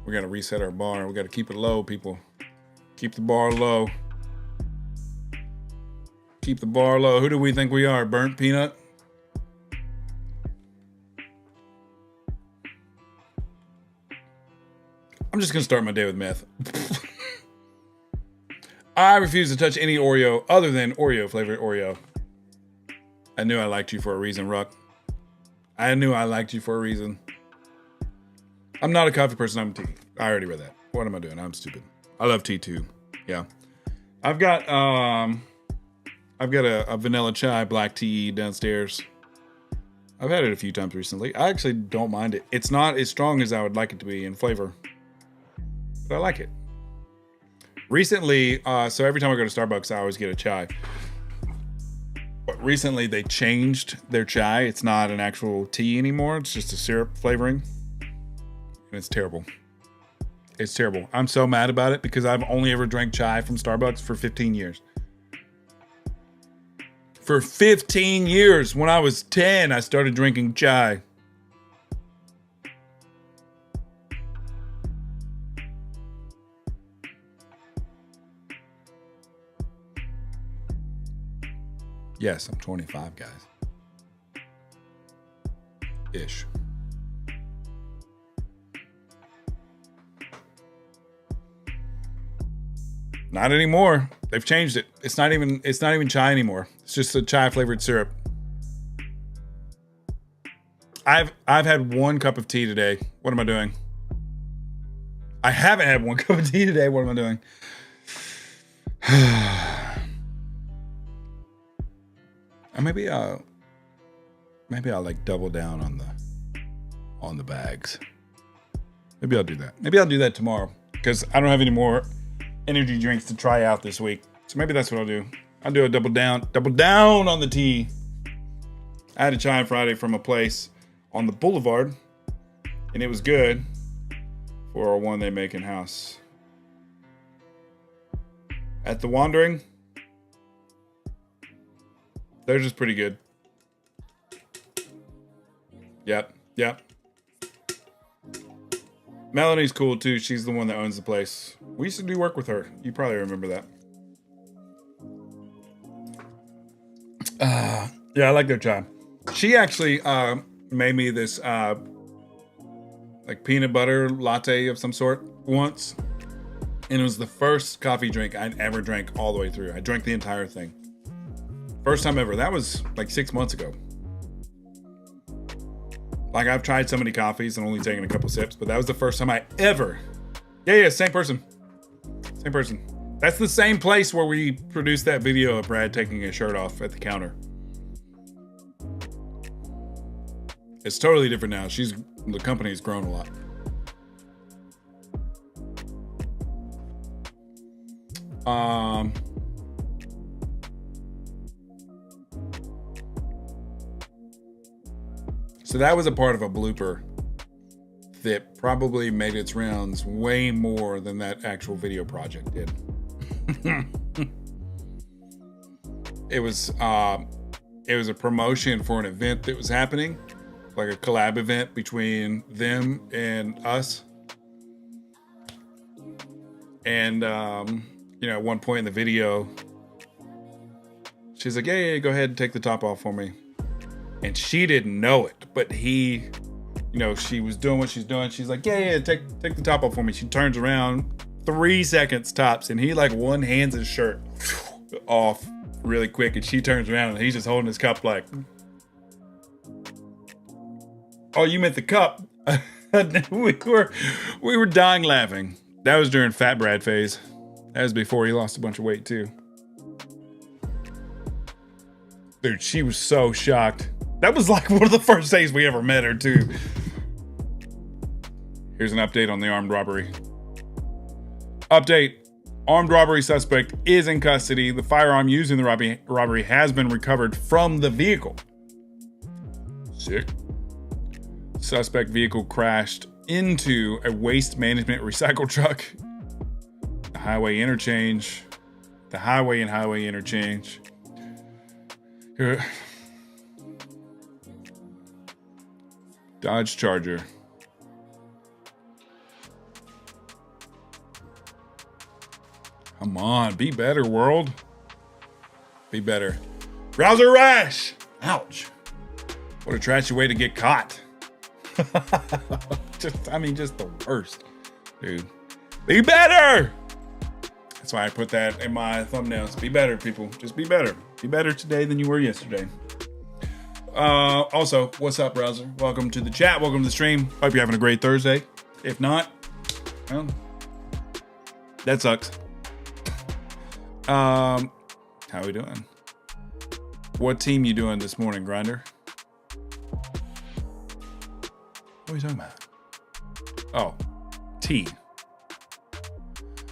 We got to reset our bar. We got to keep it low, people. Keep the bar low. Keep the bar low. Who do we think we are? Burnt peanut? I'm just going to start my day with meth. I refuse to touch any Oreo other than Oreo flavored Oreo. I knew I liked you for a reason, Ruck. I knew I liked you for a reason. I'm not a coffee person. I'm tea. I already read that. What am I doing? I'm stupid. I love tea too. Yeah. I've got a vanilla chai black tea downstairs. I've had it a few times recently. I actually don't mind it. It's not as strong as I would like it to be in flavor, but I like it. Recently, so every time I go to Starbucks, I always get a chai. But recently they changed their chai. It's not an actual tea anymore. It's just a syrup flavoring. And it's terrible. It's terrible. I'm so mad about it because I've only ever drank chai from Starbucks for 15 years. For 15 years. When I was 10, I started drinking chai. Yes, I'm 25, guys. Ish. Not anymore. They've changed it. It's not even chai anymore. It's just a chai flavored syrup. I've had 1 cup of tea today. What am I doing? I haven't had 1 cup of tea today. What am I doing? Maybe I'll like double down on the bags. Maybe I'll do that. Maybe I'll do that tomorrow because I don't have any more energy drinks to try out this week. So maybe that's what I'll do. I'll do a double down on the tea. I had a chai on Friday from a place on the boulevard, and it was good for one they make in house. At the Wandering, they're just pretty good. Yep. Melanie's cool too. She's the one that owns the place. We used to do work with her. You probably remember that. Yeah, I like their chai. She actually made me this like peanut butter latte of some sort once. And it was the first coffee drink I'd ever drank all the way through. I drank the entire thing. First time ever. That was like 6 months ago. Like, I've tried so many coffees and only taken a couple sips, but that was the first time I ever... Yeah, same person. Same person. That's the same place where we produced that video of Brad taking his shirt off at the counter. It's totally different now. The company's grown a lot. So that was a part of a blooper that probably made its rounds way more than that actual video project did. It was a promotion for an event that was happening, like a collab event between them and us. And at one point in the video, she's like, "Yeah, go ahead and take the top off for me." And she didn't know it, but he, she was doing what she's doing. She's like, yeah, take the top off for me. She turns around, 3 seconds tops, and he like one hands his shirt off really quick, and she turns around and he's just holding his cup like, "Oh, you meant the cup." we were dying laughing. That was during Fat Brad phase. That was before he lost a bunch of weight too. Dude, she was so shocked. That was like one of the first days we ever met her too. Here's an update on the armed robbery. Update. Armed robbery suspect is in custody. The firearm used in the robbery has been recovered from the vehicle. Sick. Suspect vehicle crashed into a waste management recycle truck. The highway interchange. The highway and highway interchange. Dodge Charger. Come on, be better, world. Be better. Browser rash. Ouch. What a trashy way to get caught. just the worst. Dude. Be better. That's why I put that in my thumbnails. Be better, people. Just be better. Be better today than you were yesterday. Also, what's up, browser? Welcome to the chat. Welcome to the stream. Hope you're having a great Thursday. If not, well, that sucks. How we doing? What team you doing this morning, Grinder? What are you talking about? Oh, T.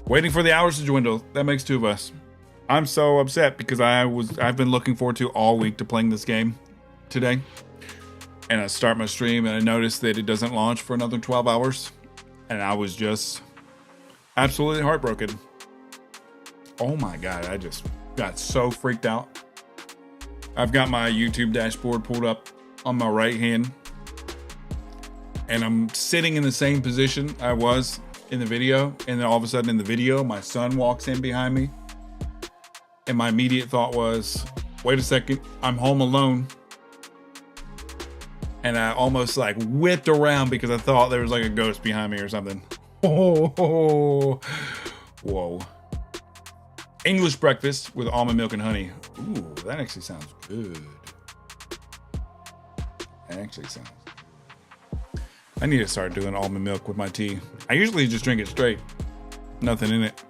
Waiting for the hours to dwindle. That makes 2 of us. I'm so upset because I've been looking forward to all week to playing this game today. And I start my stream and I noticed that it doesn't launch for another 12 hours. And I was just absolutely heartbroken. Oh my God, I just got so freaked out. I've got my YouTube dashboard pulled up on my right hand. And I'm sitting in the same position I was in the video. And then all of a sudden in the video, my son walks in behind me. And my immediate thought was, wait a second, I'm home alone. And I almost like whipped around because I thought there was like a ghost behind me or something. Oh, whoa. English breakfast with almond milk and honey. Ooh, that actually sounds good. That actually sounds good. I need to start doing almond milk with my tea. I usually just drink it straight. Nothing in it.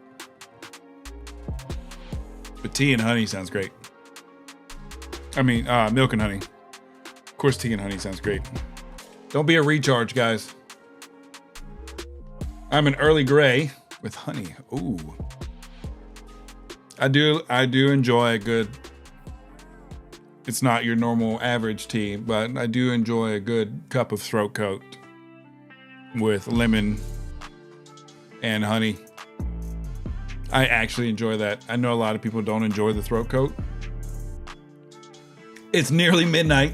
But tea and honey sounds great. I mean, milk and honey. Of course, tea and honey sounds great. Don't be a recharge, guys. I'm an early gray with honey. Ooh. I do enjoy a good, it's not your normal average tea, but I do enjoy a good cup of throat coat with lemon and honey. I actually enjoy that. I know a lot of people don't enjoy the throat coat. It's nearly midnight.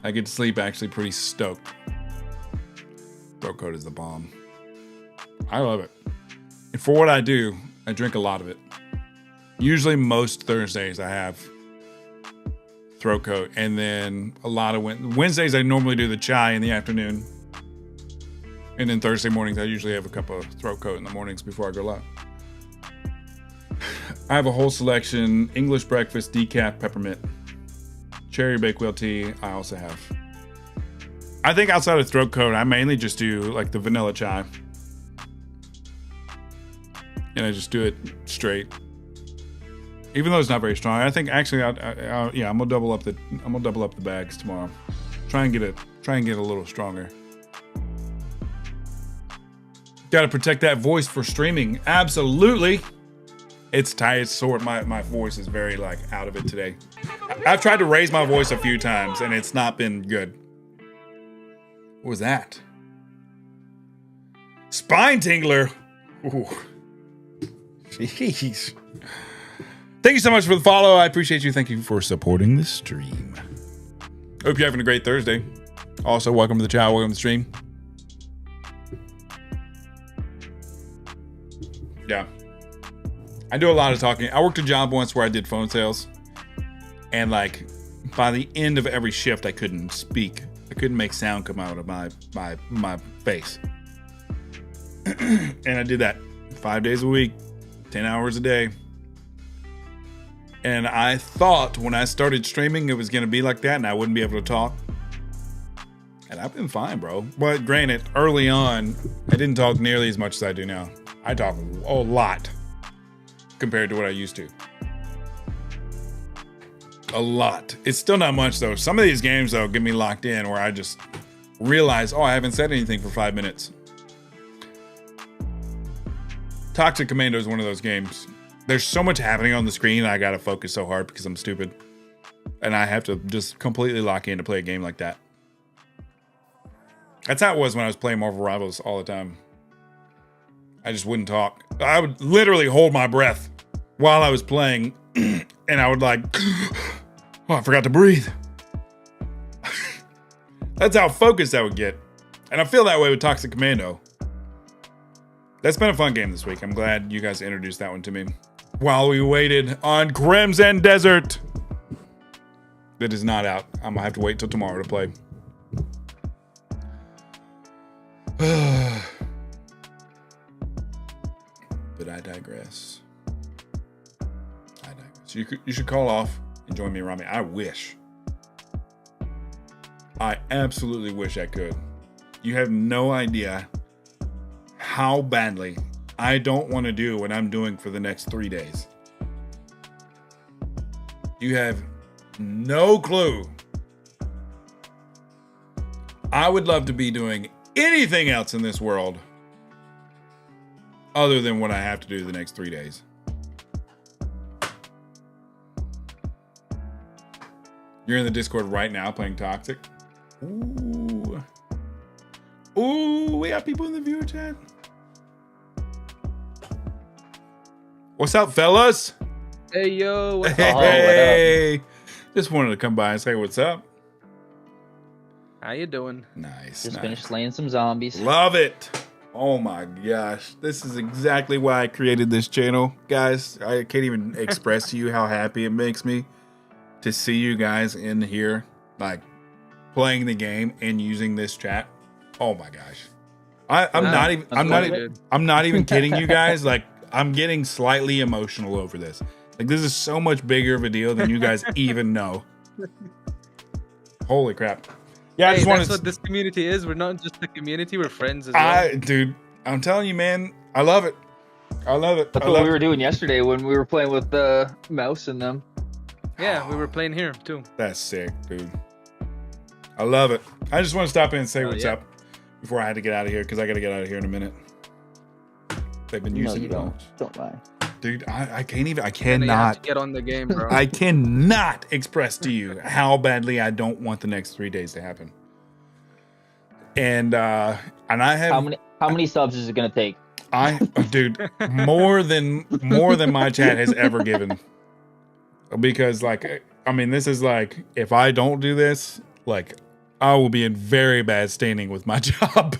I get to sleep actually pretty stoked. Throat coat is the bomb. I love it. And for what I do, I drink a lot of it. Usually most Thursdays I have throat coat, and then a lot of Wednesdays I normally do the chai in the afternoon. And then Thursday mornings I usually have a cup of throat coat in the mornings before I go live. I have a whole selection: English breakfast, decaf, peppermint, cherry bakewell tea. I also have. I think outside of throat coat, I mainly just do like the vanilla chai, and I just do it straight. Even though it's not very strong, I think actually, I'm gonna double up the bags tomorrow. Try and get a little stronger. Got to protect that voice for streaming. Absolutely. It's tight. It's sore. My voice is very like out of it today. I've tried to raise my voice a few times and it's not been good. What was that? Spine tingler. Ooh. Jeez. Thank you so much for the follow. I appreciate you. Thank you for supporting the stream. Hope you're having a great Thursday. Also, welcome to the channel. Welcome to the stream. Yeah. I do a lot of talking. I worked a job once where I did phone sales. And like by the end of every shift, I couldn't speak. I couldn't make sound come out of my face. And I did that 5 days a week, 10 hours a day. And I thought when I started streaming, it was going to be like that and I wouldn't be able to talk. And I've been fine, bro. But granted, early on, I didn't talk nearly as much as I do now. I talk a lot compared to what I used to. A lot. It's still not much, though. Some of these games, though, get me locked in where I just realize, oh, I haven't said anything for 5 minutes. Toxic Commando is one of those games. There's so much happening on the screen, I gotta focus so hard because I'm stupid. And I have to just completely lock in to play a game like that. That's how it was when I was playing Marvel Rivals all the time. I just wouldn't talk. I would literally hold my breath while I was playing. And I would like, oh, I forgot to breathe. That's how focused I would get. And I feel that way with Toxic Commando. That's been a fun game this week. I'm glad you guys introduced that one to me. While we waited on Crimson Desert. That is not out. I'm gonna have to wait till tomorrow to play. But I digress. You should call off and join me around me. I wish. I absolutely wish I could. You have no idea how badly I don't want to do what I'm doing for the next 3 days. You have no clue. I would love to be doing anything else in this world other than what I have to do the next 3 days. You're in the Discord right now playing Toxic. Ooh. Ooh, we got people in the viewer chat. What's up, fellas? Hey, yo. What's Hey, up? hey. Just wanted to come by and say what's up. How you doing? Nice. Just nice. finished slaying some zombies. Love it. Oh my gosh. This is exactly why I created this channel. Guys, I can't even express to you how happy it makes me to see you guys in here, like, playing the game and using this chat. Oh my gosh. I'm not even kidding you guys. Like, I'm getting slightly emotional over this. Like, this is so much bigger of a deal than you guys even know. Holy crap. Yeah, I just that's what this community is. We're not just a community, we're friends as well. Dude, I'm telling you, man, I love it. I love it. That's what we were doing yesterday when we were playing with the mouse and them. Yeah, we were playing here too. That's sick, dude. I love it. I just want to stop in and say what's yeah. up before I had to get out of here because I got to get out of here in a minute. They've been No, using you it. don't lie. Dude, I can't even. I And you have cannot. to get on the game, bro. I cannot express to you how badly I don't want the next 3 days to happen. And I have How many subs is it gonna take? dude, more than my chat has ever given. Because, like, I mean, this is like, if I don't do this, like, I will be in very bad standing with my job.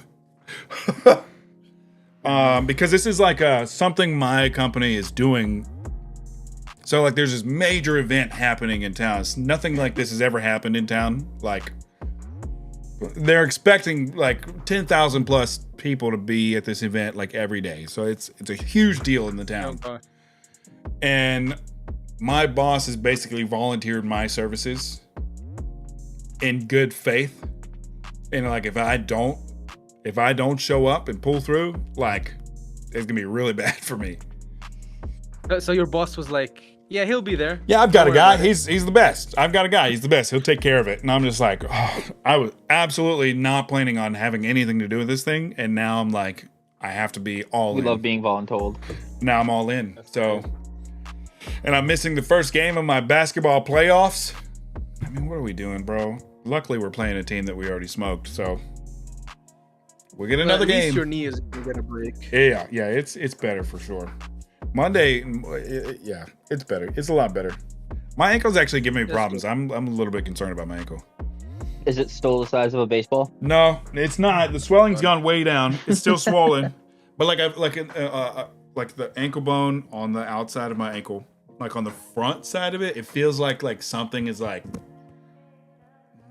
Because this is like something my company is doing. So, like, there's this major event happening in town. Nothing like this has ever happened in town. Like, they're expecting like 10,000 plus people to be at this event like every day. So it's a huge deal in the town. Okay. And my boss has basically volunteered my services in good faith. And like, if I don't show up and pull through, like, it's gonna be really bad for me. So your boss was like, yeah, he'll be there. Yeah, I've got a Don't worry guy. about it. He's the best. I've got a guy. He's the best. He'll take care of it. And I'm just like, oh, I was absolutely not planning on having anything to do with this thing. And now I'm like, I have to be all We in. love being voluntold. Now I'm all in. So, and I'm missing the first game of my basketball playoffs. I mean, what are we doing, bro? Luckily, we're playing a team that we already smoked. So we'll get another At least game. your knee is gonna get a break. Yeah, it's better for sure. Monday, yeah, it's better. It's a lot better. My ankle's actually giving me problems. I'm a little bit concerned about my ankle. Is it still the size of a baseball? No, it's not. The swelling's gone way down. It's still swollen, but like the ankle bone on the outside of my ankle, like on the front side of it, it feels like something is like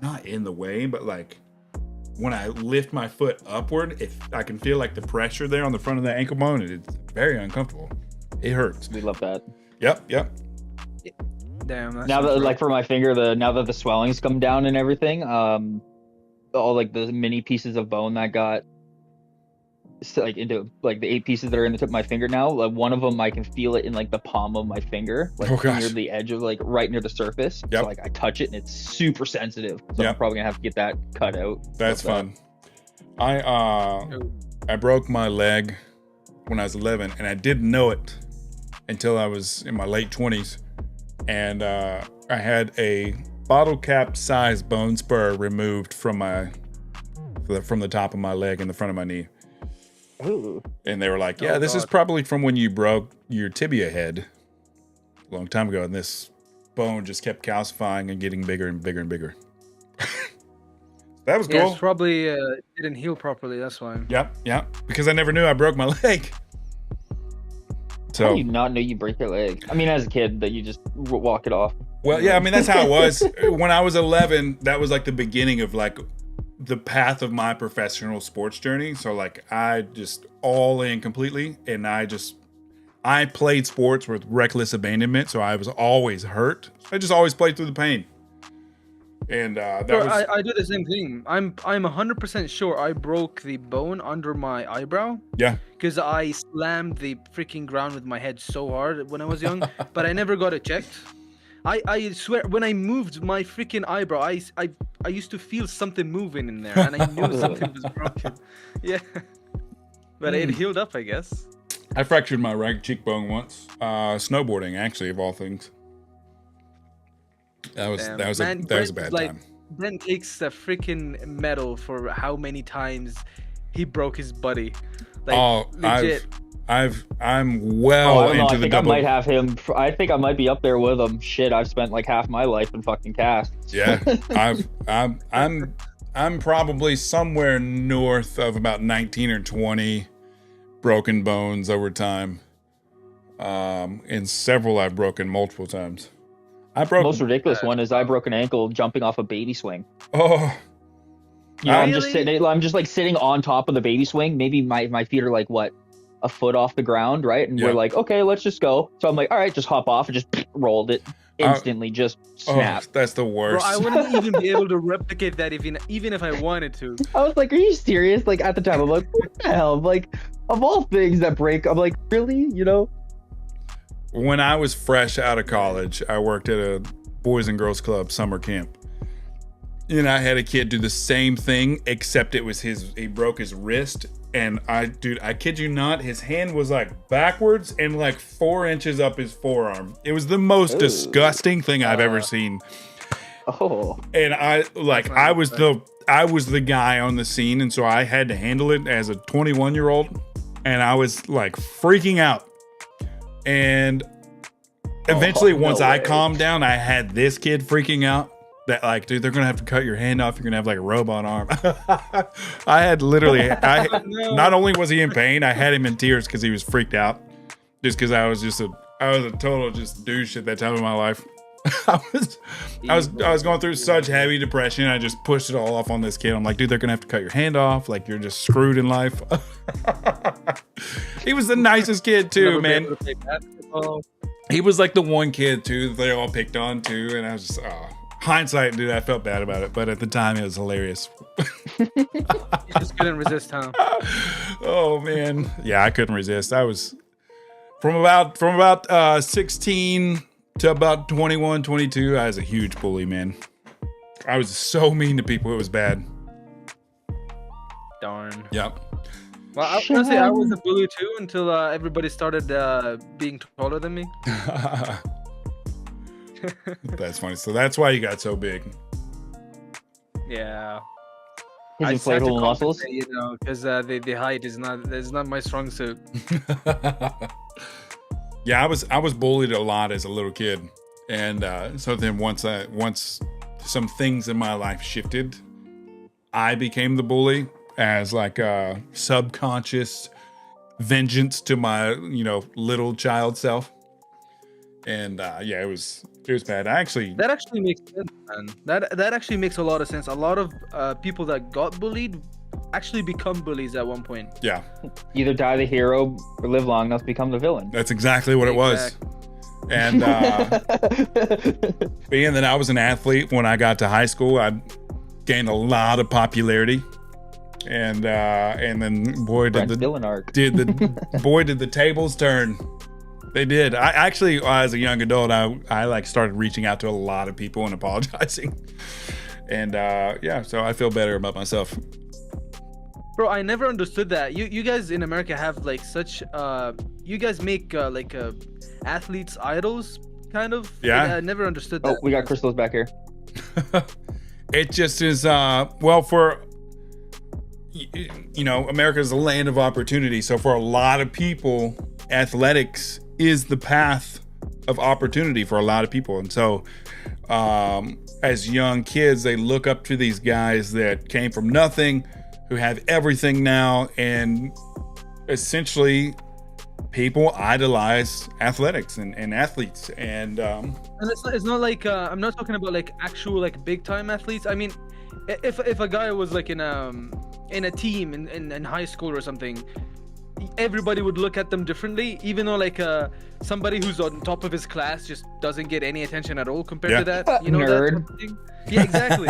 not in the way, but like when I lift my foot upward, I can feel like the pressure there on the front of the ankle bone, and it's very uncomfortable. It hurts. We love that. Yep. Damn. That's Now that, like, for my finger, now that the swelling's come down and everything, all like the mini pieces of bone that got like into like the 8 pieces that are in the tip of my finger now, like one of them I can feel it in like the palm of my finger, like Oh, gosh. near the edge of like right near the surface. Yep. So like I touch it and it's super sensitive. So Yep. I'm probably gonna have to get that cut out. That's Love that. fun. I broke my leg when I was 11, and I didn't know it until I was in my late 20s, and I had a bottle cap size bone spur removed from the top of my leg and the front of my knee. Ooh. And they were like, yeah, Oh, this is God. probably from when you broke your tibia head a long time ago, and this bone just kept calcifying and getting bigger and bigger and bigger. That was Yeah, cool. it's probably didn't heal properly. That's why. Yep. Because I never knew I broke my leg. How So, do you not know you break your leg? I mean, as a kid, that you just walk it off. well, yeah, I mean, that's how it was. When I was 11, that was like the beginning of like the path of my professional sports journey. So like I just all in completely, and I played sports with reckless abandonment. So I was always hurt. I just always played through the pain. And that Bro, was, I do the same thing. I'm 100% sure I broke the bone under my eyebrow yeah. because I slammed the freaking ground with my head so hard when I was young, but I never got it checked. I swear, when I moved my freaking eyebrow, I used to feel something moving in there, and I knew something was broken. Yeah, but it healed up, I guess. I fractured my right cheekbone once. Snowboarding, actually, of all things. That was Damn. that was Man, a that was a Brent, bad time. Brent takes a freaking medal for how many times he broke his buddy. Like, Oh, legit. I'm Oh, well I don't know. into I the think double. I might have him. I think I might be up there with him. Shit, I've spent like half my life in fucking casts. Yeah, I'm probably somewhere north of about 19 or 20 broken bones over time. And several I've broken multiple times. I broke. Most ridiculous one is I broke an ankle jumping off a baby swing. Oh, You know, I'm just Really? sitting. I'm just like sitting on top of the baby swing. Maybe my feet are like what, a foot off the ground, right? And Yeah. we're like, okay, let's just go. So I'm like, all right, just hop off and just rolled it instantly. Just snap. oh, that's the Bro, worst. I wouldn't even be able to replicate that even if I wanted to. I was like, are you serious? Like at the time, I'm like, what the hell? Like of all things that break, I'm like, really? You know? When I was fresh out of college, I worked at a Boys and Girls Club summer camp. And I had a kid do the same thing, except it was he broke his wrist. And I kid you not, his hand was like backwards and like 4 inches up his forearm. It was the most Ooh. disgusting thing I've ever seen. Oh, And I was the guy on the scene. And so I had to handle it as a 21-year-old. And I was like freaking out. And eventually, once no I way. calmed down, I had this kid freaking out that like, dude, they're gonna have to cut your hand off. You're gonna have like a robot arm. I had literally, No. not only was he in pain, I had him in tears because he was freaked out. Just because I was a total just douche at that time of my life. I was going through such heavy depression. I just pushed it all off on this kid. I'm like, dude, they're gonna have to cut your hand off. Like, you're just screwed in life. He was the nicest kid too, Never be man. able to play basketball. He was like the one kid too that they all picked on too, and I was just hindsight, dude, I felt bad about it, but at the time it was hilarious. You just couldn't resist, huh? Oh man, yeah, I couldn't resist. I was from about 16 to about 21, 22. I was a huge bully, man. I was so mean to people; it was bad. Darn. Yep. Well, honestly, I was a bully too until everybody started being taller than me. That's funny. So that's why you got so big. Yeah. his I just had to inflatable muscles. compensate, you know, because the height is not my strong suit. Yeah, I was bullied a lot as a little kid, and so then once some things in my life shifted, I became the bully as like a subconscious vengeance to my little child self, and yeah, it was bad. That actually makes sense, man. That actually makes a lot of sense. A lot of people that got bullied actually become bullies at one point. Yeah, Either die the hero or live long enough to become the villain. that's exactly what it was. And being that I was an athlete when I got to high school, I gained a lot of popularity. And then boy did Brent's the villain arc. did the tables turn. They did. I actually, as a young adult, I like started reaching out to a lot of people and apologizing. And yeah, so I feel better about myself. Bro, I never understood that. You guys in America have like such you guys make like athletes idols kind of. Yeah. I never understood that. Oh, we got crystals back here. It just is well, for America is a land of opportunity. So for a lot of people, athletics is the path of opportunity for a lot of people. And so as young kids, they look up to these guys that came from nothing, who have everything now, and essentially people idolize athletics and athletes. And it's not like I'm not talking about like actual like big time athletes. I mean, if a guy was like in a team in high school or something, everybody would look at them differently, even though like somebody who's on top of his class just doesn't get any attention at all compared to that, Nerd. that type of thing. Yeah, exactly.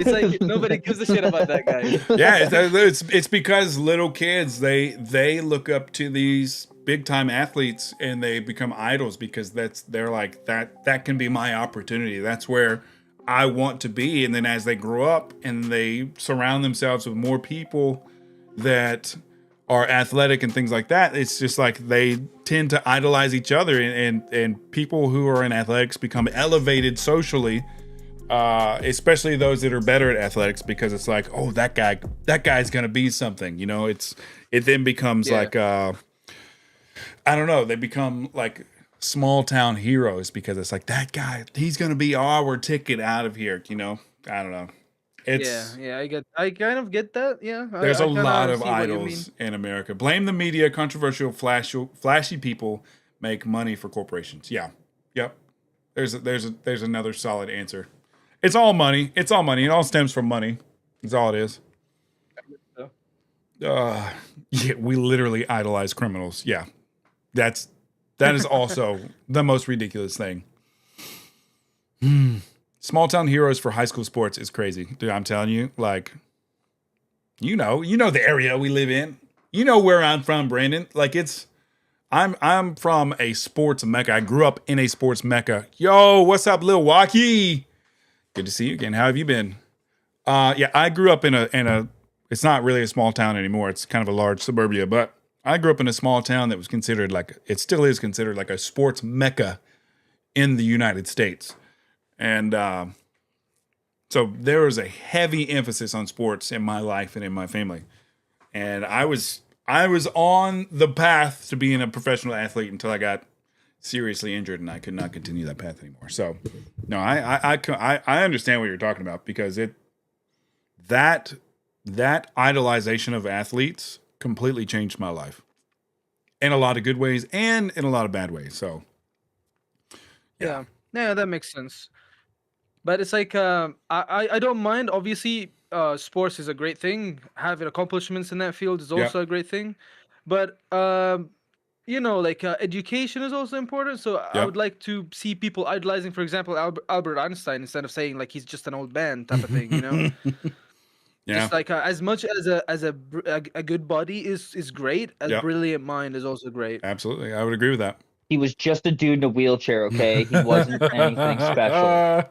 It's like nobody gives a shit about that guy. Yeah, it's because little kids, they look up to these big time athletes and they become idols because they're like that can be my opportunity. That's where I want to be. And then as they grow up and they surround themselves with more people that are athletic and things like that, it's just like they tend to idolize each other, and people who are in athletics become elevated socially, especially those that are better at athletics, because it's like, oh, that guy's gonna be something, you know. It then becomes like I don't know, they become like small town heroes, because it's like, that guy, he's gonna be our ticket out of here, you know. I don't know. It's I kind of get that. Yeah, there's I a lot kinda of see what you mean. idols in America. Blame the media. Controversial, flashy people make money for corporations. Yeah, yep. There's another solid answer. It's all money. It's all money. It all stems from money. That's all it is. So. Yeah, we literally idolize criminals. Yeah, that is also the most ridiculous thing. Small town heroes for high school sports is crazy, dude. I'm telling you, like, you know the area we live in. You know where I'm from, Brandon. Like, I'm from a sports mecca. I grew up in a sports mecca. Yo, what's up, Lil Waukee? Good to see you again. How have you been? Yeah, I grew up in a. It's not really a small town anymore. It's kind of a large suburbia, but I grew up in a small town that was considered like, it still is considered like a sports mecca in the United States. And so there was a heavy emphasis on sports in my life and in my family. And I was on the path to being a professional athlete until I got seriously injured, and I could not continue that path anymore. So, no, I understand what you're talking about, because that idolization of athletes completely changed my life in a lot of good ways and in a lot of bad ways. So, Yeah, that makes sense. But it's like I don't mind. Obviously, sports is a great thing. Having accomplishments in that field is also a great thing. But you know, like education is also important. So I would like to see people idolizing, for example, Albert Einstein, instead of saying like he's just an old man type of thing. You know, just like as much as a good body is great, a brilliant mind is also great. Absolutely, I would agree with that. He was just a dude in a wheelchair, okay? He wasn't anything special.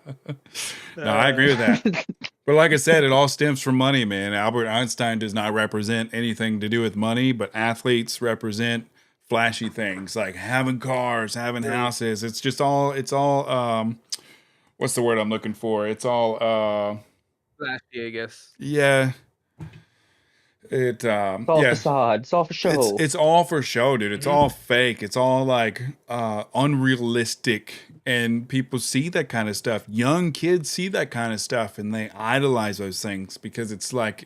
No, I agree with that. But like I said, it all stems from money, man. Albert Einstein does not represent anything to do with money, but athletes represent flashy things like having cars, having houses. It's all what's the word I'm looking for? It's all Flashy, I guess. yeah. It's all facade. It's all for show. It's all for show, dude. It's all fake. It's all like unrealistic, and people see that kind of stuff. Young kids see that kind of stuff, and they idolize those things because it's like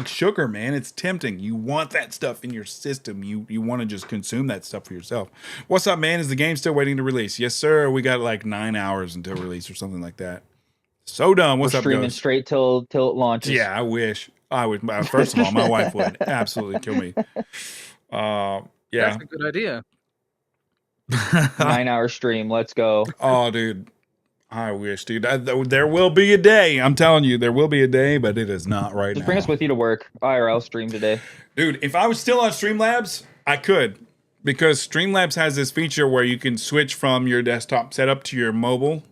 sugar, man. It's tempting. You want that stuff in your system. You want to just consume that stuff for yourself. What's up, man? Is the game still waiting to release? Yes, sir. We got like 9 hours until release or something like that. So dumb. What's We're up, streaming Ghost? Straight till it launches. Yeah, I wish. I would. First of all, my wife would absolutely kill me. Yeah, That's a good idea. 9-hour stream. Let's go. Oh, dude, I wish, dude. There will be a day. I'm telling you, there will be a day, but it is not right now. Just bring us with you to work. IRL stream today. Dude, if I was still on Streamlabs, I could, because Streamlabs has this feature where you can switch from your desktop setup to your mobile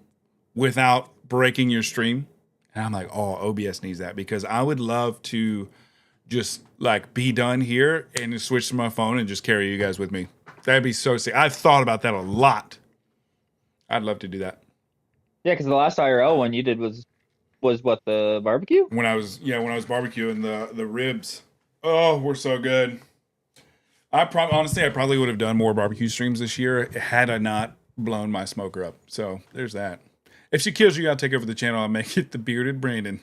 without breaking your stream. And I'm like, oh, OBS needs that, because I would love to just like be done here and just switch to my phone and just carry you guys with me. That'd be so sick. I've thought about that a lot. I'd love to do that. Yeah, because the last IRL one you did was what, the barbecue? When I was barbecuing the ribs. Oh, we're so good. Honestly, I probably would have done more barbecue streams this year had I not blown my smoker up. So there's that. If she kills you, I'll take over the channel and make it the bearded Brandon.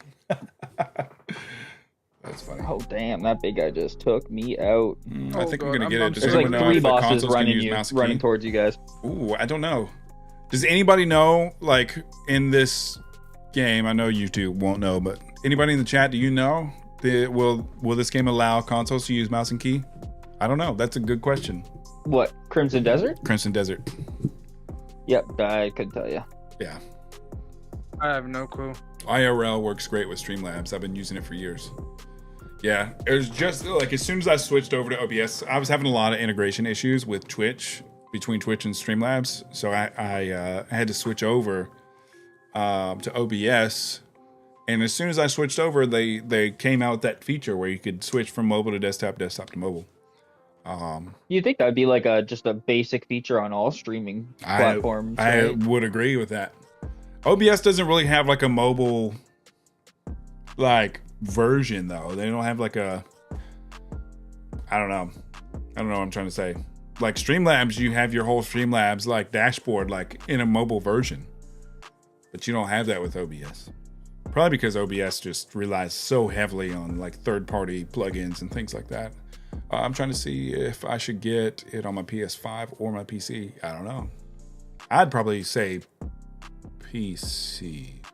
That's funny. Oh damn, that big guy just took me out. I think I'm gonna get it. Does There's like anyone know 3 if the bosses console's gonna use mouse and running key? towards you guys. Ooh, I don't know. Does anybody know, like, in this game, I know you two won't know, but anybody in the chat, do you know, will this game allow consoles to use mouse and key? I don't know. That's a good question. What, Crimson Desert? Crimson Desert. Yep, I couldn't tell you. Yeah. I have no clue. IRL works great with Streamlabs. I've been using it for years. Yeah, it was just like as soon as I switched over to OBS, I was having a lot of integration issues with Twitch, between Twitch and Streamlabs. So I had to switch over to OBS, And as soon as I switched over, they came out with that feature where you could switch from mobile to desktop, desktop to mobile. You think that'd be like just a basic feature on all streaming platforms? I right? would agree with that. OBS doesn't really have like a mobile like version though. They don't have like a, I don't know what I'm trying to say. Like Streamlabs, you have your whole Streamlabs like dashboard like in a mobile version, but you don't have that with OBS. Probably because OBS just relies so heavily on like third-party plugins and things like that. I'm trying to see if I should get it on my PS5 or my PC. I don't know. I'd probably say PC.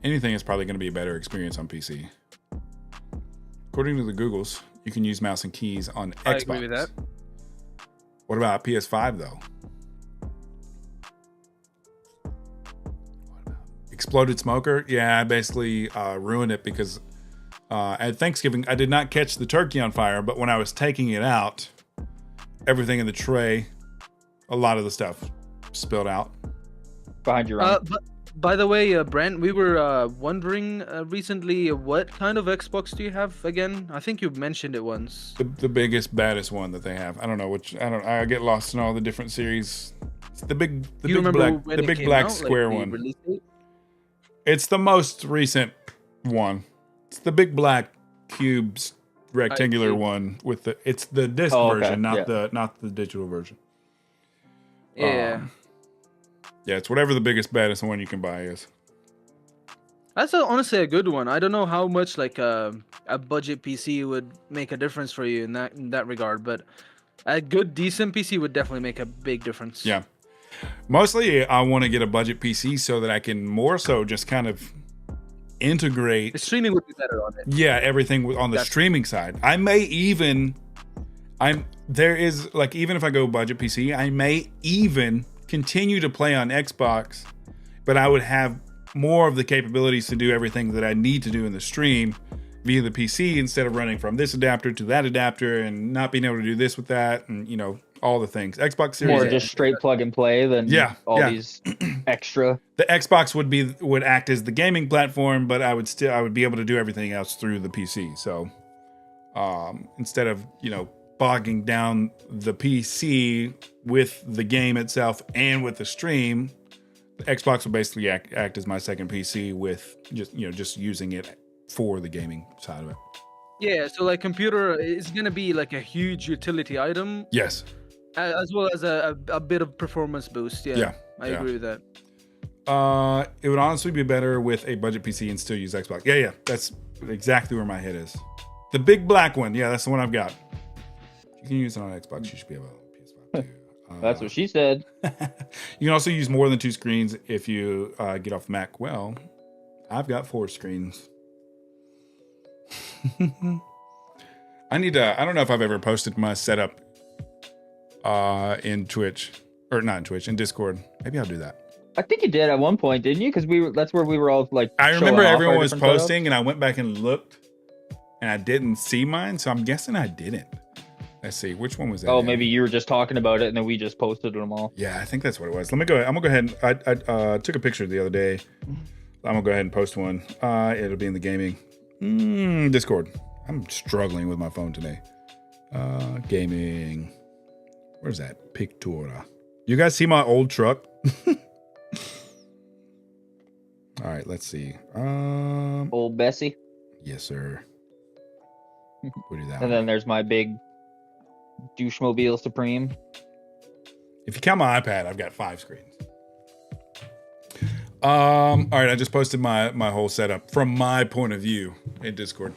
Anything is probably going to be a better experience on PC. According to the Googles, you can use mouse and keys on Xbox. I agree with that. What about PS5 though? Exploded smoker? Yeah, I basically ruined it because at Thanksgiving, I did not catch the turkey on fire, but when I was taking it out, everything in the tray, a lot of the stuff spilled out. Behind your own. But by the way, Brent, we were wondering recently, what kind of Xbox do you have again? I think you mentioned it once. The biggest, baddest one that they have. I don't know which. I get lost in all the different series. It's the big black square one. It's the most recent one. It's the big black cubes rectangular one with the. It's the disc version, not the digital version. Yeah. Yeah, it's whatever the biggest, baddest one you can buy is. That's honestly a good one. I don't know how much like a budget PC would make a difference for you in that regard, but a good, decent PC would definitely make a big difference. Yeah. Mostly, I want to get a budget PC so that I can more so just kind of integrate. The streaming would be better on it. Yeah, everything on the streaming side. I may even, even if I go budget PC, I may even continue to play on Xbox, but I would have more of the capabilities to do everything that I need to do in the stream via the PC instead of running from this adapter to that adapter and not being able to do this with that and all the things. Xbox Series more just straight plug and play than these extra. The Xbox would act as the gaming platform, but I would be able to do everything else through the PC. So instead of bogging down the PC with the game itself and with the stream, the Xbox will basically act as my second PC with just using it for the gaming side of it. Yeah, so like computer is gonna be like a huge utility item. Yes. As well as a bit of performance boost. Yeah. I agree with that. It would honestly be better with a budget PC and still use Xbox. Yeah, that's exactly where my head is. The big black one. Yeah, that's the one I've got. You can use it on Xbox. You should be able to PS5 too. That's what she said. You can also use more than 2 screens if you get off Mac. Well, I've got 4 screens. I don't know if I've ever posted my setup in Twitch, or not in Twitch, in Discord. Maybe I'll do that. I think you did at one point, didn't you? Because that's where we were all like. I remember everyone was posting, and I went back and looked, and I didn't see mine, so I'm guessing I didn't. Let's see, which one was that? Oh, maybe you were just talking about it, and then we just posted them all. Yeah, I think that's what it was. Let me go ahead. I'm gonna go ahead. I took a picture the other day. I'm gonna go ahead and post one. It'll be in the gaming Discord. I'm struggling with my phone today. Gaming. Where's that? Pictura. You guys see my old truck? All right, let's see. Old Bessie. Yes, sir. We'll do that. And then there's my big douchemobile Supreme. If you count my iPad, I've got 5 screens. All right, I just posted my whole setup from my point of view in Discord.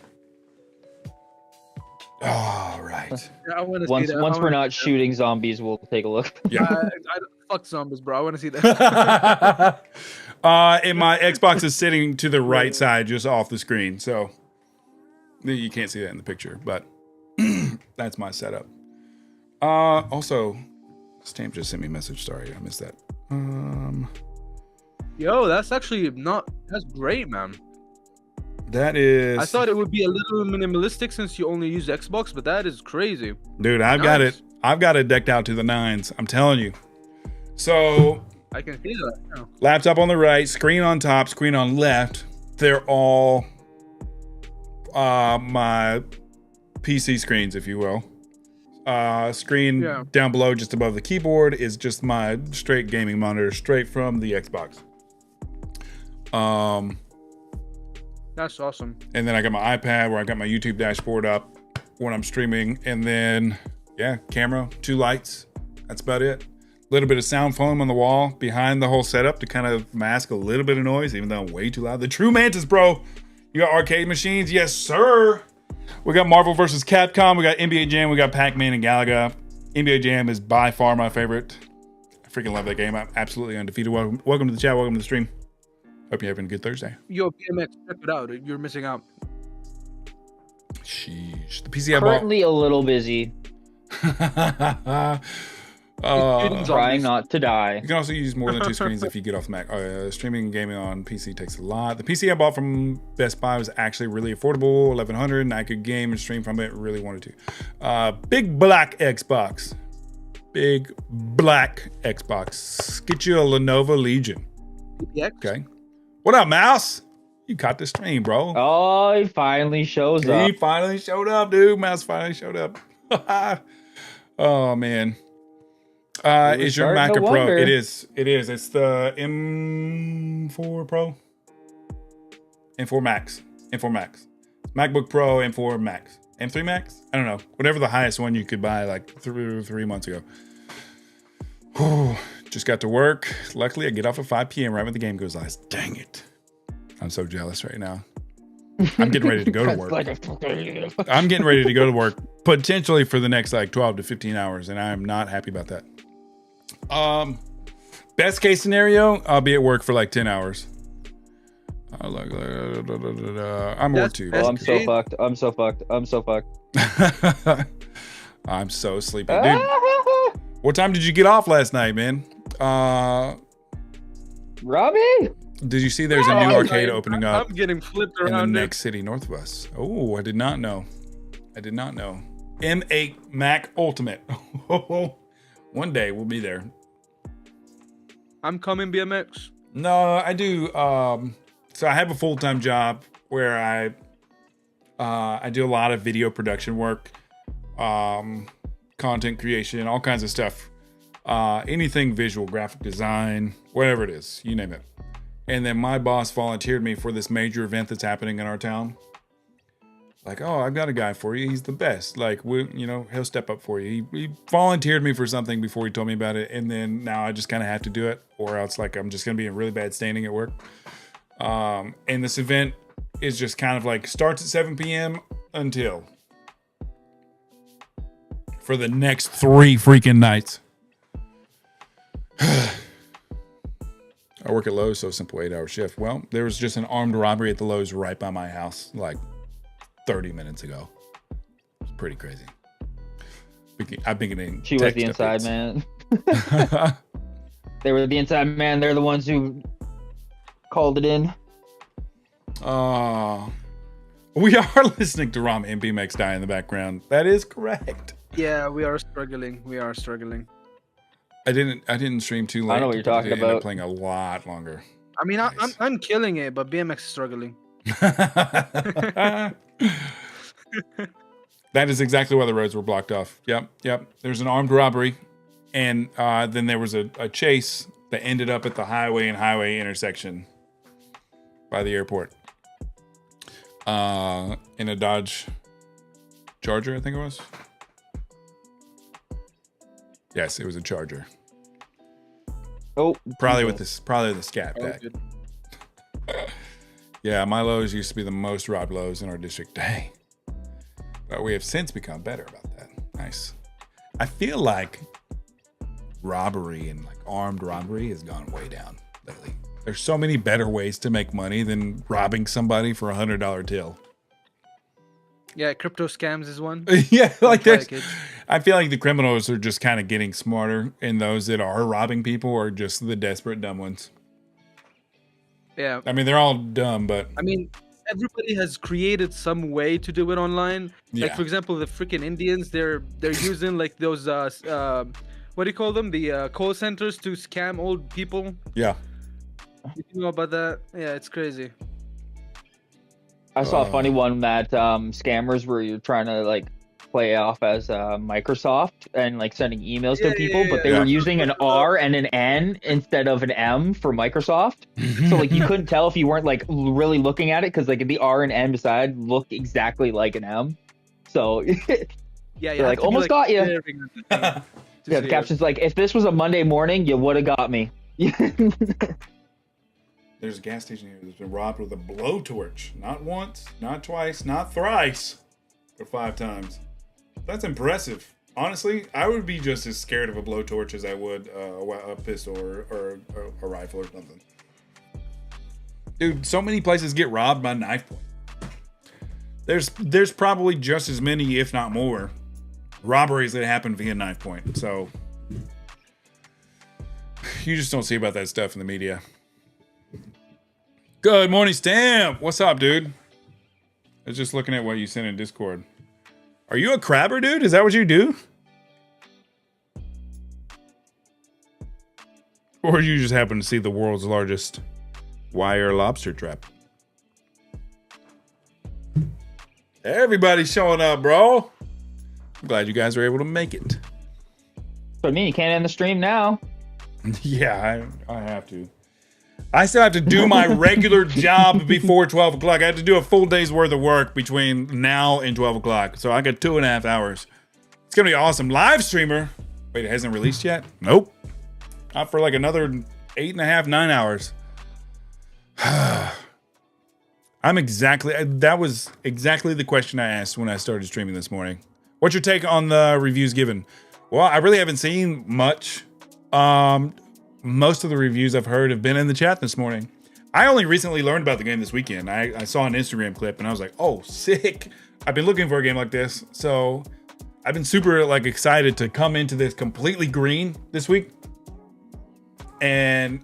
All right. I want to Once see that. once we're not shooting zombies, we'll take a look. Yeah. Fuck zombies, bro. I want to see that. And my Xbox is sitting to the right side, just off the screen, so you can't see that in the picture, but that's my setup. Also, Stamp just sent me a message. Sorry, I missed that. Yo, that's actually that's great, man. That is. I thought it would be a little minimalistic since you only use Xbox, but that is crazy. Dude, I've got it decked out to the nines. I'm telling you. So I can see that. Yeah. Laptop on the right, screen on top, screen on left. They're all my PC screens, if you will. Screen Yeah. down below, just above the keyboard, is just my straight gaming monitor, straight from the Xbox. That's awesome. And then I got my iPad where I got my YouTube dashboard up when I'm streaming. And then, yeah, camera, 2 lights. That's about it. A little bit of sound foam on the wall behind the whole setup to kind of mask a little bit of noise, even though I'm way too loud. The True Mantis, bro. You got arcade machines? Yes, sir. We got Marvel vs. Capcom. We got NBA Jam. We got Pac-Man and Galaga. NBA Jam is by far my favorite. I freaking love that game. I'm absolutely undefeated. Welcome to the chat. Welcome to the stream. Hope you're having a good Thursday. Yo, BMX, check it out. You're missing out. Sheesh. The PC I bought. Currently a little busy. Trying not to die. You can also use more than 2 screens if you get off Mac. Streaming and gaming on PC takes a lot. The PC I bought from Best Buy was actually really affordable, $1,100, and I could game and stream from it. Really wanted to. Big black Xbox. Big black Xbox. Get you a Lenovo Legion. BX? Okay. What up, Mouse? You caught the stream, bro. Oh, he finally shows up. He finally showed up, dude. Mouse finally showed up. Oh, man. Is your Mac a Pro? wonder. It is. It is. It's the M4 Pro. M4 Max. M4 Max. MacBook Pro, M4 Max. M3 Max? I don't know. Whatever the highest one you could buy like 3 months ago. Whew. Just got to work. Luckily, I get off at 5 p.m. right when the game goes live. Dang it. I'm so jealous right now. I'm getting ready to go to work. I'm getting ready to go to work potentially for the next like 12 to 15 hours, and I'm not happy about that. Best case scenario, I'll be at work for like 10 hours. I'm work too. Oh, I'm so fucked. I'm so fucked. I'm so fucked. I'm so sleepy, dude. What time did you get off last night, man? Robbie? Did you see there's a new arcade opening up I'm getting flipped in the around. next city north of us? Oh, I did not know. I did not know. M8 Mac Ultimate. One day we'll be there. I'm coming, BMX. No, I do. So I have a full-time job where I do a lot of video production work, content creation, all kinds of stuff. Anything visual, graphic design, whatever it is, you name it. And then my boss volunteered me for this major event that's happening in our town. Like, oh, I've got a guy for you. He's the best. Like, he'll step up for you. He volunteered me for something before he told me about it. And then now I just kind of have to do it, or else like I'm just going to be in really bad standing at work. And this event is just kind of like starts at 7 p.m. until for the next 3 freaking nights. I work at Lowe's, so simple 8-hour shift. Well, there was just an armed robbery at the Lowe's right by my house, like 30 minutes ago. It's pretty crazy. I've been getting She was the inside man. They were the inside man. They're the ones who called it in. We are listening to Rom and BMX die in the background. That is correct. Yeah, we are struggling. We are struggling. I didn't stream too late. I know what you're talking ended up about. playing a lot longer. I mean, Nice. I'm killing it, but BMX is struggling. That is exactly why the roads were blocked off. Yep. There's an armed robbery, and then there was a chase that ended up at the highway and highway intersection by the airport. In a Dodge Charger, I think it was. Yes, it was a Charger. Oh, Probably the Scat Oh, Pack. good. Yeah, my Lowe's used to be the most robbed Lowe's in our district. Dang. But we have since become better about that. Nice. I feel like robbery and like armed robbery has gone way down lately. There's so many better ways to make money than robbing somebody for $100 till. Yeah, crypto scams is one. Yeah, like there's. Package. I feel like the criminals are just kind of getting smarter, and those that are robbing people are just the desperate dumb ones. Yeah, I mean, they're all dumb, but I mean, everybody has created some way to do it online. Yeah. Like for example, the freaking Indians, they're using like those what what do you call them? The call centers to scam old people. Yeah. You know about that? Yeah, it's crazy. I saw a funny one that scammers where you're trying to like play off as Microsoft and like sending emails to people, but they yeah. were using an R and an N instead of an M for Microsoft. So like you couldn't tell if you weren't like really looking at it because like the R and N beside look exactly like an M. So Yeah, they're you like, almost got you. Yeah, Yeah, the caption's like, if this was a Monday morning, you would have got me. There's a gas station here that's been robbed with a blowtorch. Not once, not twice, not thrice, but 5 times. That's impressive. Honestly, I would be just as scared of a blowtorch as I would a pistol or a rifle or something. Dude, so many places get robbed by knife point. There's probably just as many, if not more, robberies that happen via knife point. So you just don't see about that stuff in the media. Good morning, Stamp. What's up, dude? I was just looking at what you sent in Discord. Are you a crabber, dude? Is that what you do? Or you just happen to see the world's largest wire lobster trap? Everybody's showing up, bro. I'm glad you guys were able to make it. So I mean, you can't end the stream now. Yeah, I have to. I still have to do my regular job before 12 o'clock. I have to do a full day's worth of work between now and 12 o'clock. So I got 2.5 hours. It's going to be awesome. Live streamer. Wait, it hasn't released yet? Nope. Not for like another 8.5, 9 hours. That was exactly the question I asked when I started streaming this morning. What's your take on the reviews given? Well, I really haven't seen much. Most of the reviews I've heard have been in the chat this morning. I only recently learned about the game this weekend. I saw an Instagram clip and I was like, oh, sick. I've been looking for a game like this. So I've been super like excited to come into this completely green this week. And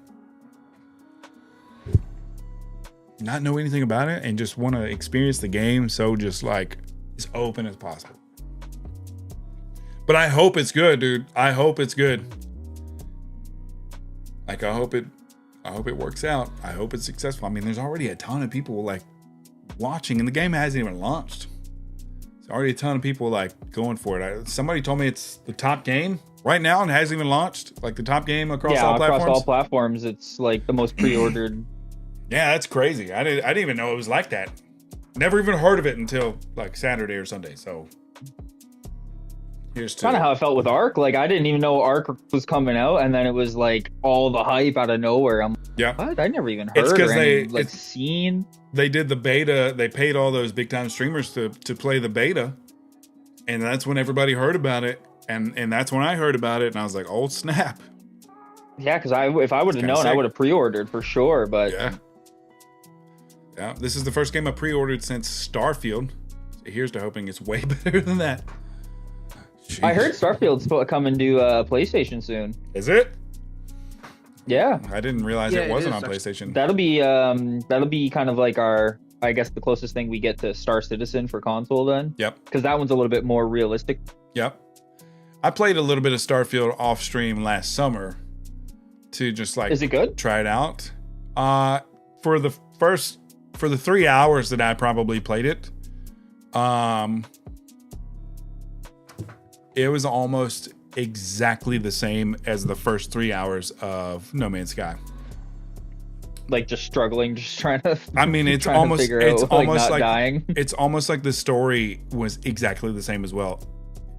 not know anything about it and just want to experience the game so just like as open as possible. But I hope it's good, dude. I hope it's good. Like I hope it works out. I hope it's successful. I mean, there's already a ton of people like watching and the game hasn't even launched. There's already a ton of people like going for it. Somebody told me it's the top game right now and it hasn't even launched. Like the top game across all platforms. Across all platforms, it's like the most pre-ordered. Yeah, that's crazy. I didn't even know it was like that. Never even heard of it until like Saturday or Sunday. So here's kind of how I felt with Ark. Like I didn't even know Ark was coming out, and then it was like all the hype out of nowhere. I'm what? I never even heard. It's because seen. They did the beta. They paid all those big time streamers to play the beta, and that's when everybody heard about it. And that's when I heard about it, and I was like, oh snap. Yeah, because if I would have known, sick. I would have pre-ordered for sure. But yeah, this is the first game I pre-ordered since Starfield. So here's to hoping it's way better than that. Jeez. I heard Starfield's coming to PlayStation soon. Is it? Yeah. I didn't realize it wasn't on PlayStation. That'll be kind of like I guess the closest thing we get to Star Citizen for console then. Yep. Because that one's a little bit more realistic. Yep. I played a little bit of Starfield off stream last summer to just like Is it good? Try it out. For the 3 hours that I probably played it, it was almost exactly the same as the first 3 hours of No Man's Sky. Like just struggling, just trying to. I mean, it's almost like dying. It's almost like the story was exactly the same as well.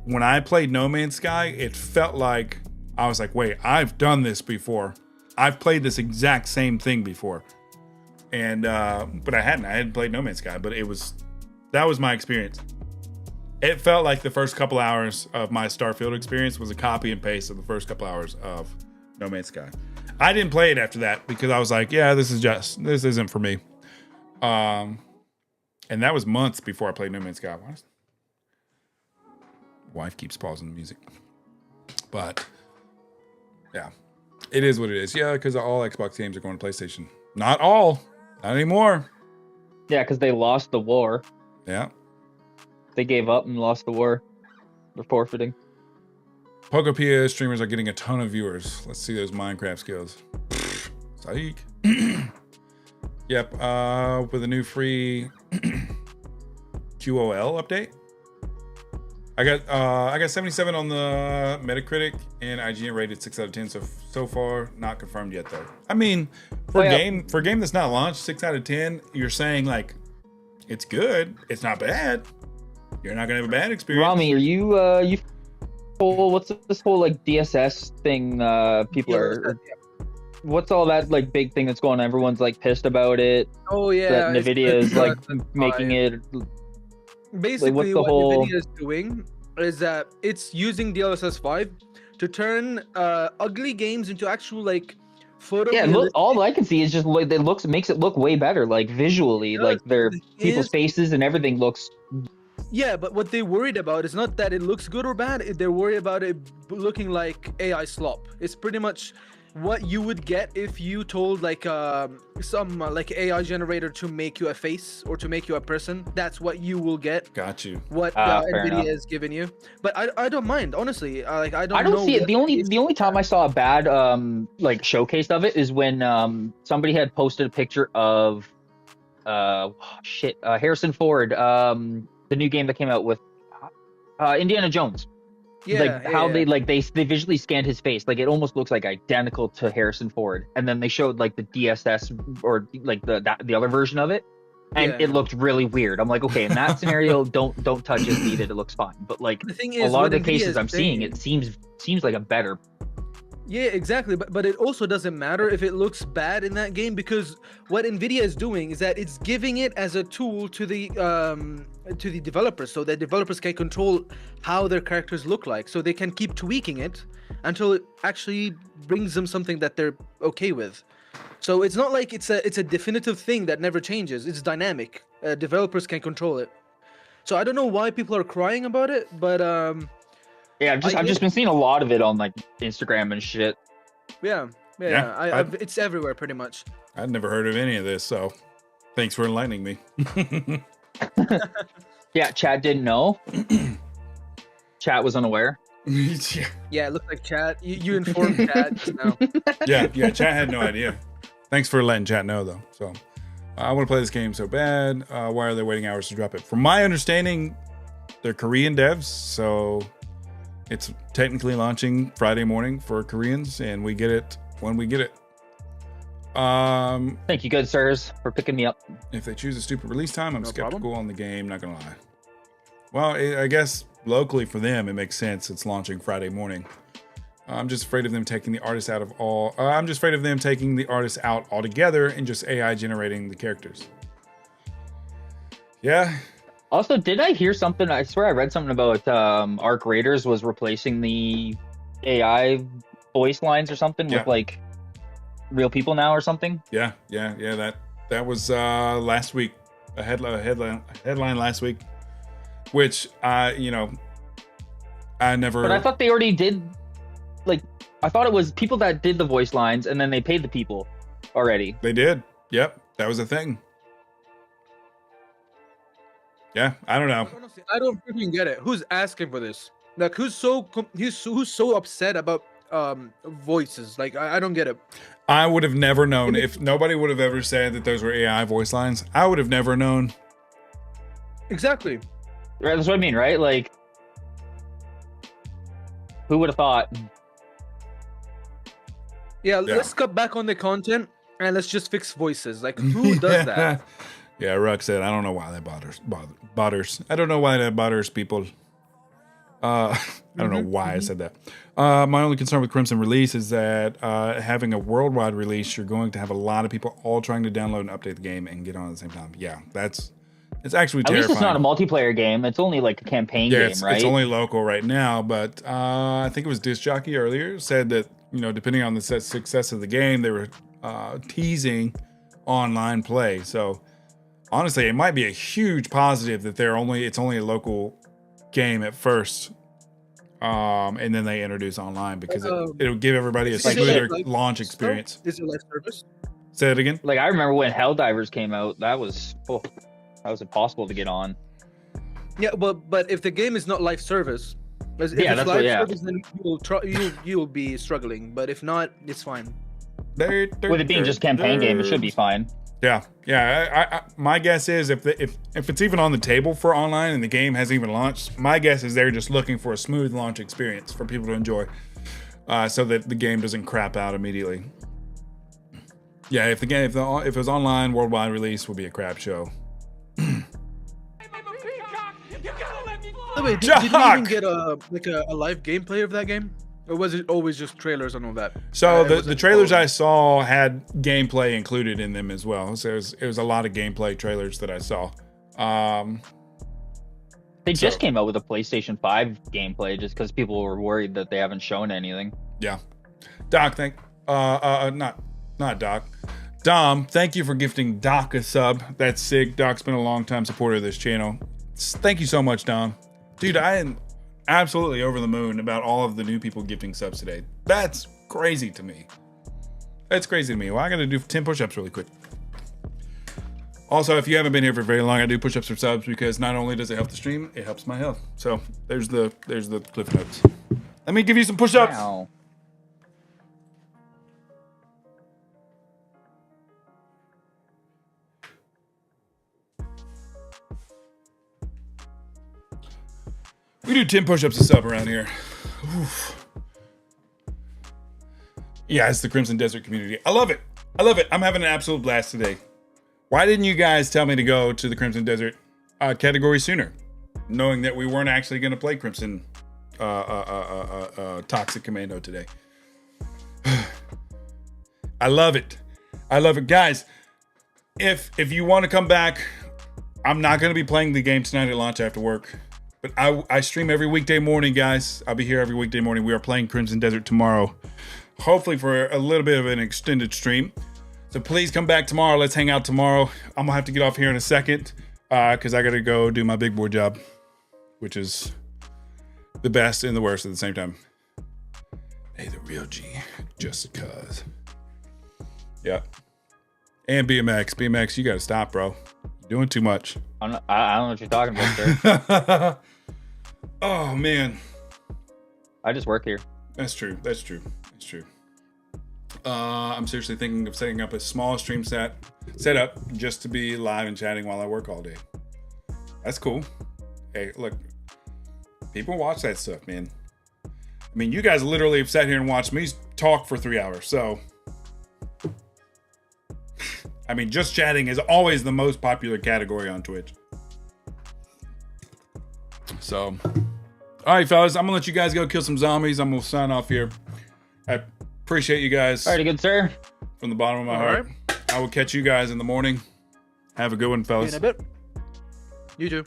When I played No Man's Sky, it felt like I was like, wait, I've done this before. I've played this exact same thing before. And but I hadn't played No Man's Sky, but that was my experience. It felt like the first couple hours of my Starfield experience was a copy and paste of the first couple hours of No Man's Sky. I didn't play it after that because I was like, yeah, this isn't for me. And that was months before I played No Man's Sky. Wife keeps pausing the music. But yeah, it is what it is. Yeah, because all Xbox games are going to PlayStation. Not all. Not anymore. Yeah, because they lost the war. Yeah. They gave up and lost the war. They're forfeiting. Pokopia streamers are getting a ton of viewers. Let's see those Minecraft skills. Psych. Yep. With a new free QOL update. I got 77 on the Metacritic and IGN rated 6 out of 10 so far. Not confirmed yet though. I mean, for a game that's not launched, 6 out of 10, you're saying like it's good, it's not bad. You're not gonna have a bad experience. Rami, are you what's this whole like DSS thing people are what's all that like big thing that's going on? Everyone's like pissed about it. Oh yeah, that Nvidia is like making it. Basically, what Nvidia is doing is that it's using DLSS 5 to turn ugly games into actual like photo. Yeah, look, all I can see is just like it makes it look way better, like visually, like their people's faces and everything looks. Yeah, but what they worried about is not that it looks good or bad. They're worried about it looking like AI slop. It's pretty much what you would get if you told like some like AI generator to make you a face or to make you a person. That's what you will get. Got you. What Nvidia is giving you, but I don't mind, honestly. Like I don't know see it. The only time I saw a bad like showcase of it is when somebody had posted a picture of Harrison Ford, the new game that came out with Indiana Jones. They visually scanned his face, like it almost looks like identical to Harrison Ford, and then they showed like the DSS or like the other version of it, and it looked really weird. I'm like, okay, in that scenario, don't touch it, leave it, it looks fine. But like the thing a is, lot of the cases I'm seeing, it seems like a better. Yeah, exactly. But it also doesn't matter if it looks bad in that game, because what Nvidia is doing is that it's giving it as a tool to the developers, so that developers can control how their characters look like, so they can keep tweaking it until it actually brings them something that they're okay with. So it's not like it's a definitive thing that never changes. It's dynamic. Developers can control it. So I don't know why people are crying about it, but yeah, I've just been seeing a lot of it on like Instagram and shit. Yeah. It's everywhere pretty much. I'd never heard of any of this, so thanks for enlightening me. Yeah, Chad didn't know. Chat was unaware. Yeah, it looked like Chad. You informed Chad just now. Yeah, Chat had no idea. Thanks for letting Chat know though. So I want to play this game so bad. Why are they waiting hours to drop it? From my understanding, they're Korean devs, so it's technically launching Friday morning for Koreans, and we get it when we get it. Thank you, good sirs, for picking me up. If they choose a stupid release time, I'm skeptical problem. on the game, not gonna lie. Well, I guess locally for them, it makes sense. It's launching Friday morning. I'm just afraid of them taking the artists out of all. I'm just afraid of them taking the artists out altogether and just AI generating the characters. Yeah. Also, did I hear something? I swear I read something about Arc Raiders was replacing the AI voice lines or something with like real people now or something. Yeah. That was last week. A headline last week, which I never. But I thought they already did. Like, I thought it was people that did the voice lines and then they paid the people already. They did. Yep, that was a thing. Yeah, I don't know. Honestly, I don't freaking get it. Who's asking for this? Like, who's so upset about voices? Like, I don't get it. I would have never known if nobody would have ever said that those were AI voice lines. I would have never known. Exactly. Right, that's what I mean, right? Like, who would have thought? Yeah, let's cut back on the content and let's just fix voices. Like, who does that? Yeah, Ruck said, I don't know why that bothers. I don't know why that bothers people. I don't know why I said that. My only concern with Crimson Release is that having a worldwide release, you're going to have a lot of people all trying to download and update the game and get on at the same time. Yeah, it's actually terrifying. At least it's not a multiplayer game. It's only like a campaign game, right? It's only local right now, but I think it was Disc Jockey earlier said that, depending on the success of the game, they were teasing online play. So honestly, it might be a huge positive that it's only a local game at first, and then they introduce online because it'll give everybody a smoother launch experience. Is it live service? Say it again. Like, I remember when Helldivers came out, that was impossible to get on. Yeah, but if the game is not live service, If Yeah, it's that's live what- yeah. service, then you'll be struggling. But if not, it's fine. With it being just campaign game, it should be fine. Yeah. My guess is if it's even on the table for online and the game hasn't even launched, my guess is they're just looking for a smooth launch experience for people to enjoy, so that the game doesn't crap out immediately. Yeah, if it was online, worldwide release would be a crap show. I'm a peacock. You gotta let me By fly. the way, did we Jock! even get a live gameplay of that game, or was it always just trailers and all that? So It the wasn't trailers all- I saw had gameplay included in them as well. So it was a lot of gameplay trailers that I saw. They just So- came out with a PlayStation 5 gameplay just because people were worried that they haven't shown anything. Yeah. Doc, not Doc. Dom, thank you for gifting Doc a sub. That's sick. Doc's been a long time supporter of this channel. Thank you so much, Dom. Dude, I am absolutely over the moon about all of the new people gifting subs today. That's crazy to me. That's crazy to me. Well, I gotta do 10 push-ups really quick. Also, if you haven't been here for very long, I do push-ups for subs because not only does it help the stream, it helps my health. So there's the cliff notes. Let me give you some push-ups. Wow. We do 10 push-ups a sub around here. Oof. Yeah, it's the Crimson Desert community. I love it. I love it. I'm having an absolute blast today. Why didn't you guys tell me to go to the Crimson Desert category sooner? Knowing that we weren't actually going to play Crimson Toxic Commando today. I love it. I love it. Guys, if you want to come back, I'm not going to be playing the game tonight at launch after work. But I stream every weekday morning, guys. I'll be here every weekday morning. We are playing Crimson Desert tomorrow. Hopefully for a little bit of an extended stream. So please come back tomorrow. Let's hang out tomorrow. I'm going to have to get off here in a second because I got to go do my big boy job, which is the best and the worst at the same time. Hey, the real G, just cuz. Yeah. And BMX, you got to stop, bro. You're doing too much. I don't know what you're talking about, sir. Oh, man. I just work here. That's true. I'm seriously thinking of setting up a small stream setup just to be live and chatting while I work all day. That's cool. Hey, look, people watch that stuff, man. I mean, you guys literally have sat here and watched me talk for 3 hours. So, I mean, just chatting is always the most popular category on Twitch. So, all right, fellas, I'm gonna let you guys go kill some zombies. I'm gonna sign off here. I appreciate you guys All right, good sir. from the bottom of my All heart. I will catch you guys in the morning. Have a good one, In fellas. a bit. You too.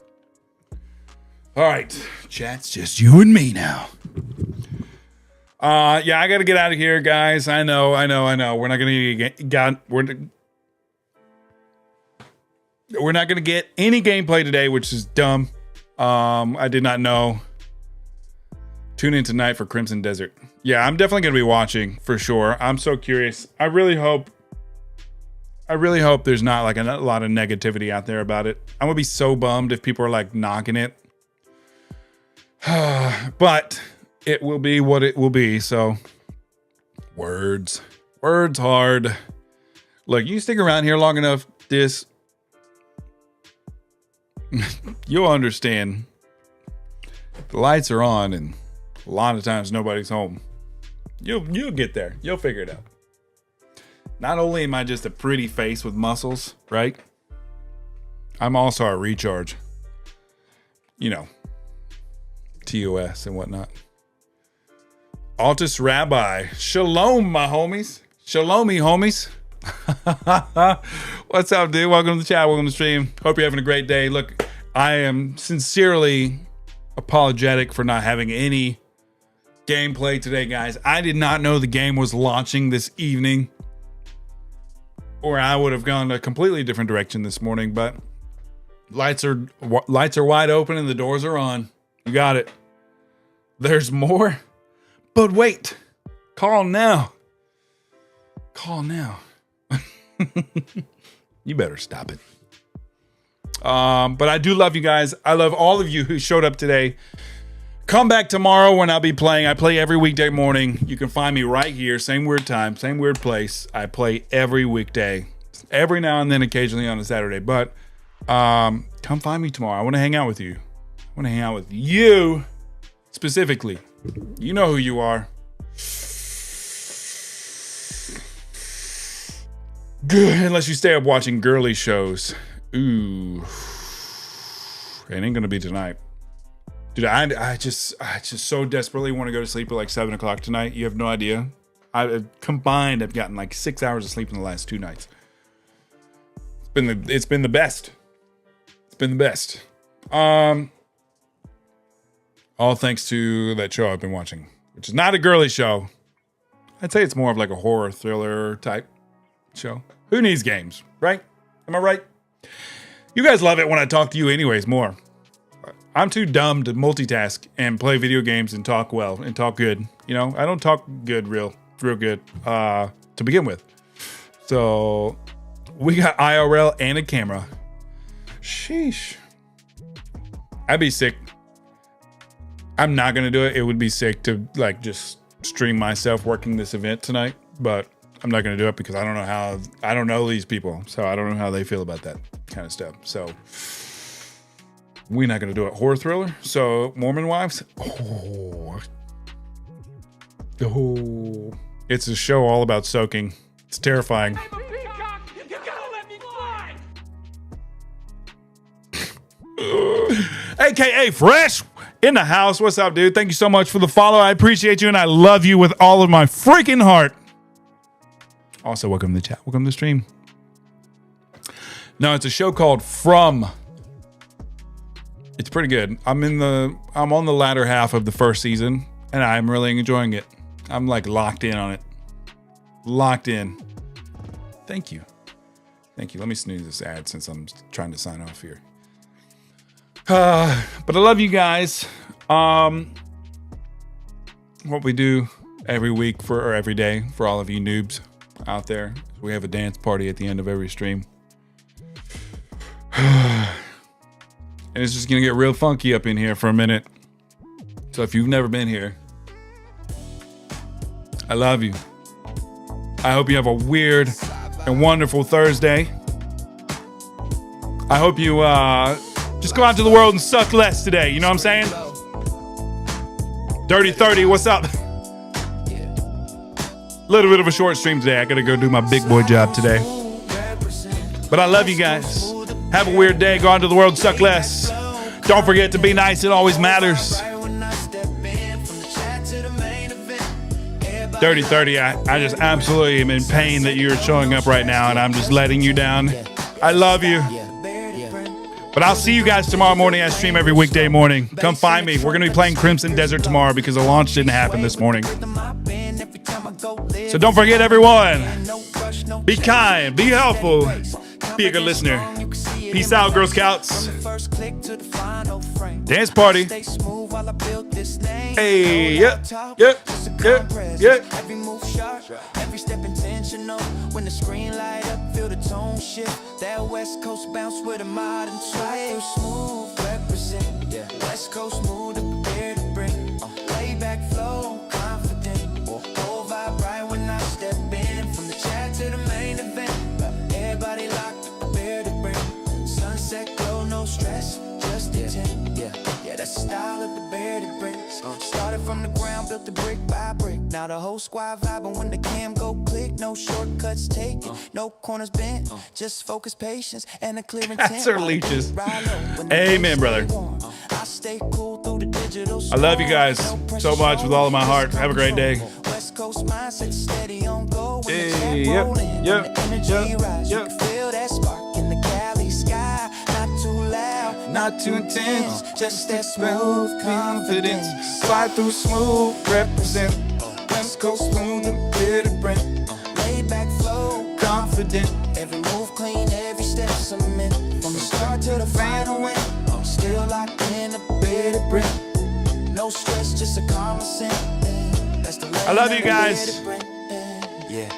All right, chat's just you and me now. Yeah, I gotta get out of here, guys. I know. We're not gonna get any gameplay today, which is dumb. I did not know. Tune in tonight for Crimson Desert. Yeah, I'm definitely gonna be watching for sure. I'm so curious. I really hope there's not like a lot of negativity out there about it. I'm gonna be so bummed if people are like knocking it. But it will be what it will be. So words hard. Look, you stick around here long enough, you'll understand. The lights are on and a lot of times nobody's home. You'll get there. You'll figure it out. Not only am I just a pretty face with muscles, right? I'm also a recharge. You know, TOS and whatnot. Altus Rabbi. Shalom, my homies. Shalomi, homies. What's up, dude? Welcome to the chat. Welcome to the stream. Hope you're having a great day. Look, I am sincerely apologetic for not having any gameplay today, guys. I did not know the game was launching this evening, or I would have gone a completely different direction this morning, but lights are wide open and the doors are on. You got it. There's more, but wait. Call now. You better stop it. But I do love you guys. I love all of you who showed up today. Come back tomorrow when I'll be playing. I play every weekday morning. You can find me right here. Same weird time, same weird place. I play every weekday. Every now and then, occasionally on a Saturday. But come find me tomorrow. I want to hang out with you. I want to hang out with you specifically. You know who you are. Good, unless you stay up watching girly shows. Ooh. It ain't going to be tonight. Dude, I just so desperately want to go to sleep at like 7 o'clock tonight. You have no idea. I've gotten like 6 hours of sleep in the last 2 nights. It's been the best. It's been the best. All thanks to that show I've been watching, which is not a girly show. I'd say it's more of like a horror thriller type show. Who needs games, right? Am I right? You guys love it when I talk to you anyways more. I'm too dumb to multitask and play video games and talk well and talk good. You know, I don't talk good, real good, to begin with. So we got IRL and a camera. Sheesh. I'd be sick. I'm not going to do it. It would be sick to like just stream myself working this event tonight, but I'm not going to do it because I don't know these people. So I don't know how they feel about that kind of stuff. So we're not going to do it. Horror thriller. So Mormon Wives. Oh, it's a show all about soaking. It's terrifying. I'm a peacock. You gotta let me fly. AKA Fresh in the house. What's up, dude? Thank you so much for the follow. I appreciate you and I love you with all of my freaking heart. Also, welcome to the chat. Welcome to the stream. No, it's a show called From. It's pretty good. I'm on the latter half of the first season and I'm really enjoying it. I'm like locked in on it. Locked in. Thank you. Thank you. Let me snooze this ad since I'm trying to sign off here. But I love you guys. What we do every week or every day for all of you noobs out there, we have a dance party at the end of every stream. And it's just gonna get real funky up in here for a minute. So if you've never been here, I love you. I hope you have a weird and wonderful Thursday. I hope you just go out to the world and suck less today. You know what I'm saying? Dirty 30, what's up? Little bit of a short stream today. I gotta go do my big boy job today. But I love you guys. Have a weird day. Go out to the world and suck less. Don't forget to be nice. It always matters. Dirty 30, I just absolutely am in pain that you're showing up right now and I'm just letting you down. I love you. But I'll see you guys tomorrow morning. I stream every weekday morning. Come find me. We're going to be playing Crimson Desert tomorrow because the launch didn't happen this morning. So don't forget, everyone. Be kind. Be helpful. Be a good listener. Peace out, Girl Scouts. Dance party. Hey, yep. Every move sharp, every step intentional. When the screen light up, feel the tone shift. That West Coast bounce with a modern twist. Smooth, represent. Yeah. West Coast mood, prepared to bring. Lay back flow, confident. Whole vibe right when I step in. From the chat to the main event. Everybody locked, prepared to bring. Sunset glow, no stress, just intent. Yeah, that's the style of the bear that brings. Started from the ground, built the brick by brick. Now the whole squad vibing when the cam go click. No shortcuts taken, no corners bent. Just focus, patience, and a clear intent. That's our leeches. Amen, brother. I stay cool through the digital. I love you guys so much with all of my heart. Have a great day. West Coast mindset steady on go. Hey, yep. Feel that spark in the Cali sky. Not too loud, Not too intense. just that smooth confidence. Slide through smooth, represent. West Coast smooth and bitter brand. Laid back flow, Confident. every move clean, every step cement. From the start to the final win, still locked in a bitter brand. No stress, just a common sense. That's the I love you guys. Yeah,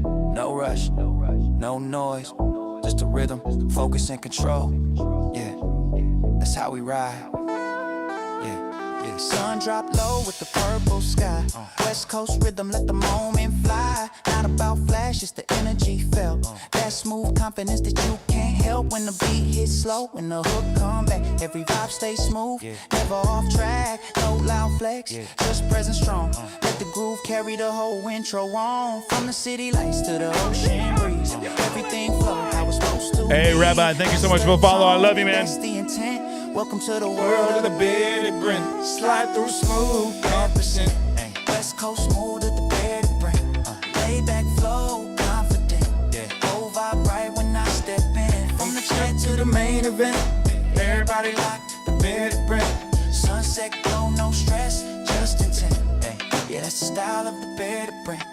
no rush, no noise, just a rhythm, focus and control. Yeah, that's how we ride. Yeah. Sun drop low with the purple sky. West Coast rhythm, let the moment fly. Not about flash, it's the energy felt. That smooth confidence that you can't help when the beat hits slow, when the hook come back. Every vibe stays smooth, never off track. No loud flex, just present strong. Let the groove carry the whole intro on. From the city lights to the ocean breeze, everything flow how it's supposed to. Hey, Rabbi, thank you so much for the follow. I love you, man. That's the intent. Welcome to the world of the bearded Brent. Slide through smooth, 100%. West Coast smooth at the bearded Brent. Lay back flow, confident. Whole vibe right when I step in. From the chat to the main event. Everybody locked, the bearded Brent. Sunset glow, no stress, just intent. Yeah, that's the style of the bearded Brent.